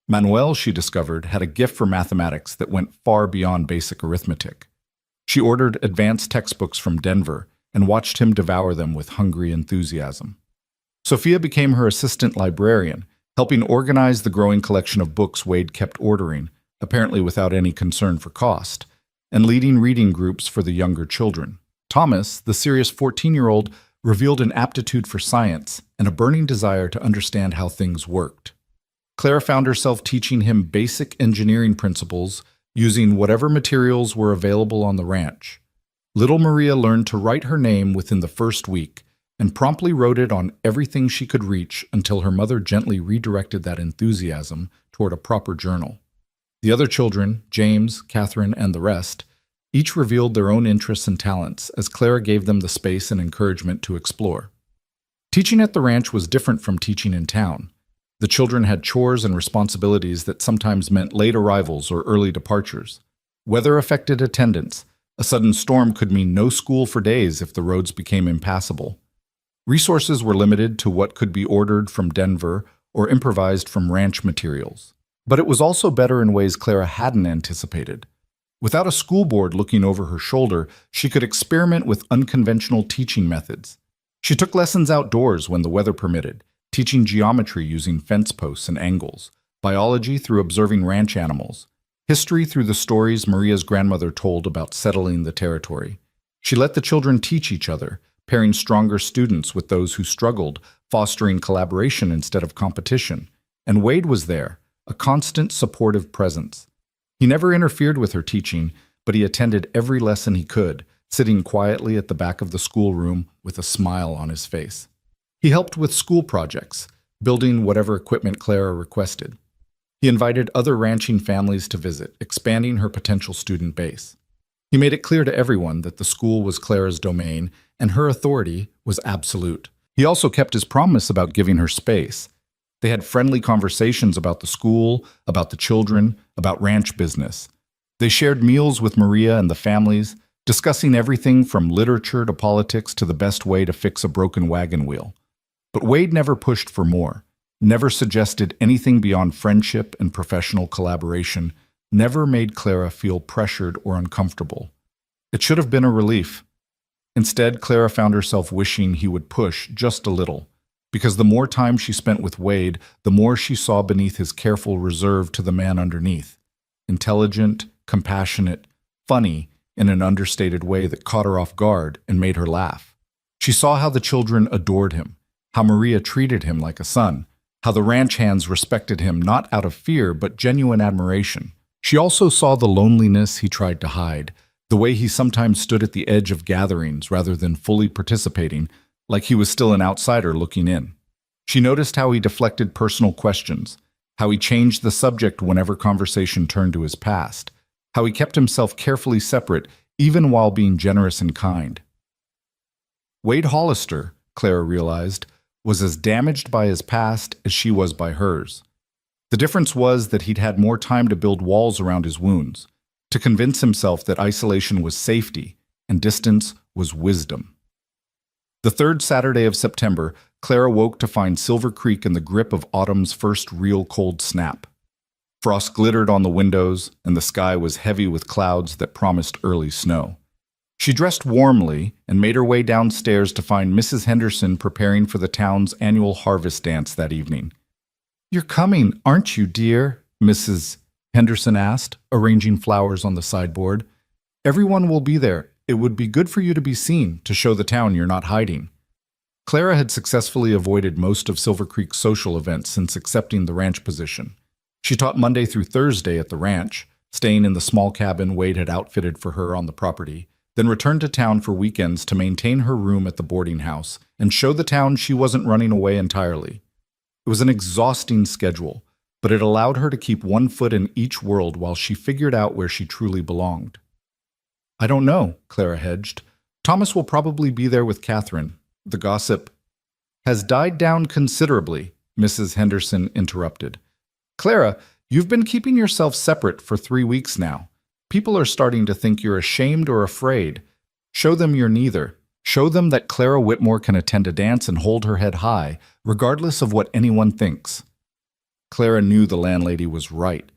Manuel, she discovered, had a gift for mathematics that went far beyond basic arithmetic. She ordered advanced textbooks from Denver and watched him devour them with hungry enthusiasm. Sophia became her assistant librarian, helping organize the growing collection of books Wade kept ordering, apparently without any concern for cost, and leading reading groups for the younger children. Thomas, the serious 14-year-old, revealed an aptitude for science and a burning desire to understand how things worked. Clara found herself teaching him basic engineering principles using whatever materials were available on the ranch. Little Maria learned to write her name within the first week and promptly wrote it on everything she could reach until her mother gently redirected that enthusiasm toward a proper journal. The other children, James, Catherine, and the rest, each revealed their own interests and talents as Clara gave them the space and encouragement to explore. Teaching at the ranch was different from teaching in town. The children had chores and responsibilities that sometimes meant late arrivals or early departures. Weather affected attendance. A sudden storm could mean no school for days if the roads became impassable. Resources were limited to what could be ordered from Denver or improvised from ranch materials. But it was also better in ways Clara hadn't anticipated. Without a school board looking over her shoulder, she could experiment with unconventional teaching methods. She took lessons outdoors when the weather permitted, teaching geometry using fence posts and angles, biology through observing ranch animals, history through the stories Maria's grandmother told about settling the territory. She let the children teach each other, pairing stronger students with those who struggled, fostering collaboration instead of competition. And Wade was there, a constant supportive presence. He never interfered with her teaching, but he attended every lesson he could, sitting quietly at the back of the schoolroom with a smile on his face. He helped with school projects, building whatever equipment Clara requested. He invited other ranching families to visit, expanding her potential student base. He made it clear to everyone that the school was Clara's domain and her authority was absolute. He also kept his promise about giving her space. They had friendly conversations about the school, about the children, about ranch business. They shared meals with Maria and the families, discussing everything from literature to politics to the best way to fix a broken wagon wheel. But Wade never pushed for more, never suggested anything beyond friendship and professional collaboration, never made Clara feel pressured or uncomfortable. It should have been a relief. Instead, Clara found herself wishing he would push just a little, because the more time she spent with Wade, the more she saw beneath his careful reserve to the man underneath. Intelligent, compassionate, funny, in an understated way that caught her off guard and made her laugh. She saw how the children adored him, how Maria treated him like a son, how the ranch hands respected him not out of fear but genuine admiration. She also saw the loneliness he tried to hide, the way he sometimes stood at the edge of gatherings rather than fully participating, like he was still an outsider looking in. She noticed how he deflected personal questions, how he changed the subject whenever conversation turned to his past, how he kept himself carefully separate even while being generous and kind. Wade Hollister, Clara realized, was as damaged by his past as she was by hers. The difference was that he'd had more time to build walls around his wounds, to convince himself that isolation was safety and distance was wisdom. The third Saturday of September, Clara woke to find Silver Creek in the grip of autumn's first real cold snap. Frost glittered on the windows, and the sky was heavy with clouds that promised early snow. She dressed warmly and made her way downstairs to find Mrs. Henderson preparing for the town's annual harvest dance that evening. "You're coming, aren't you, dear?" Mrs. Henderson asked, arranging flowers on the sideboard. "Everyone will be there. It would be good for you to be seen, to show the town you're not hiding." Clara had successfully avoided most of Silver Creek's social events since accepting the ranch position. She taught Monday through Thursday at the ranch, staying in the small cabin Wade had outfitted for her on the property, then returned to town for weekends to maintain her room at the boarding house and show the town she wasn't running away entirely. It was an exhausting schedule, but it allowed her to keep one foot in each world while she figured out where she truly belonged. "I don't know," Clara hedged. "Thomas will probably be there with Catherine. The gossip has died down considerably," Mrs. Henderson interrupted. "Clara, you've been keeping yourself separate for 3 weeks now. People are starting to think you're ashamed or afraid. Show them you're neither. Show them that Clara Whitmore can attend a dance and hold her head high, regardless of what anyone thinks." Clara knew the landlady was right.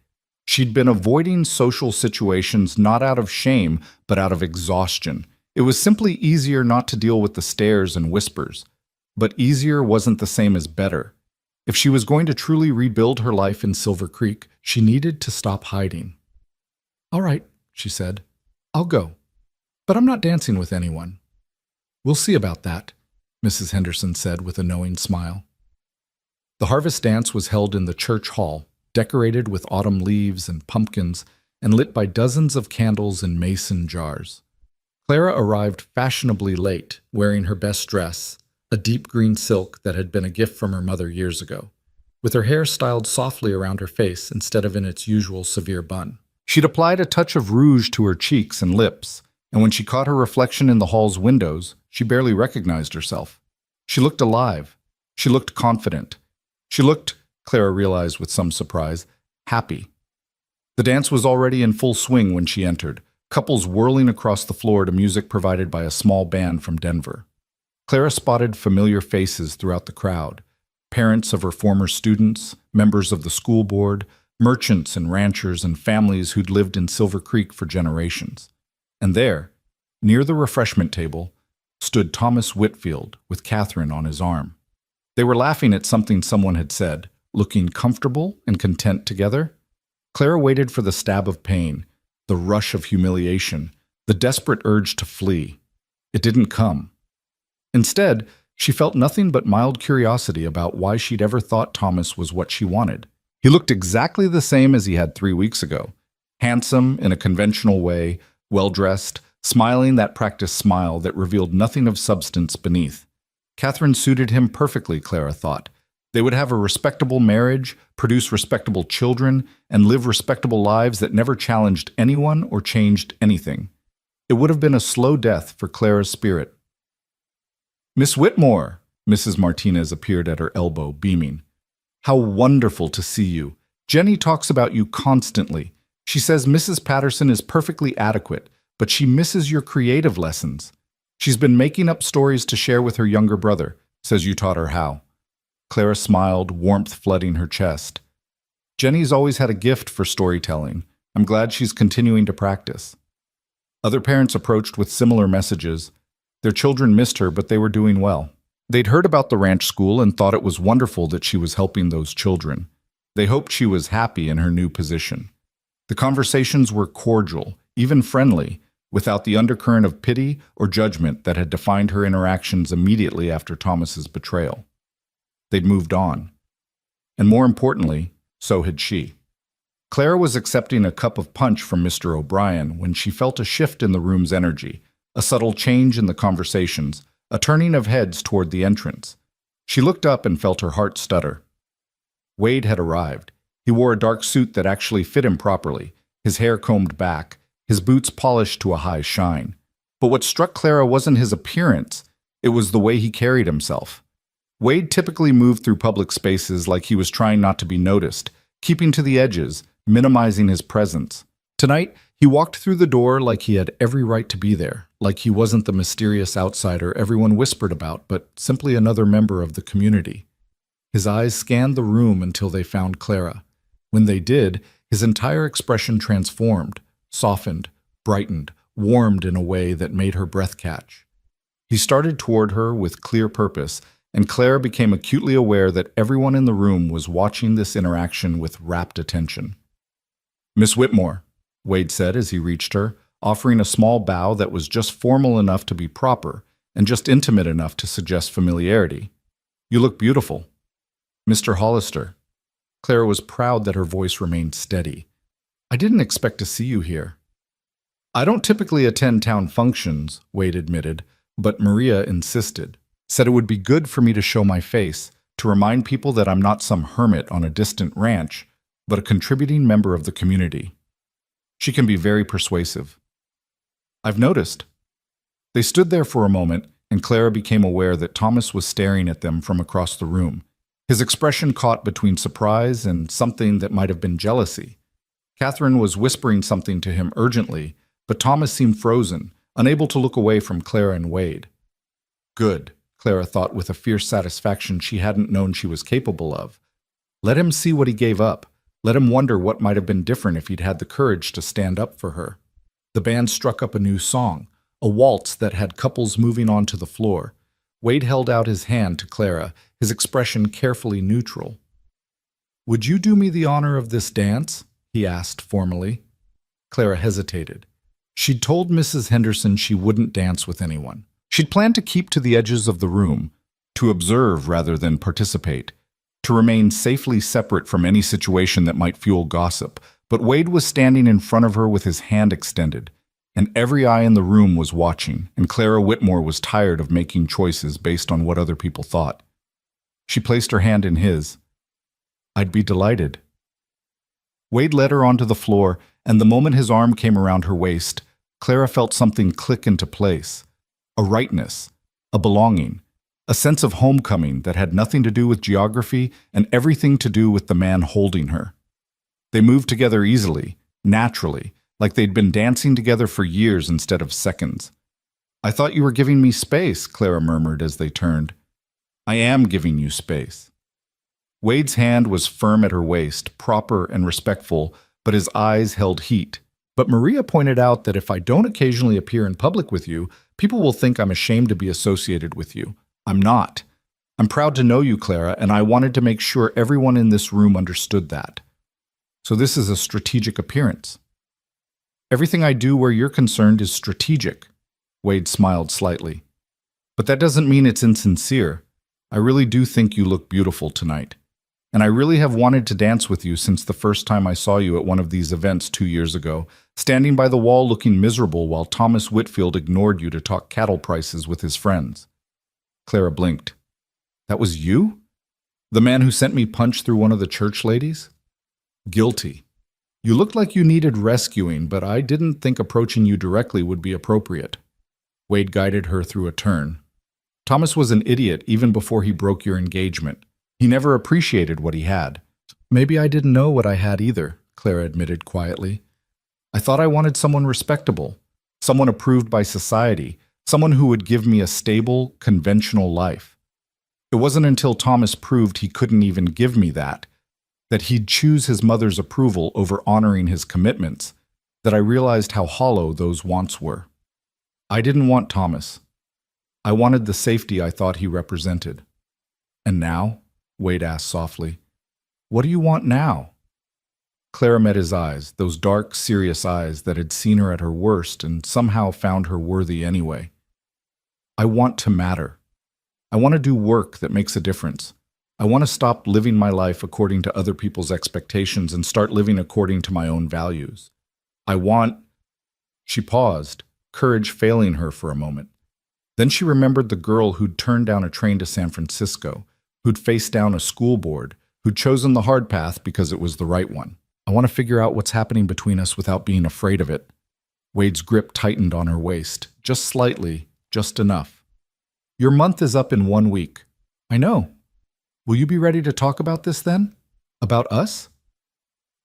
She'd been avoiding social situations not out of shame, but out of exhaustion. It was simply easier not to deal with the stares and whispers. But easier wasn't the same as better. If she was going to truly rebuild her life in Silver Creek, she needed to stop hiding. "All right," she said. "I'll go. But I'm not dancing with anyone." "We'll see about that," Mrs. Henderson said with a knowing smile. The harvest dance was held in the church hall, decorated with autumn leaves and pumpkins, and lit by dozens of candles in mason jars. Clara arrived fashionably late, wearing her best dress, a deep green silk that had been a gift from her mother years ago, with her hair styled softly around her face instead of in its usual severe bun. She'd applied a touch of rouge to her cheeks and lips, and when she caught her reflection in the hall's windows, she barely recognized herself. She looked alive. She looked confident. She looked, Clara realized with some surprise, happy. The dance was already in full swing when she entered, couples whirling across the floor to music provided by a small band from Denver. Clara spotted familiar faces throughout the crowd, parents of her former students, members of the school board, merchants and ranchers and families who'd lived in Silver Creek for generations. And there, near the refreshment table, stood Thomas Whitfield with Catherine on his arm. They were laughing at something someone had said, looking comfortable and content together. Clara waited for the stab of pain, the rush of humiliation, the desperate urge to flee. It didn't come. Instead, she felt nothing but mild curiosity about why she'd ever thought Thomas was what she wanted. He looked exactly the same as he had 3 weeks ago. Handsome in a conventional way, well-dressed, smiling that practiced smile that revealed nothing of substance beneath. Catherine suited him perfectly, Clara thought. They would have a respectable marriage, produce respectable children, and live respectable lives that never challenged anyone or changed anything. It would have been a slow death for Clara's spirit. "Miss Whitmore!" Mrs. Martinez appeared at her elbow, beaming. "How wonderful to see you. Jenny talks about you constantly. She says Mrs. Patterson is perfectly adequate, but she misses your creative lessons. She's been making up stories to share with her younger brother, says you taught her how." Clara smiled, warmth flooding her chest. "Jenny's always had a gift for storytelling. I'm glad she's continuing to practice." Other parents approached with similar messages. Their children missed her, but they were doing well. They'd heard about the ranch school and thought it was wonderful that she was helping those children. They hoped she was happy in her new position. The conversations were cordial, even friendly, without the undercurrent of pity or judgment that had defined her interactions immediately after Thomas's betrayal. They'd moved on. And more importantly, so had she. Clara was accepting a cup of punch from Mr. O'Brien when she felt a shift in the room's energy, a subtle change in the conversations, a turning of heads toward the entrance. She looked up and felt her heart stutter. Wade had arrived. He wore a dark suit that actually fit him properly, his hair combed back, his boots polished to a high shine. But what struck Clara wasn't his appearance, it was the way he carried himself. Wade typically moved through public spaces like he was trying not to be noticed, keeping to the edges, minimizing his presence. Tonight, he walked through the door like he had every right to be there, like he wasn't the mysterious outsider everyone whispered about, but simply another member of the community. His eyes scanned the room until they found Clara. When they did, his entire expression transformed, softened, brightened, warmed in a way that made her breath catch. He started toward her with clear purpose, and Clara became acutely aware that everyone in the room was watching this interaction with rapt attention. "Miss Whitmore," Wade said as he reached her, offering a small bow that was just formal enough to be proper and just intimate enough to suggest familiarity. "You look beautiful." "Mr. Hollister." Clara was proud that her voice remained steady. "I didn't expect to see you here." "I don't typically attend town functions," Wade admitted, but Maria insisted, said it would be good for me to show my face, to remind people that I'm not some hermit on a distant ranch, but a contributing member of the community. She can be very persuasive. "I've noticed." They stood there for a moment, and Clara became aware that Thomas was staring at them from across the room, his expression caught between surprise and something that might have been jealousy. Catherine was whispering something to him urgently, but Thomas seemed frozen, unable to look away from Clara and Wade. Good, Clara thought with a fierce satisfaction she hadn't known she was capable of. Let him see what he gave up. Let him wonder what might have been different if he'd had the courage to stand up for her. The band struck up a new song, a waltz that had couples moving onto the floor. Wade held out his hand to Clara, his expression carefully neutral. "Would you do me the honor of this dance?" he asked formally. Clara hesitated. She'd told Mrs. Henderson she wouldn't dance with anyone. She'd planned to keep to the edges of the room, to observe rather than participate, to remain safely separate from any situation that might fuel gossip. But Wade was standing in front of her with his hand extended, and every eye in the room was watching, and Clara Whitmore was tired of making choices based on what other people thought. She placed her hand in his. "I'd be delighted." Wade led her onto the floor, and the moment his arm came around her waist, Clara felt something click into place. A rightness, a belonging, a sense of homecoming that had nothing to do with geography and everything to do with the man holding her. They moved together easily, naturally, like they'd been dancing together for years instead of seconds. "I thought you were giving me space," Clara murmured as they turned. "I am giving you space." Wade's hand was firm at her waist, proper and respectful, but his eyes held heat. "But Maria pointed out that if I don't occasionally appear in public with you, people will think I'm ashamed to be associated with you. I'm not. I'm proud to know you, Clara, and I wanted to make sure everyone in this room understood that. So this is a strategic appearance." "Everything I do where you're concerned is strategic," Wade smiled slightly. "But that doesn't mean it's insincere. I really do think you look beautiful tonight. And I really have wanted to dance with you since the first time I saw you at one of these events 2 years ago, standing by the wall looking miserable while Thomas Whitfield ignored you to talk cattle prices with his friends." Clara blinked. "That was you? The man who sent me punch through one of the church ladies?" "Guilty. You looked like you needed rescuing, but I didn't think approaching you directly would be appropriate." Wade guided her through a turn. "Thomas was an idiot even before he broke your engagement. He never appreciated what he had." "Maybe I didn't know what I had either," Clara admitted quietly. "I thought I wanted someone respectable, someone approved by society, someone who would give me a stable, conventional life. It wasn't until Thomas proved he couldn't even give me that he'd choose his mother's approval over honoring his commitments, that I realized how hollow those wants were. I didn't want Thomas. I wanted the safety I thought he represented." "And now?" Wade asked softly. "What do you want now?" Clara met his eyes, those dark, serious eyes that had seen her at her worst and somehow found her worthy anyway. "I want to matter. I want to do work that makes a difference. I want to stop living my life according to other people's expectations and start living according to my own values. I want—" She paused, courage failing her for a moment. Then she remembered the girl who'd turned down a train to San Francisco, who'd faced down a school board, who'd chosen the hard path because it was the right one. "I want to figure out what's happening between us without being afraid of it." Wade's grip tightened on her waist, just slightly, just enough. "Your month is up in 1 week. I know. Will you be ready to talk about this then? About us?"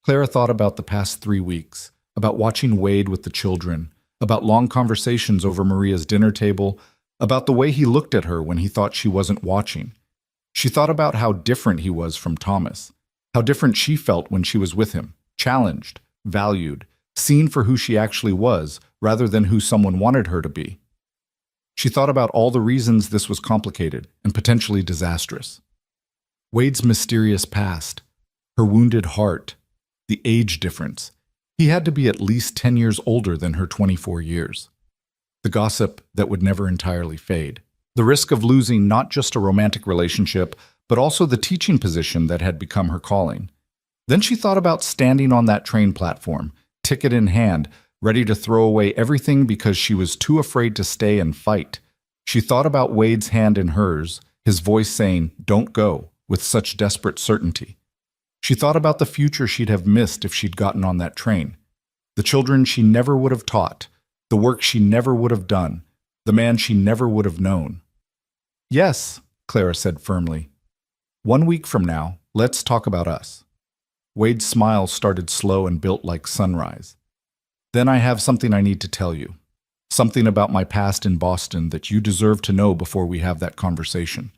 Clara thought about the past 3 weeks, about watching Wade with the children, about long conversations over Maria's dinner table, about the way he looked at her when he thought she wasn't watching. She thought about how different he was from Thomas, how different she felt when she was with him, challenged, valued, seen for who she actually was, rather than who someone wanted her to be. She thought about all the reasons this was complicated and potentially disastrous. Wade's mysterious past, her wounded heart, the age difference. He had to be at least 10 years older than her 24 years. The gossip that would never entirely fade. The risk of losing not just a romantic relationship, but also the teaching position that had become her calling. Then she thought about standing on that train platform, ticket in hand, ready to throw away everything because she was too afraid to stay and fight. She thought about Wade's hand in hers, his voice saying, "Don't go," with such desperate certainty. She thought about the future she'd have missed if she'd gotten on that train. The children she never would have taught, the work she never would have done, the man she never would have known. "Yes," Clara said firmly. "1 week from now, let's talk about us." Wade's smile started slow and built like sunrise. "Then I have something I need to tell you. Something about my past in Boston that you deserve to know before we have that conversation."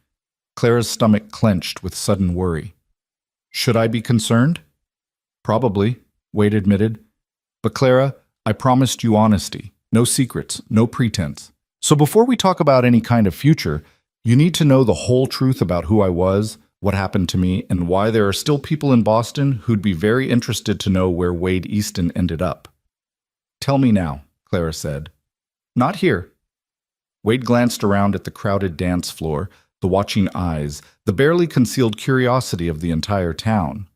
Clara's stomach clenched with sudden worry. "Should I be concerned?" "Probably," Wade admitted. "But Clara, I promised you honesty, no secrets, no pretense. So before we talk about any kind of future, you need to know the whole truth about who I was, what happened to me, and why there are still people in Boston who'd be very interested to know where Wade Easton ended up." "Tell me now," Clara said. "Not here." Wade glanced around at the crowded dance floor, the watching eyes, the barely concealed curiosity of the entire town.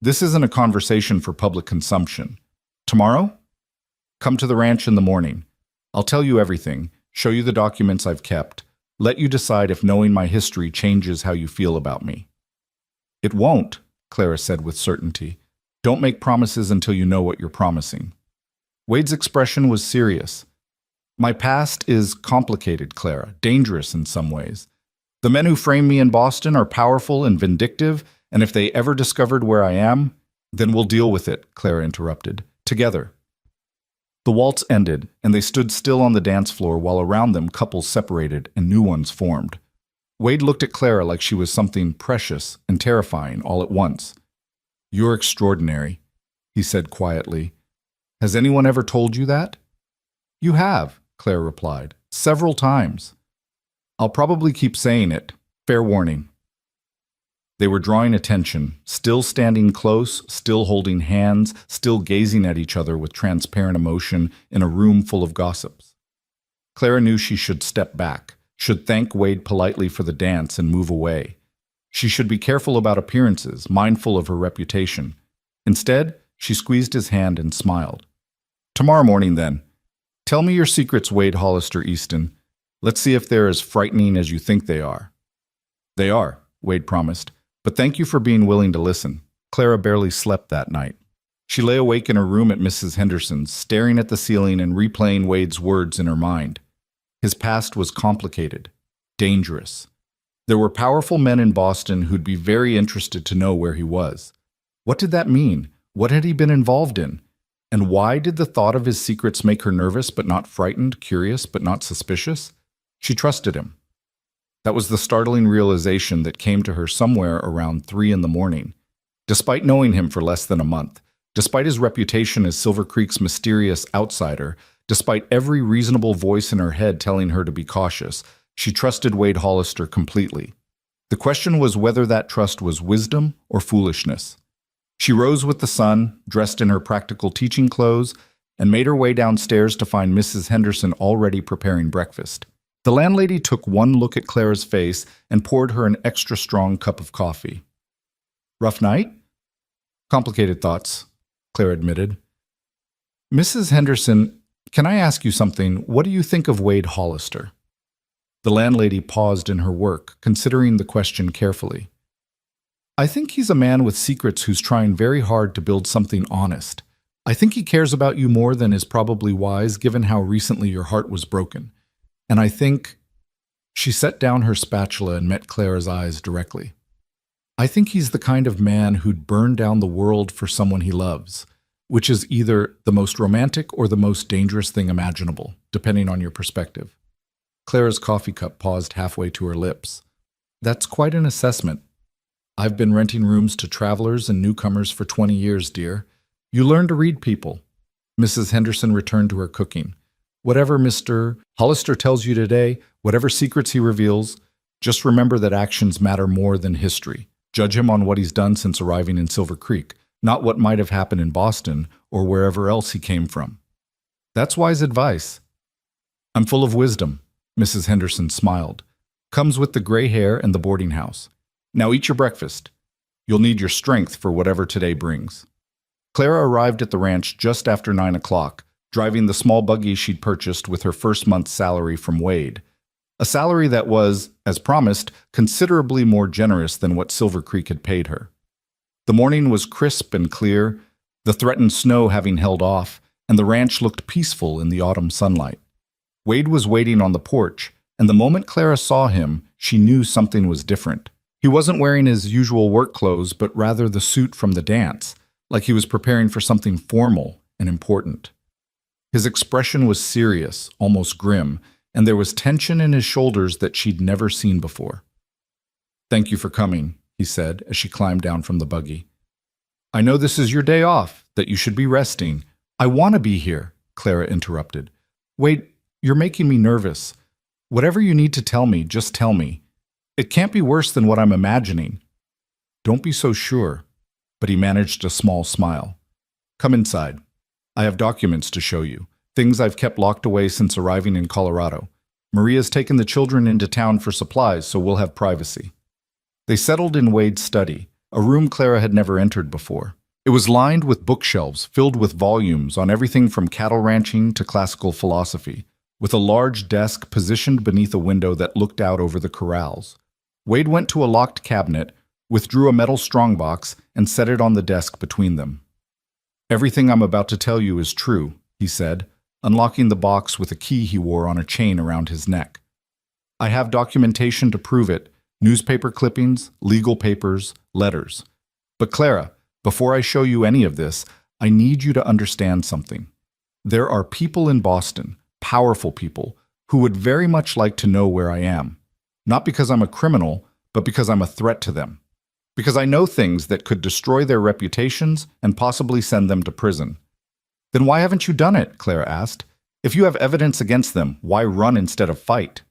"This isn't a conversation for public consumption. Tomorrow? Come to the ranch in the morning. I'll tell you everything, show you the documents I've kept, let you decide if knowing my history changes how you feel about me." "It won't," Clara said with certainty. "Don't make promises until you know what you're promising." Wade's expression was serious. "My past is complicated, Clara, dangerous in some ways. The men who framed me in Boston are powerful and vindictive, and if they ever discovered where I am, then we'll deal with it," Clara interrupted. "Together." The waltz ended, and they stood still on the dance floor while around them couples separated and new ones formed. Wade looked at Clara like she was something precious and terrifying all at once. "You're extraordinary," he said quietly. "Has anyone ever told you that?" "You have," Clara replied, "several times." "I'll probably keep saying it. Fair warning." They were drawing attention, still standing close, still holding hands, still gazing at each other with transparent emotion in a room full of gossips. Clara knew she should step back, should thank Wade politely for the dance and move away. She should be careful about appearances, mindful of her reputation. Instead, she squeezed his hand and smiled. "Tomorrow morning, then. Tell me your secrets, Wade Hollister Easton. Let's see if they're as frightening as you think they are." "They are," Wade promised. "But thank you for being willing to listen." Clara barely slept that night. She lay awake in her room at Mrs. Henderson's, staring at the ceiling and replaying Wade's words in her mind. His past was complicated, dangerous. There were powerful men in Boston who'd be very interested to know where he was. What did that mean? What had he been involved in? And why did the thought of his secrets make her nervous but not frightened, curious but not suspicious? She trusted him. That was the startling realization that came to her somewhere around 3 in the morning. Despite knowing him for less than a month, despite his reputation as Silver Creek's mysterious outsider, despite every reasonable voice in her head telling her to be cautious, she trusted Wade Hollister completely. The question was whether that trust was wisdom or foolishness. She rose with the sun, dressed in her practical teaching clothes, and made her way downstairs to find Mrs. Henderson already preparing breakfast. The landlady took one look at Clara's face and poured her an extra strong cup of coffee. "Rough night?" "Complicated thoughts," Clara admitted. "Mrs. Henderson, can I ask you something? What do you think of Wade Hollister?" The landlady paused in her work, considering the question carefully. "I think he's a man with secrets who's trying very hard to build something honest. I think he cares about you more than is probably wise given how recently your heart was broken. And I think—" She set down her spatula and met Clara's eyes directly. "I think he's the kind of man who'd burn down the world for someone he loves, which is either the most romantic or the most dangerous thing imaginable, depending on your perspective." Clara's coffee cup paused halfway to her lips. "That's quite an assessment. I've been renting rooms to travelers and newcomers for 20 years, dear. You learn to read people. Mrs. Henderson returned to her cooking. Whatever Mr. Hollister tells you today, whatever secrets he reveals, just remember that actions matter more than history. Judge him on what he's done since arriving in Silver Creek, not what might have happened in Boston or wherever else he came from. That's wise advice. I'm full of wisdom, Mrs. Henderson smiled. Comes with the gray hair and the boarding house. Now eat your breakfast. You'll need your strength for whatever today brings. Clara arrived at the ranch just after 9 o'clock, driving the small buggy she'd purchased with her first month's salary from Wade. A salary that was, as promised, considerably more generous than what Silver Creek had paid her. The morning was crisp and clear, the threatened snow having held off, and the ranch looked peaceful in the autumn sunlight. Wade was waiting on the porch, and the moment Clara saw him, she knew something was different. He wasn't wearing his usual work clothes, but rather the suit from the dance, like he was preparing for something formal and important. His expression was serious, almost grim, and there was tension in his shoulders that she'd never seen before. "Thank you for coming," he said as she climbed down from the buggy. "I know this is your day off, that you should be resting." "I want to be here," Clara interrupted. "Wait, you're making me nervous. Whatever you need to tell me, just tell me. It can't be worse than what I'm imagining." "Don't be so sure," but he managed a small smile. "Come inside. I have documents to show you, things I've kept locked away since arriving in Colorado. Maria's taken the children into town for supplies, so we'll have privacy." They settled in Wade's study, a room Clara had never entered before. It was lined with bookshelves filled with volumes on everything from cattle ranching to classical philosophy, with a large desk positioned beneath a window that looked out over the corrals. Wade went to a locked cabinet, withdrew a metal strongbox, and set it on the desk between them. "Everything I'm about to tell you is true," he said, unlocking the box with a key he wore on a chain around his neck. "I have documentation to prove it, newspaper clippings, legal papers, letters. But Clara, before I show you any of this, I need you to understand something. There are people in Boston, powerful people, who would very much like to know where I am. Not because I'm a criminal, but because I'm a threat to them. Because I know things that could destroy their reputations and possibly send them to prison." "Then why haven't you done it?" Clara asked. "If you have evidence against them, why run instead of fight?"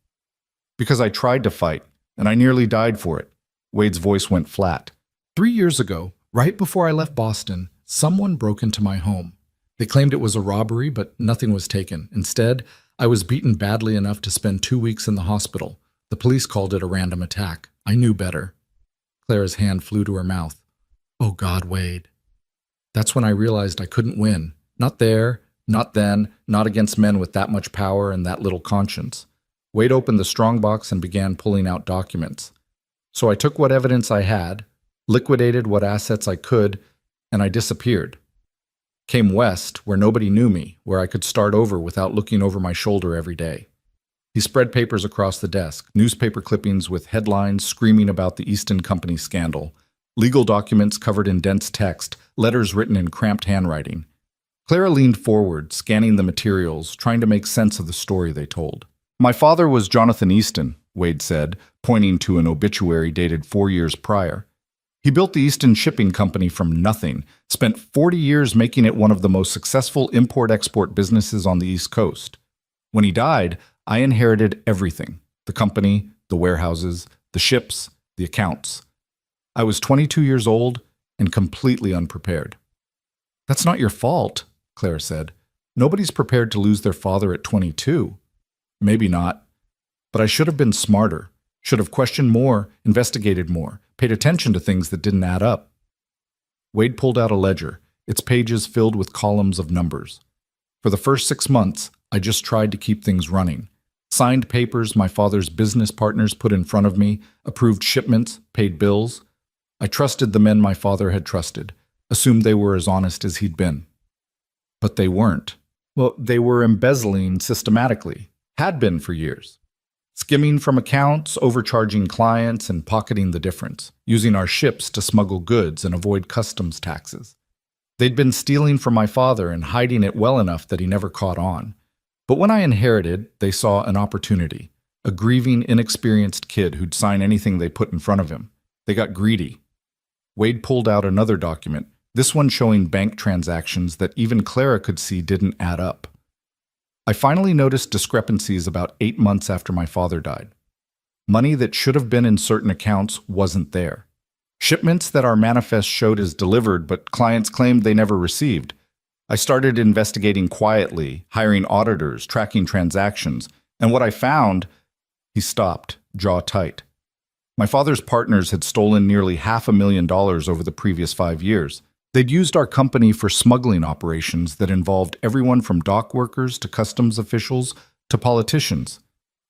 "Because I tried to fight, and I nearly died for it." Wade's voice went flat. 3 years ago, right before I left Boston, someone broke into my home. They claimed it was a robbery, but nothing was taken. Instead, I was beaten badly enough to spend 2 weeks in the hospital. The police called it a random attack. I knew better. Clara's hand flew to her mouth. "Oh God, Wade." That's when I realized I couldn't win. Not there, not then, not against men with that much power and that little conscience. Wade opened the strongbox and began pulling out documents. So I took what evidence I had, liquidated what assets I could, and I disappeared. Came west, where nobody knew me, where I could start over without looking over my shoulder every day. He spread papers across the desk, newspaper clippings with headlines screaming about the Easton Company scandal, legal documents covered in dense text, letters written in cramped handwriting. Clara leaned forward, scanning the materials, trying to make sense of the story they told. "My father was Jonathan Easton," Wade said, pointing to an obituary dated 4 years prior. "He built the Easton Shipping Company from nothing, spent 40 years making it one of the most successful import-export businesses on the East Coast. When he died, I inherited everything: the company, the warehouses, the ships, the accounts. I was 22 years old and completely unprepared." "That's not your fault," Clara said. "Nobody's prepared to lose their father at 22. "Maybe not. But I should have been smarter, should have questioned more, investigated more, paid attention to things that didn't add up." Wade pulled out a ledger, its pages filled with columns of numbers. "For the first 6 months, I just tried to keep things running. Signed papers my father's business partners put in front of me, approved shipments, paid bills. I trusted the men my father had trusted, assumed they were as honest as he'd been. But they weren't. Well, they were embezzling systematically, had been for years. Skimming from accounts, overcharging clients, and pocketing the difference, using our ships to smuggle goods and avoid customs taxes. They'd been stealing from my father and hiding it well enough that he never caught on. But when I inherited, they saw an opportunity, a grieving, inexperienced kid who'd sign anything they put in front of him. They got greedy." Wade pulled out another document, This one showing bank transactions that even Clara could see didn't add up. I finally noticed discrepancies about 8 months after my father died. Money that should have been in certain accounts wasn't there. Shipments that our manifest showed as delivered, but clients claimed they never received. I started investigating quietly, hiring auditors, tracking transactions, and what I found— He stopped, jaw tight. My father's partners had stolen nearly $500,000 over the previous 5 years. They'd used our company for smuggling operations that involved everyone from dock workers to customs officials to politicians.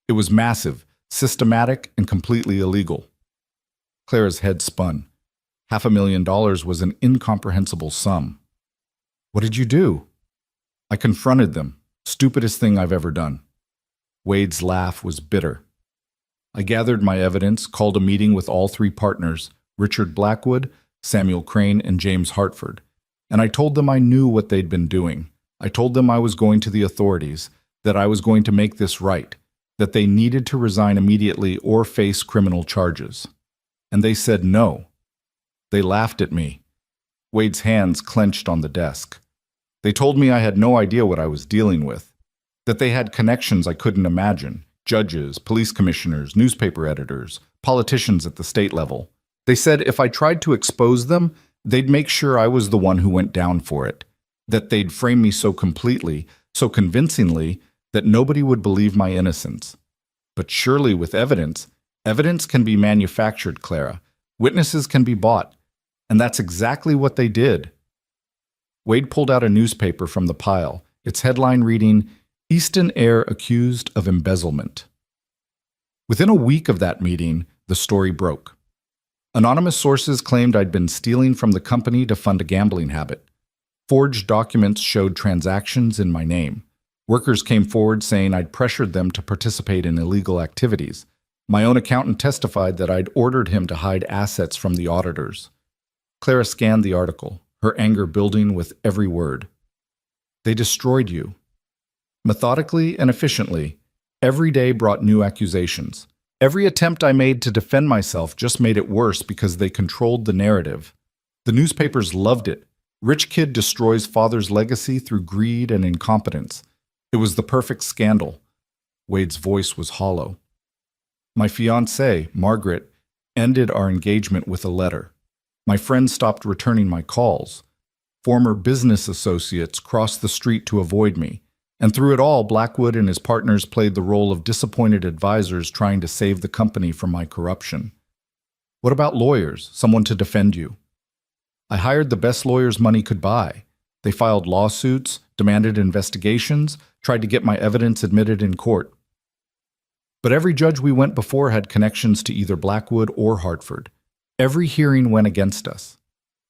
It was massive, systematic, and completely illegal. Clara's head spun. $500,000 was an incomprehensible sum. What did you do? I confronted them. Stupidest thing I've ever done. Wade's laugh was bitter. I gathered my evidence, called a meeting with all 3 partners, Richard Blackwood, Samuel Crane, and James Hartford, and I told them I knew what they'd been doing. I told them I was going to the authorities, that I was going to make this right, that they needed to resign immediately or face criminal charges. And they said no. They laughed at me. Wade's hands clenched on the desk. They told me I had no idea what I was dealing with, that they had connections I couldn't imagine, judges, police commissioners, newspaper editors, politicians at the state level. They said if I tried to expose them, they'd make sure I was the one who went down for it, that they'd frame me so completely, so convincingly, that nobody would believe my innocence. But surely with evidence can be manufactured, Clara. Witnesses can be bought. And that's exactly what they did. Wade pulled out a newspaper from the pile, its headline reading, Easton Heir Accused of Embezzlement. Within a week of that meeting, the story broke. Anonymous sources claimed I'd been stealing from the company to fund a gambling habit. Forged documents showed transactions in my name. Workers came forward saying I'd pressured them to participate in illegal activities. My own accountant testified that I'd ordered him to hide assets from the auditors. Clara scanned the article, her anger building with every word. They destroyed you. Methodically and efficiently, every day brought new accusations. Every attempt I made to defend myself just made it worse because they controlled the narrative. The newspapers loved it. Rich kid destroys father's legacy through greed and incompetence. It was the perfect scandal. Wade's voice was hollow. My fiancée, Margaret, ended our engagement with a letter. My friends stopped returning my calls. Former business associates crossed the street to avoid me. And through it all, Blackwood and his partners played the role of disappointed advisors trying to save the company from my corruption. What about lawyers, someone to defend you? I hired the best lawyers money could buy. They filed lawsuits, demanded investigations, tried to get my evidence admitted in court. But every judge we went before had connections to either Blackwood or Hartford. Every hearing went against us.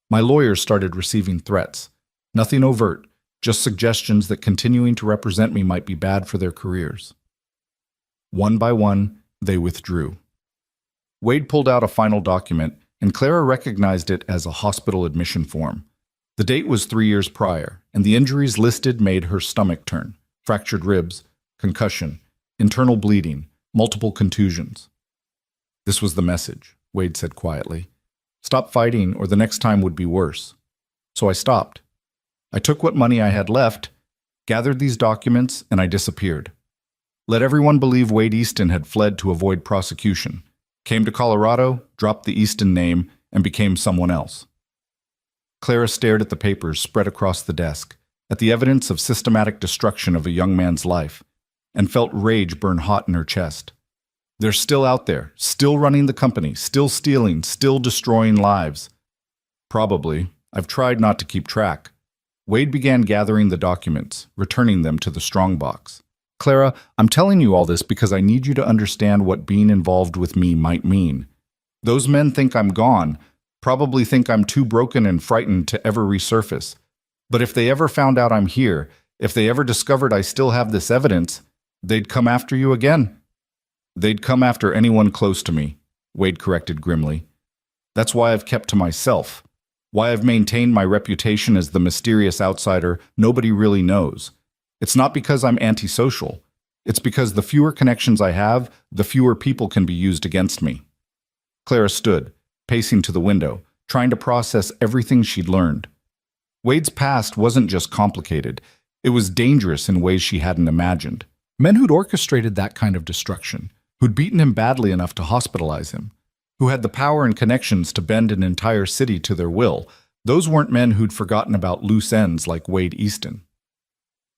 My lawyers started receiving threats. Nothing overt, just suggestions that continuing to represent me might be bad for their careers. One by one, they withdrew. Wade pulled out a final document, and Clara recognized it as a hospital admission form. The date was 3 years prior, and the injuries listed made her stomach turn. Fractured ribs, concussion, internal bleeding, multiple contusions. This was the message, Wade said quietly. Stop fighting or the next time would be worse. So I stopped. I took what money I had left, gathered these documents, and I disappeared. Let everyone believe Wade Easton had fled to avoid prosecution, came to Colorado, dropped the Easton name, and became someone else. Clara stared at the papers spread across the desk, at the evidence of systematic destruction of a young man's life, and felt rage burn hot in her chest. They're still out there, still running the company, still stealing, still destroying lives. Probably. I've tried not to keep track. Wade began gathering the documents, returning them to the strongbox. Clara, I'm telling you all this because I need you to understand what being involved with me might mean. Those men think I'm gone, probably think I'm too broken and frightened to ever resurface. But if they ever found out I'm here, if they ever discovered I still have this evidence, they'd come after you again. They'd come after anyone close to me, Wade corrected grimly. That's why I've kept to myself, why I've maintained my reputation as the mysterious outsider nobody really knows. It's not because I'm antisocial. It's because the fewer connections I have, the fewer people can be used against me. Clara stood, pacing to the window, trying to process everything she'd learned. Wade's past wasn't just complicated, it was dangerous in ways she hadn't imagined. Men who'd orchestrated that kind of destruction, who'd beaten him badly enough to hospitalize him, who had the power and connections to bend an entire city to their will, those weren't men who'd forgotten about loose ends like Wade Easton.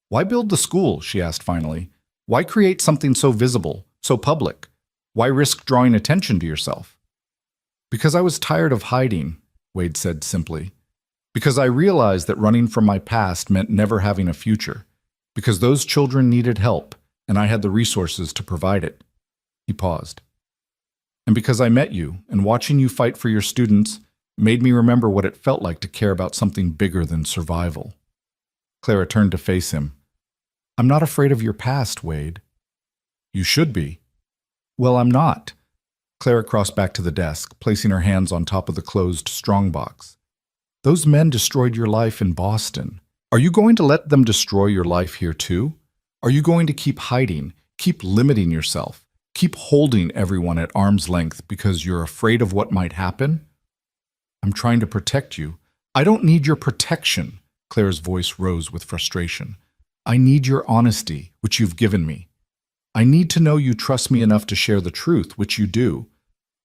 Why build the school, she asked finally. Why create something so visible, so public? Why risk drawing attention to yourself? Because I was tired of hiding, Wade said simply. Because I realized that running from my past meant never having a future. Because those children needed help, and I had the resources to provide it. He paused. And because I met you, and watching you fight for your students made me remember what it felt like to care about something bigger than survival. Clara turned to face him. I'm not afraid of your past, Wade. You should be. Well, I'm not. Clara crossed back to the desk, placing her hands on top of the closed strongbox. Those men destroyed your life in Boston. Are you going to let them destroy your life here too? Are you going to keep hiding, keep limiting yourself, keep holding everyone at arm's length because you're afraid of what might happen? I'm trying to protect you. I don't need your protection. Claire's voice rose with frustration. I need your honesty, which you've given me. I need to know you trust me enough to share the truth, which you do.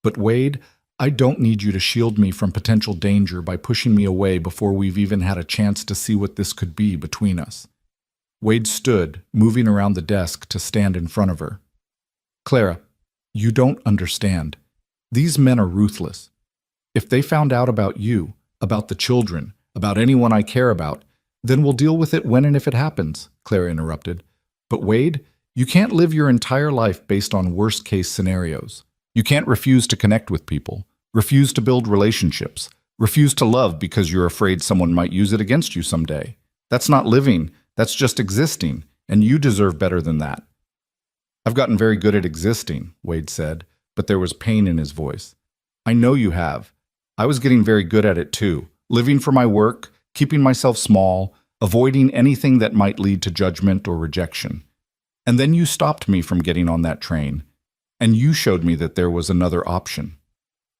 But Wade, I don't need you to shield me from potential danger by pushing me away before we've even had a chance to see what this could be between us. Wade stood, moving around the desk to stand in front of her. Clara, you don't understand. These men are ruthless. If they found out about you, about the children, about anyone I care about, then we'll deal with it when and if it happens, Clara interrupted. But Wade, you can't live your entire life based on worst-case scenarios. You can't refuse to connect with people, refuse to build relationships, refuse to love because you're afraid someone might use it against you someday. That's not living, that's just existing, and you deserve better than that. I've gotten very good at existing, Wade said, but there was pain in his voice. I know you have. I was getting very good at it too, living for my work, keeping myself small, avoiding anything that might lead to judgment or rejection. And then you stopped me from getting on that train, and you showed me that there was another option.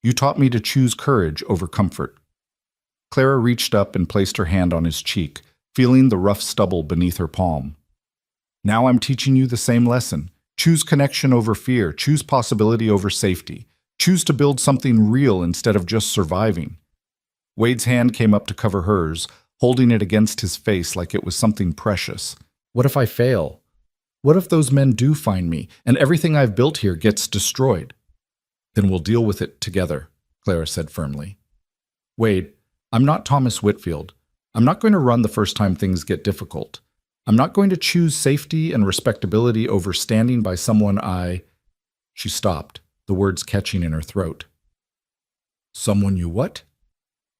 You taught me to choose courage over comfort. Clara reached up and placed her hand on his cheek, feeling the rough stubble beneath her palm. Now I'm teaching you the same lesson. Choose connection over fear, choose possibility over safety, choose to build something real instead of just surviving. Wade's hand came up to cover hers, holding it against his face like it was something precious. What if I fail? What if those men do find me, and everything I've built here gets destroyed? Then we'll deal with it together, Clara said firmly. Wade, I'm not Thomas Whitfield. I'm not going to run the first time things get difficult. I'm not going to choose safety and respectability over standing by someone I... She stopped, the words catching in her throat. Someone you what?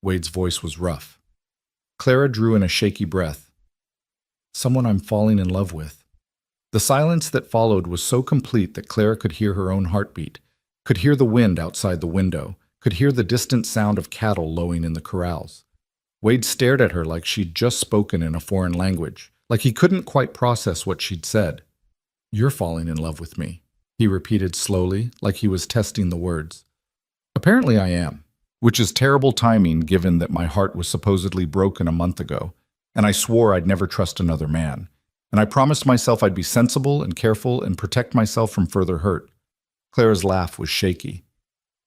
Wade's voice was rough. Clara drew in a shaky breath. Someone I'm falling in love with. The silence that followed was so complete that Clara could hear her own heartbeat, could hear the wind outside the window, could hear the distant sound of cattle lowing in the corrals. Wade stared at her like she'd just spoken in a foreign language, like he couldn't quite process what she'd said. You're falling in love with me, he repeated slowly, like he was testing the words. Apparently I am, which is terrible timing given that my heart was supposedly broken a month ago, and I swore I'd never trust another man, and I promised myself I'd be sensible and careful and protect myself from further hurt. Clara's laugh was shaky.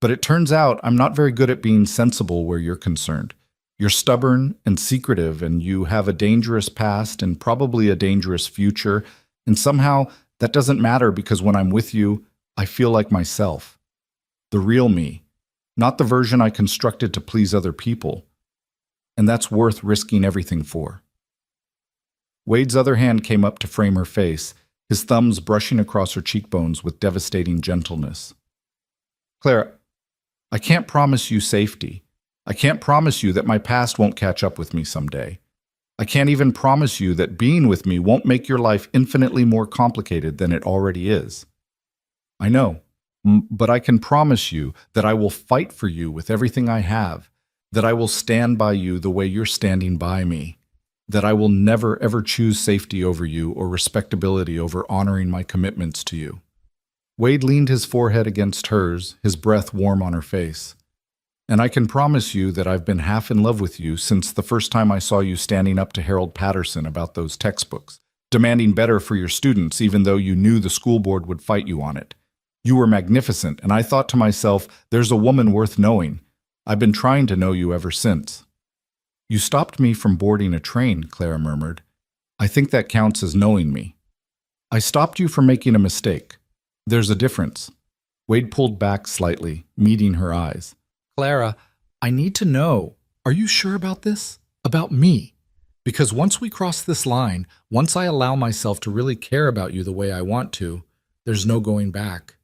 But it turns out I'm not very good at being sensible where you're concerned. You're stubborn and secretive, and you have a dangerous past and probably a dangerous future, and somehow that doesn't matter because when I'm with you, I feel like myself. The real me, not the version I constructed to please other people. And that's worth risking everything for. Wade's other hand came up to frame her face, his thumbs brushing across her cheekbones with devastating gentleness. Clara, I can't promise you safety. I can't promise you that my past won't catch up with me someday. I can't even promise you that being with me won't make your life infinitely more complicated than it already is. I know, but I can promise you that I will fight for you with everything I have, that I will stand by you the way you're standing by me, that I will never ever choose safety over you or respectability over honoring my commitments to you. Wade leaned his forehead against hers, his breath warm on her face. And I can promise you that I've been half in love with you since the first time I saw you standing up to Harold Patterson about those textbooks, demanding better for your students even though you knew the school board would fight you on it. You were magnificent, and I thought to myself, there's a woman worth knowing. I've been trying to know you ever since. You stopped me from boarding a train, Clara murmured. I think that counts as knowing me. I stopped you from making a mistake. There's a difference. Wade pulled back slightly, meeting her eyes. Clara, I need to know. Are you sure about this? About me? Because once we cross this line, once I allow myself to really care about you the way I want to, there's no going back.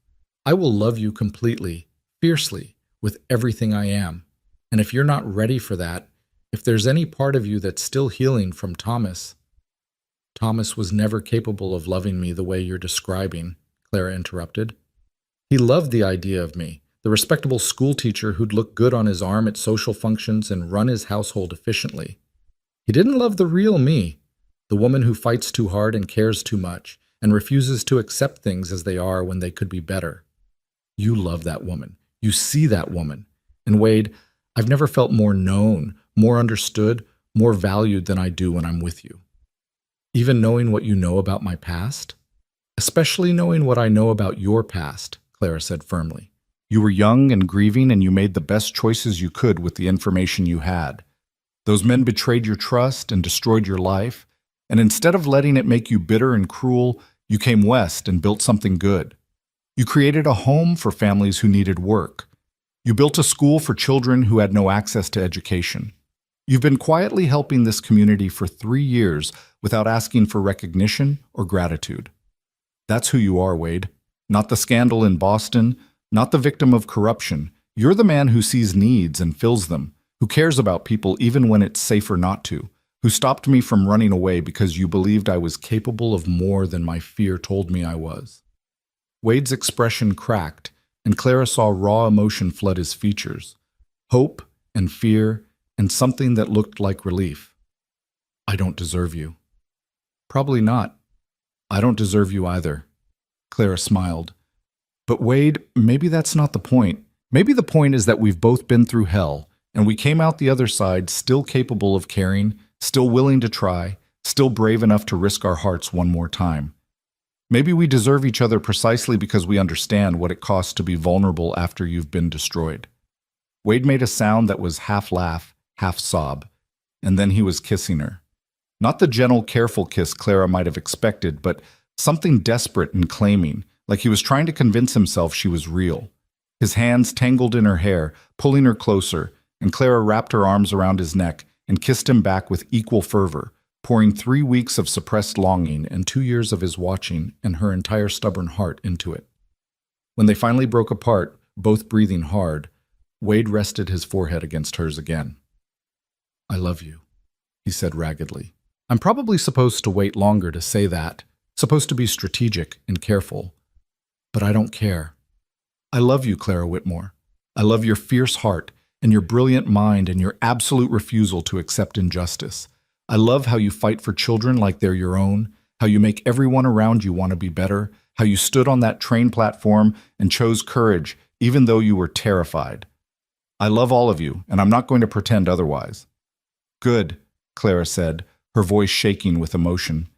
I will love you completely, fiercely, with everything I am. And if you're not ready for that, if there's any part of you that's still healing from Thomas was never capable of loving me the way you're describing, Clara interrupted. He loved the idea of me, the respectable schoolteacher who'd look good on his arm at social functions and run his household efficiently. He didn't love the real me, the woman who fights too hard and cares too much and refuses to accept things as they are when they could be better. You love that woman. You see that woman. And Wade, I've never felt more known, more understood, more valued than I do when I'm with you. Even knowing what you know about my past? Especially knowing what I know about your past, Clara said firmly. You were young and grieving, and you made the best choices you could with the information you had. Those men betrayed your trust and destroyed your life, and instead of letting it make you bitter and cruel, you came west and built something good. You created a home for families who needed work. You built a school for children who had no access to education. You've been quietly helping this community for 3 years without asking for recognition or gratitude. That's who you are, Wade. Not the scandal in Boston, not the victim of corruption. You're the man who sees needs and fills them, who cares about people even when it's safer not to, who stopped me from running away because you believed I was capable of more than my fear told me I was. Wade's expression cracked, and Clara saw raw emotion flood his features. Hope and fear and something that looked like relief. I don't deserve you. Probably not. I don't deserve you either. Clara smiled. But Wade, maybe that's not the point. Maybe the point is that we've both been through hell, and we came out the other side still capable of caring, still willing to try, still brave enough to risk our hearts one more time. Maybe we deserve each other precisely because we understand what it costs to be vulnerable after you've been destroyed. Wade made a sound that was half laugh, half sob, and then he was kissing her. Not the gentle, careful kiss Clara might have expected, but something desperate and claiming, like he was trying to convince himself she was real. His hands tangled in her hair, pulling her closer, and Clara wrapped her arms around his neck and kissed him back with equal fervor, pouring 3 weeks of suppressed longing and 2 years of his watching and her entire stubborn heart into it. When they finally broke apart, both breathing hard, Wade rested his forehead against hers again. I love you, he said raggedly. I'm probably supposed to wait longer to say that, supposed to be strategic and careful. But I don't care. I love you, Clara Whitmore. I love your fierce heart and your brilliant mind and your absolute refusal to accept injustice. I love how you fight for children like they're your own, how you make everyone around you want to be better, how you stood on that train platform and chose courage even though you were terrified. I love all of you, and I'm not going to pretend otherwise. Good, Clara said, her voice shaking with emotion.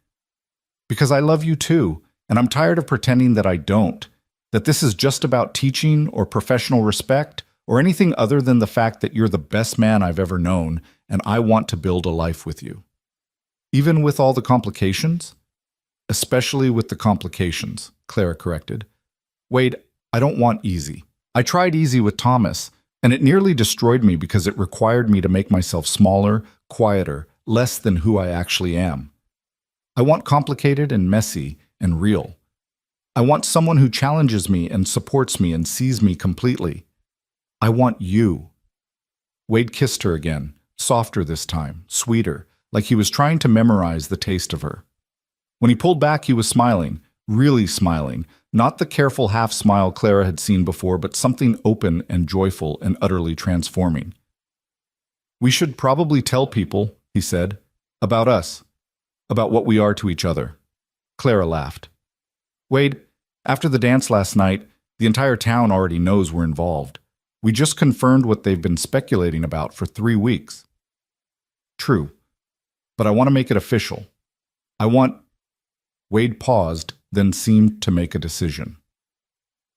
Because I love you too, and I'm tired of pretending that I don't, that this is just about teaching or professional respect or anything other than the fact that you're the best man I've ever known, and I want to build a life with you. Even with all the complications? Especially with the complications, Clara corrected. Wade, I don't want easy. I tried easy with Thomas, and it nearly destroyed me because it required me to make myself smaller, quieter, less than who I actually am. I want complicated and messy and real. I want someone who challenges me and supports me and sees me completely. I want you. Wade kissed her again, softer this time, sweeter, like he was trying to memorize the taste of her. When he pulled back, he was smiling, really smiling, not the careful half-smile Clara had seen before, but something open and joyful and utterly transforming. We should probably tell people, he said, about us, about what we are to each other. Clara laughed. Wade, after the dance last night, the entire town already knows we're involved. We just confirmed what they've been speculating about for 3 weeks. True, but I want to make it official. I want... Wade paused, then seemed to make a decision.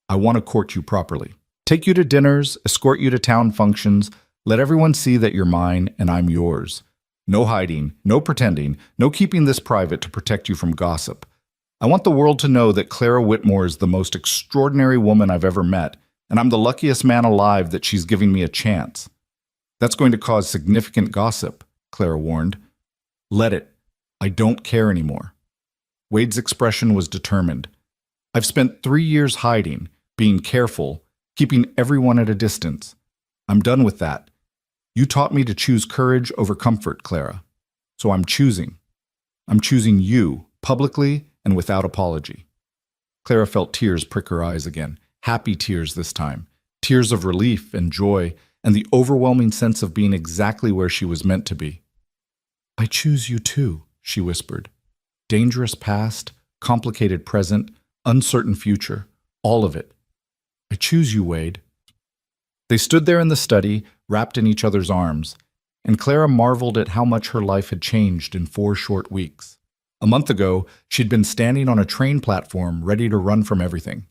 I want to court you properly. Take you to dinners, escort you to town functions, let everyone see that you're mine and I'm yours. No hiding, no pretending, no keeping this private to protect you from gossip. I want the world to know that Clara Whitmore is the most extraordinary woman I've ever met, and I'm the luckiest man alive that she's giving me a chance. That's going to cause significant gossip, Clara warned. Let it. I don't care anymore. Wade's expression was determined. I've spent 3 years hiding, being careful, keeping everyone at a distance. I'm done with that. You taught me to choose courage over comfort, Clara. So I'm choosing. I'm choosing you, publicly and without apology. Clara felt tears prick her eyes again, happy tears this time, tears of relief and joy, and the overwhelming sense of being exactly where she was meant to be. I choose you too, she whispered. Dangerous past, complicated present, uncertain future, all of it. I choose you, Wade. They stood there in the study, wrapped in each other's arms, and Clara marveled at how much her life had changed in 4 short weeks. A month ago, she'd been standing on a train platform ready to run from everything.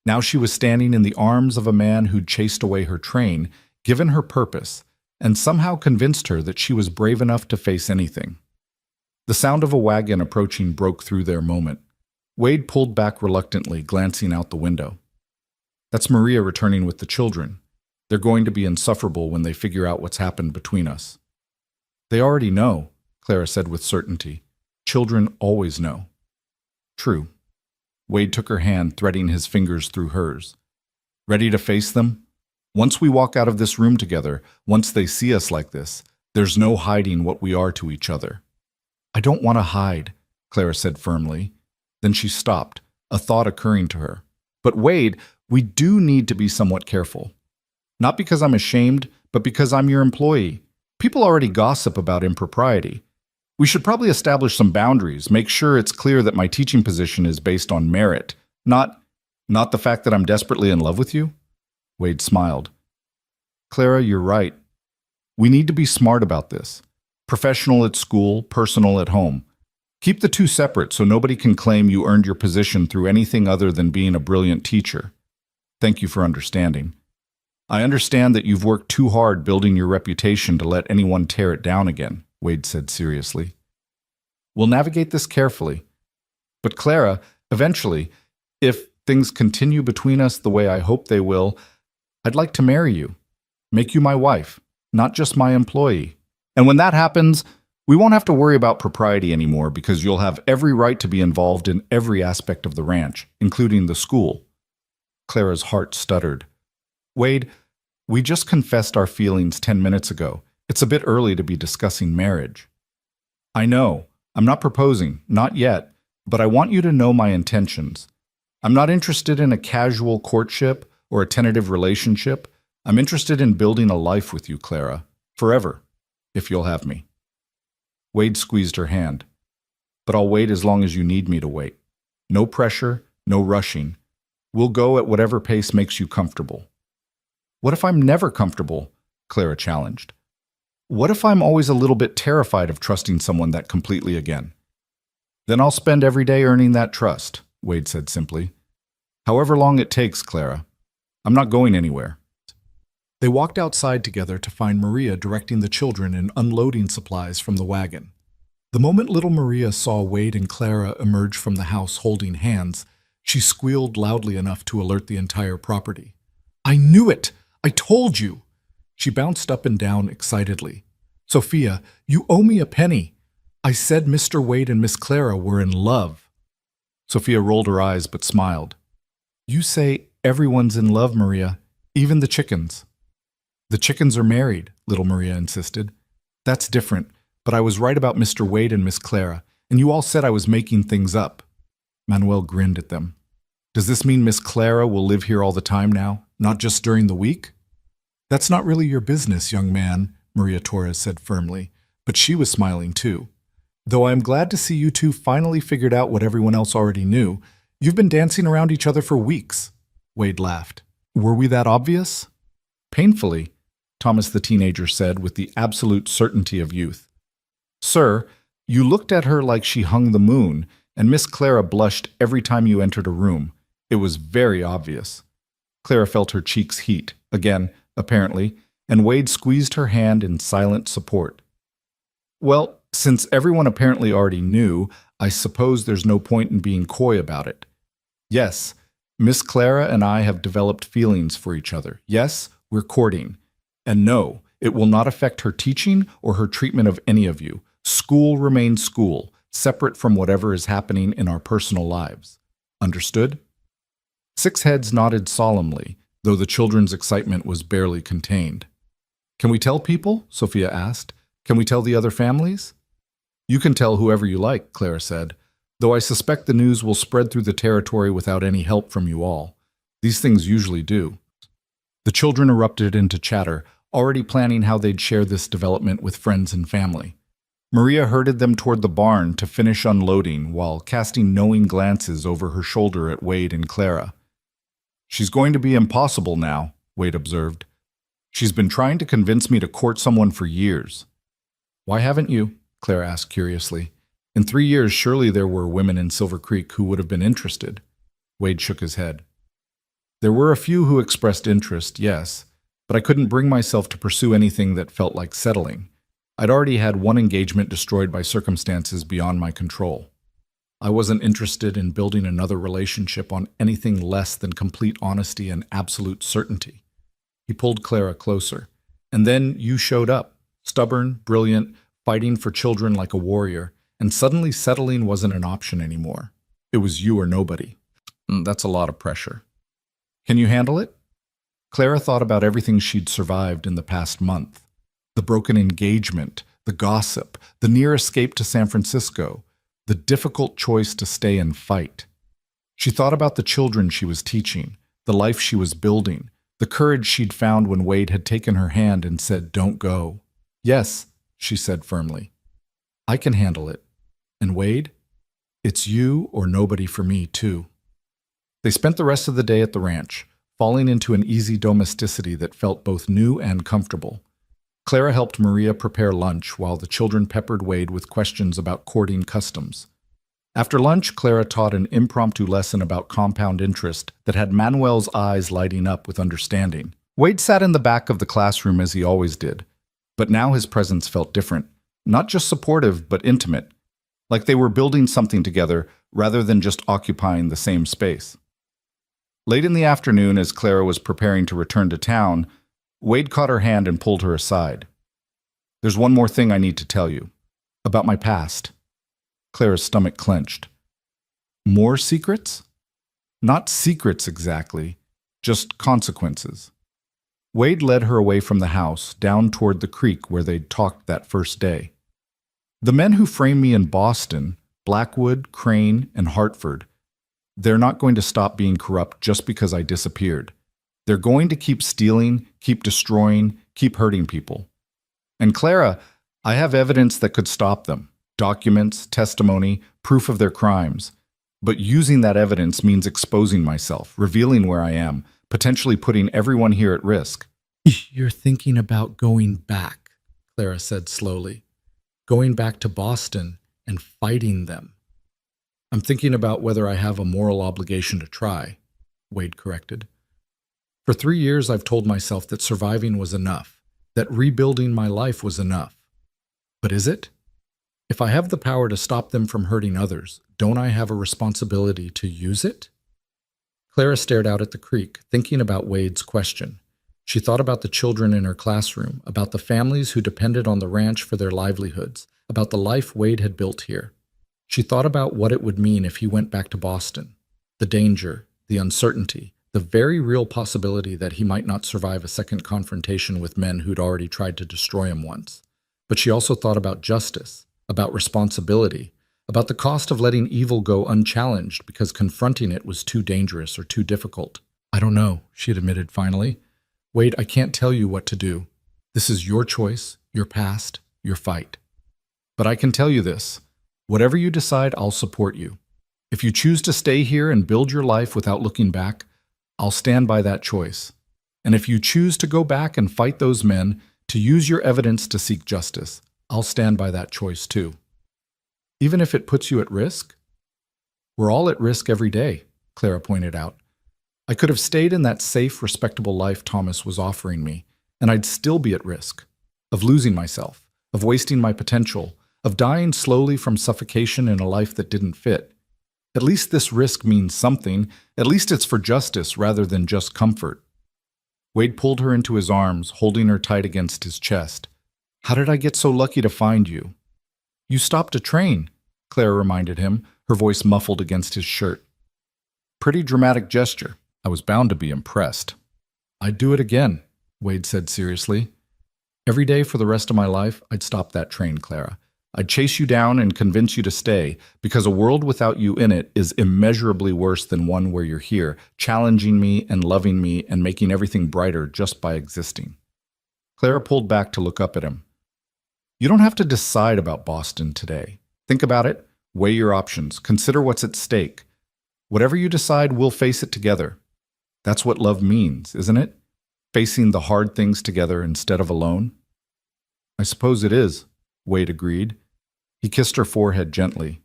Now she was standing in the arms of a man who'd chased away her train, given her purpose, and somehow convinced her that she was brave enough to face anything. The sound of a wagon approaching broke through their moment. Wade pulled back reluctantly, glancing out the window. That's Maria returning with the children. They're going to be insufferable when they figure out what's happened between us. They already know, Clara said with certainty. Children always know. True. Wade took her hand, threading his fingers through hers. Ready to face them? Once we walk out of this room together, once they see us like this, there's no hiding what we are to each other. I don't want to hide, Clara said firmly. Then she stopped, a thought occurring to her. But Wade, we do need to be somewhat careful. Not because I'm ashamed, but because I'm your employee. People already gossip about impropriety. We should probably establish some boundaries, make sure it's clear that my teaching position is based on merit, not the fact that I'm desperately in love with you. Wade smiled. Clara, you're right. We need to be smart about this. Professional at school, personal at home. Keep the two separate so nobody can claim you earned your position through anything other than being a brilliant teacher. Thank you for understanding. I understand that you've worked too hard building your reputation to let anyone tear it down again, Wade said seriously. We'll navigate this carefully. But Clara, eventually, if things continue between us the way I hope they will, I'd like to marry you, make you my wife, not just my employee. And when that happens, we won't have to worry about propriety anymore because you'll have every right to be involved in every aspect of the ranch, including the school. Clara's heart stuttered. Wade, we just confessed our feelings 10 minutes ago. It's a bit early to be discussing marriage. I know. I'm not proposing, not yet, but I want you to know my intentions. I'm not interested in a casual courtship or a tentative relationship. I'm interested in building a life with you, Clara, forever, if you'll have me. Wade squeezed her hand. But I'll wait as long as you need me to wait. No pressure, no rushing. We'll go at whatever pace makes you comfortable. What if I'm never comfortable? Clara challenged. What if I'm always a little bit terrified of trusting someone that completely again? Then I'll spend every day earning that trust, Wade said simply. However long it takes, Clara. I'm not going anywhere. They walked outside together to find Maria directing the children in unloading supplies from the wagon. The moment little Maria saw Wade and Clara emerge from the house holding hands, she squealed loudly enough to alert the entire property. I knew it! I told you! She bounced up and down excitedly. Sophia, you owe me a penny. I said Mr. Wade and Miss Clara were in love. Sophia rolled her eyes but smiled. You say everyone's in love, Maria, even the chickens. The chickens are married, little Maria insisted. That's different, but I was right about Mr. Wade and Miss Clara, and you all said I was making things up. Manuel grinned at them. Does this mean Miss Clara will live here all the time now, not just during the week? That's not really your business, young man, Maria Torres said firmly, but she was smiling too. Though I am glad to see you two finally figured out what everyone else already knew, you've been dancing around each other for weeks. Wade laughed. Were we that obvious? Painfully, Thomas the teenager said with the absolute certainty of youth. Sir, you looked at her like she hung the moon, and Miss Clara blushed every time you entered a room. It was very obvious. Clara felt her cheeks heat, again, apparently, and Wade squeezed her hand in silent support. Well, since everyone apparently already knew, I suppose there's no point in being coy about it. Yes, Miss Clara and I have developed feelings for each other. Yes, we're courting. And no, it will not affect her teaching or her treatment of any of you. School remains school, separate from whatever is happening in our personal lives. Understood? Six heads nodded solemnly, though the children's excitement was barely contained. Can we tell people? Sophia asked. Can we tell the other families? You can tell whoever you like, Clara said, though I suspect the news will spread through the territory without any help from you all. These things usually do. The children erupted into chatter, already planning how they'd share this development with friends and family. Maria herded them toward the barn to finish unloading while casting knowing glances over her shoulder at Wade and Clara. She's going to be impossible now, Wade observed. She's been trying to convince me to court someone for years. Why haven't you? Clara asked curiously. In 3 years, surely there were women in Silver Creek who would have been interested. Wade shook his head. There were a few who expressed interest, yes, but I couldn't bring myself to pursue anything that felt like settling. I'd already had one engagement destroyed by circumstances beyond my control. I wasn't interested in building another relationship on anything less than complete honesty and absolute certainty. He pulled Clara closer. And then you showed up, stubborn, brilliant, fighting for children like a warrior, and suddenly settling wasn't an option anymore. It was you or nobody. That's a lot of pressure. Can you handle it? Clara thought about everything she'd survived in the past month. The broken engagement, the gossip, the near escape to San Francisco, the difficult choice to stay and fight. She thought about the children she was teaching, the life she was building, the courage she'd found when Wade had taken her hand and said, "Don't go." "Yes," she said firmly. "I can handle it. And Wade, it's you or nobody for me, too." They spent the rest of the day at the ranch, falling into an easy domesticity that felt both new and comfortable. Clara helped Maria prepare lunch while the children peppered Wade with questions about courting customs. After lunch, Clara taught an impromptu lesson about compound interest that had Manuel's eyes lighting up with understanding. Wade sat in the back of the classroom as he always did, but now his presence felt different, not just supportive but intimate, like they were building something together rather than just occupying the same space. Late in the afternoon, as Clara was preparing to return to town, Wade caught her hand and pulled her aside. "There's one more thing I need to tell you. About my past." Clara's stomach clenched. "More secrets?" "Not secrets exactly, just consequences." Wade led her away from the house, down toward the creek where they'd talked that first day. "The men who framed me in Boston, Blackwood, Crane, and Hartford, they're not going to stop being corrupt just because I disappeared. They're going to keep stealing, keep destroying, keep hurting people. And Clara, I have evidence that could stop them. Documents, testimony, proof of their crimes. But using that evidence means exposing myself, revealing where I am, potentially putting everyone here at risk." "You're thinking about going back," Clara said slowly. "Going back to Boston and fighting them." "I'm thinking about whether I have a moral obligation to try," Wade corrected. "For 3 years I've told myself that surviving was enough, that rebuilding my life was enough. But is it? If I have the power to stop them from hurting others, don't I have a responsibility to use it?" Clara stared out at the creek, thinking about Wade's question. She thought about the children in her classroom, about the families who depended on the ranch for their livelihoods, about the life Wade had built here. She thought about what it would mean if he went back to Boston. The danger, the uncertainty, the very real possibility that he might not survive a second confrontation with men who'd already tried to destroy him once. But she also thought about justice, about responsibility, about the cost of letting evil go unchallenged because confronting it was too dangerous or too difficult. "I don't know," she admitted finally. "Wade, I can't tell you what to do. This is your choice, your past, your fight. But I can tell you this. Whatever you decide, I'll support you. If you choose to stay here and build your life without looking back, I'll stand by that choice. And if you choose to go back and fight those men, to use your evidence to seek justice, I'll stand by that choice too. Even if it puts you at risk? We're all at risk every day, Clara pointed out. I could have stayed in that safe, respectable life Thomas was offering me, and I'd still be at risk of losing myself, of wasting my potential, of dying slowly from suffocation in a life that didn't fit. At least this risk means something. At least it's for justice rather than just comfort. Wade pulled her into his arms, holding her tight against his chest. How did I get so lucky to find you? You stopped a train, Clara reminded him, her voice muffled against his shirt. Pretty dramatic gesture. I was bound to be impressed. I'd do it again, Wade said seriously. Every day for the rest of my life, I'd stop that train, Clara. I'd chase you down and convince you to stay, because a world without you in it is immeasurably worse than one where you're here, challenging me and loving me and making everything brighter just by existing. Clara pulled back to look up at him. You don't have to decide about Boston today. Think about it, weigh your options, consider what's at stake. Whatever you decide, we'll face it together. That's what love means, isn't it? Facing the hard things together instead of alone. I suppose it is, Wade agreed. He kissed her forehead gently.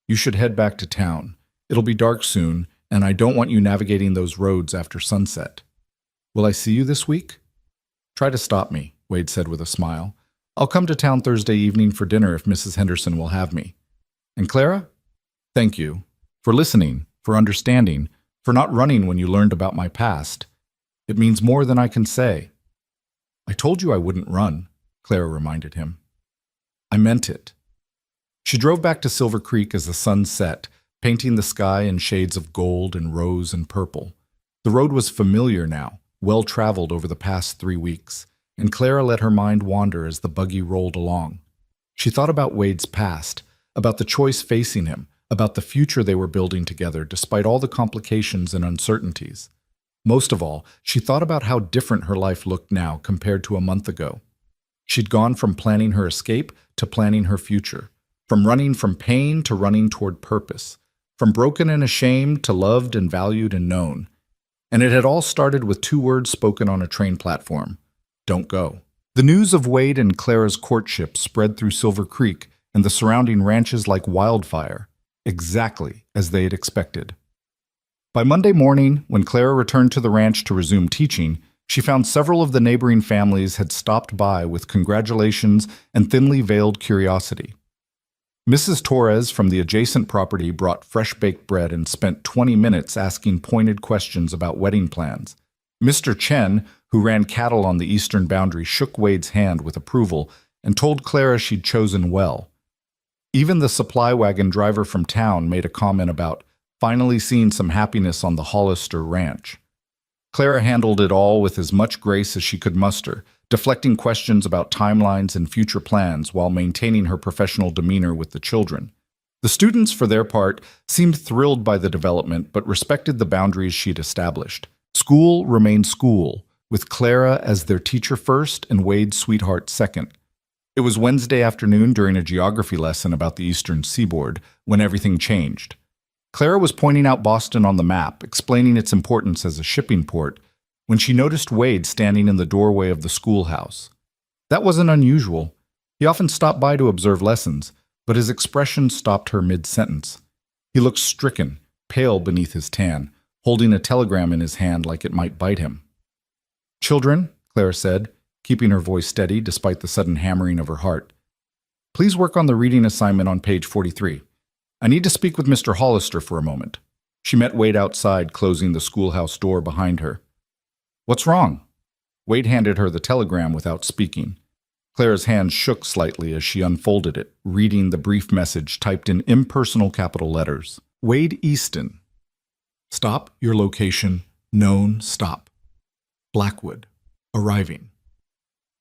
You should head back to town. It'll be dark soon, and I don't want you navigating those roads after sunset. Will I see you this week? Try to stop me, Wade said with a smile. I'll come to town Thursday evening for dinner if Mrs. Henderson will have me. And Clara? Thank you for listening, for understanding, for not running when you learned about my past. It means more than I can say. I told you I wouldn't run, Clara reminded him. I meant it. She drove back to Silver Creek as the sun set, painting the sky in shades of gold and rose and purple. The road was familiar now, well-traveled over the past 3 weeks, and Clara let her mind wander as the buggy rolled along. She thought about Wade's past, about the choice facing him, about the future they were building together despite all the complications and uncertainties. Most of all, she thought about how different her life looked now compared to a month ago. She'd gone from planning her escape to planning her future, from running from pain to running toward purpose, from broken and ashamed to loved and valued and known. And it had all started with 2 words spoken on a train platform. Don't go. The news of Wade and Clara's courtship spread through Silver Creek and the surrounding ranches like wildfire, exactly as they had expected. By Monday morning, when Clara returned to the ranch to resume teaching, she found several of the neighboring families had stopped by with congratulations and thinly veiled curiosity. Mrs. Torres from the adjacent property brought fresh-baked bread and spent 20 minutes asking pointed questions about wedding plans. Mr. Chen, who ran cattle on the eastern boundary, shook Wade's hand with approval and told Clara she'd chosen well. Even the supply wagon driver from town made a comment about finally seeing some happiness on the Hollister ranch. Clara handled it all with as much grace as she could muster, deflecting questions about timelines and future plans while maintaining her professional demeanor with the children. The students, for their part, seemed thrilled by the development but respected the boundaries she'd established. School remained school, with Clara as their teacher first and Wade's sweetheart second. It was Wednesday afternoon during a geography lesson about the eastern seaboard when everything changed. Clara was pointing out Boston on the map, explaining its importance as a shipping port, when she noticed Wade standing in the doorway of the schoolhouse. That wasn't unusual. He often stopped by to observe lessons, but his expression stopped her mid-sentence. He looked stricken, pale beneath his tan, holding a telegram in his hand like it might bite him. Children, Clara said, keeping her voice steady despite the sudden hammering of her heart. Please work on the reading assignment on page 43. I need to speak with Mr. Hollister for a moment. She met Wade outside, closing the schoolhouse door behind her. What's wrong? Wade handed her the telegram without speaking. Clara's hand shook slightly as she unfolded it, reading the brief message typed in impersonal capital letters. Wade Easton. Stop, your location, known, stop. Blackwood. Arriving.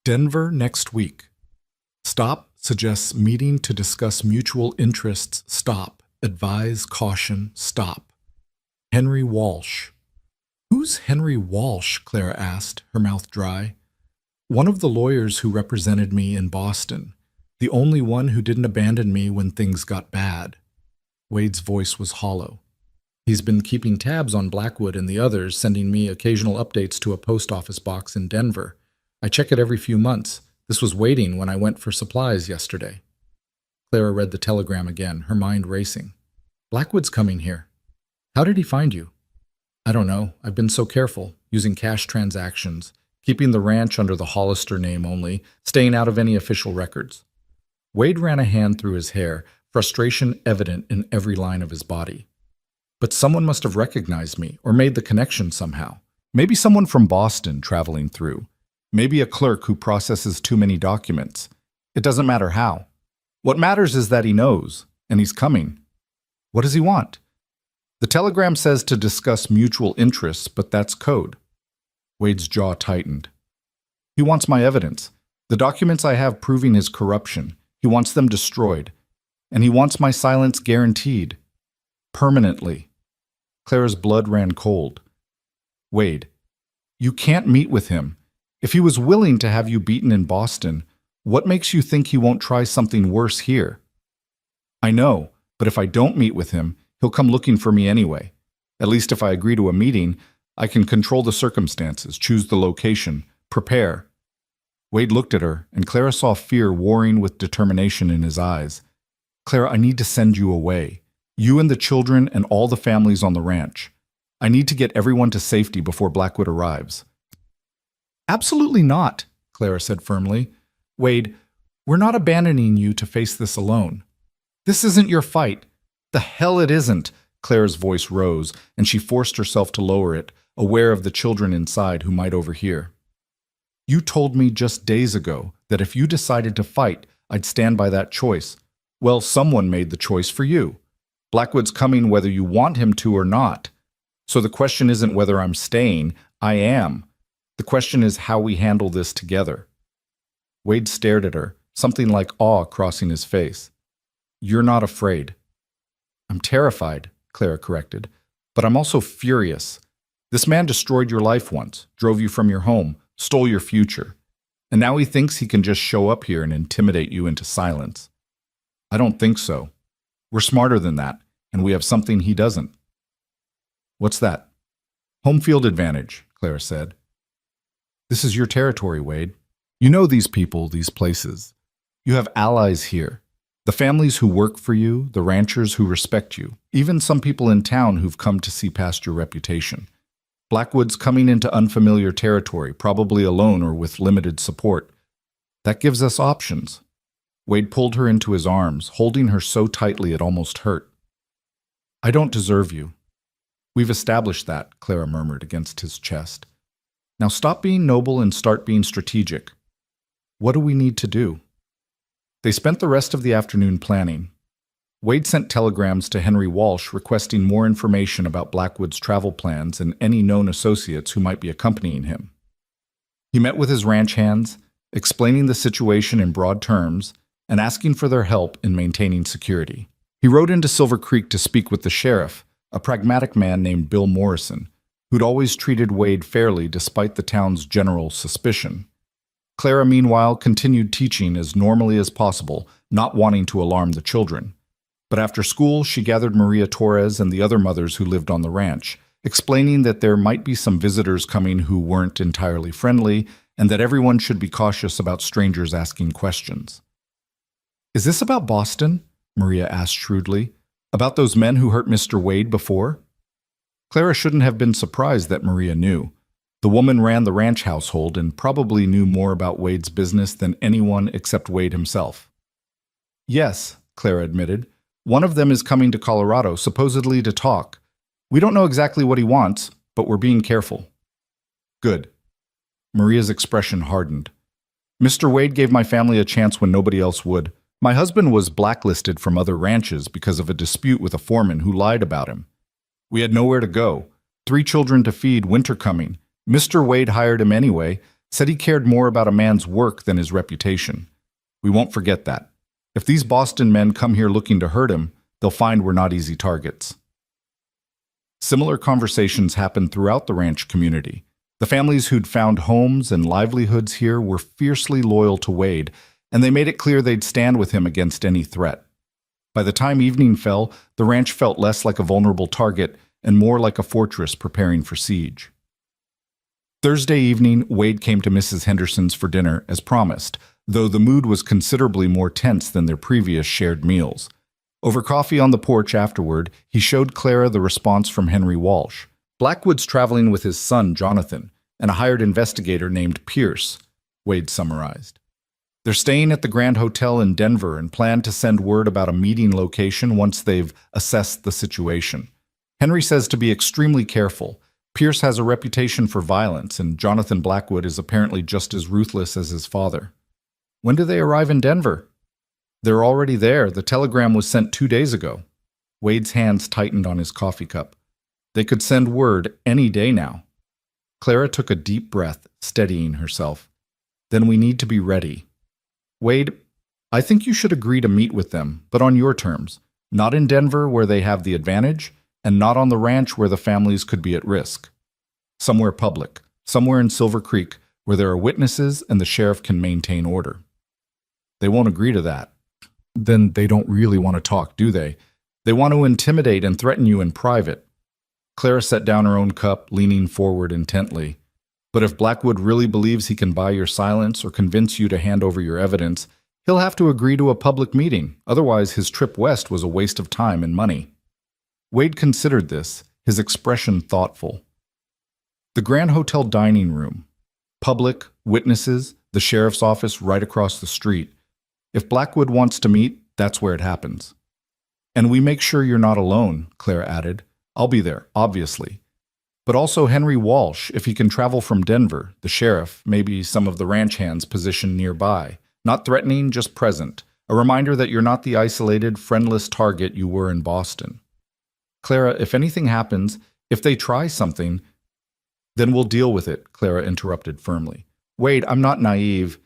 Denver next week. Stop suggests meeting to discuss mutual interests. Stop. Advise caution. Stop. Henry Walsh. Who's Henry Walsh? Clara asked, her mouth dry. One of the lawyers who represented me in Boston. The only one who didn't abandon me when things got bad. Wade's voice was hollow. He's been keeping tabs on Blackwood and the others, sending me occasional updates to a post office box in Denver. I check it every few months. This was waiting when I went for supplies yesterday. Clara read the telegram again, her mind racing. Blackwood's coming here. How did he find you? I don't know. I've been so careful, using cash transactions, keeping the ranch under the Hollister name only, staying out of any official records. Wade ran a hand through his hair, frustration evident in every line of his body. But someone must have recognized me, or made the connection somehow. Maybe someone from Boston traveling through. Maybe a clerk who processes too many documents. It doesn't matter how. What matters is that he knows, and he's coming. What does he want? The telegram says to discuss mutual interests, but that's code. Wade's jaw tightened. He wants my evidence, the documents I have proving his corruption. He wants them destroyed. And he wants my silence guaranteed. Permanently. Clara's blood ran cold. Wade, you can't meet with him. If he was willing to have you beaten in Boston, what makes you think he won't try something worse here? I know, but if I don't meet with him, he'll come looking for me anyway. At least if I agree to a meeting, I can control the circumstances, choose the location, prepare. Wade looked at her, and Clara saw fear warring with determination in his eyes. Clara, I need to send you away. You and the children and all the families on the ranch. I need to get everyone to safety before Blackwood arrives. Absolutely not, Clara said firmly. Wade, we're not abandoning you to face this alone. This isn't your fight. The hell it isn't. Clara's voice rose, and she forced herself to lower it, aware of the children inside who might overhear. You told me just days ago that if you decided to fight, I'd stand by that choice. Well, someone made the choice for you. Blackwood's coming whether you want him to or not. So the question isn't whether I'm staying, I am. The question is how we handle this together. Wade stared at her, something like awe crossing his face. You're not afraid. I'm terrified, Clara corrected, but I'm also furious. This man destroyed your life once, drove you from your home, stole your future, and now he thinks he can just show up here and intimidate you into silence. I don't think so. We're smarter than that, and we have something he doesn't. What's that? Home field advantage, Clara said. This is your territory, Wade. You know these people, these places. You have allies here. The families who work for you, the ranchers who respect you, even some people in town who've come to see past your reputation. Blackwood's coming into unfamiliar territory, probably alone or with limited support. That gives us options. Wade pulled her into his arms, holding her so tightly it almost hurt. I don't deserve you. We've established that, Clara murmured against his chest. Now stop being noble and start being strategic. What do we need to do? They spent the rest of the afternoon planning. Wade sent telegrams to Henry Walsh requesting more information about Blackwood's travel plans and any known associates who might be accompanying him. He met with his ranch hands, explaining the situation in broad terms, and asking for their help in maintaining security. He rode into Silver Creek to speak with the sheriff, a pragmatic man named Bill Morrison, who'd always treated Wade fairly despite the town's general suspicion. Clara, meanwhile, continued teaching as normally as possible, not wanting to alarm the children. But after school, she gathered Maria Torres and the other mothers who lived on the ranch, explaining that there might be some visitors coming who weren't entirely friendly, and that everyone should be cautious about strangers asking questions. Is this about Boston? Maria asked shrewdly. About those men who hurt Mr. Wade before? Clara shouldn't have been surprised that Maria knew. The woman ran the ranch household and probably knew more about Wade's business than anyone except Wade himself. Yes, Clara admitted. One of them is coming to Colorado, supposedly to talk. We don't know exactly what he wants, but we're being careful. Good. Maria's expression hardened. Mr. Wade gave my family a chance when nobody else would. My husband was blacklisted from other ranches because of a dispute with a foreman who lied about him. We had nowhere to go. 3 children to feed, winter coming. Mr. Wade hired him anyway, said he cared more about a man's work than his reputation. We won't forget that. If these Boston men come here looking to hurt him, they'll find we're not easy targets. Similar conversations happened throughout the ranch community. The families who'd found homes and livelihoods here were fiercely loyal to Wade, and they made it clear they'd stand with him against any threat. By the time evening fell, the ranch felt less like a vulnerable target and more like a fortress preparing for siege. Thursday evening, Wade came to Mrs. Henderson's for dinner, as promised, though the mood was considerably more tense than their previous shared meals. Over coffee on the porch afterward, he showed Clara the response from Henry Walsh. Blackwood's traveling with his son, Jonathan, and a hired investigator named Pierce, Wade summarized. They're staying at the Grand Hotel in Denver and plan to send word about a meeting location once they've assessed the situation. Henry says to be extremely careful. Pierce has a reputation for violence, and Jonathan Blackwood is apparently just as ruthless as his father. When do they arrive in Denver? They're already there. The telegram was sent 2 days ago. Wade's hands tightened on his coffee cup. They could send word any day now. Clara took a deep breath, steadying herself. Then we need to be ready. Wade, I think you should agree to meet with them, but on your terms. Not in Denver, where they have the advantage, and not on the ranch where the families could be at risk. Somewhere public, somewhere in Silver Creek, where there are witnesses and the sheriff can maintain order. They won't agree to that. Then they don't really want to talk, do they? They want to intimidate and threaten you in private. Clara set down her own cup, leaning forward intently. But if Blackwood really believes he can buy your silence or convince you to hand over your evidence, he'll have to agree to a public meeting. Otherwise, his trip west was a waste of time and money. Wade considered this, his expression thoughtful. The Grand Hotel dining room. Public, witnesses, the sheriff's office right across the street. If Blackwood wants to meet, that's where it happens. And we make sure you're not alone, Claire added. I'll be there, obviously. But also Henry Walsh, if he can travel from Denver, the sheriff, maybe some of the ranch hands positioned nearby. Not threatening, just present. A reminder that you're not the isolated, friendless target you were in Boston. Clara, if anything happens, if they try something, then we'll deal with it, Clara interrupted firmly. Wade, I'm not naive.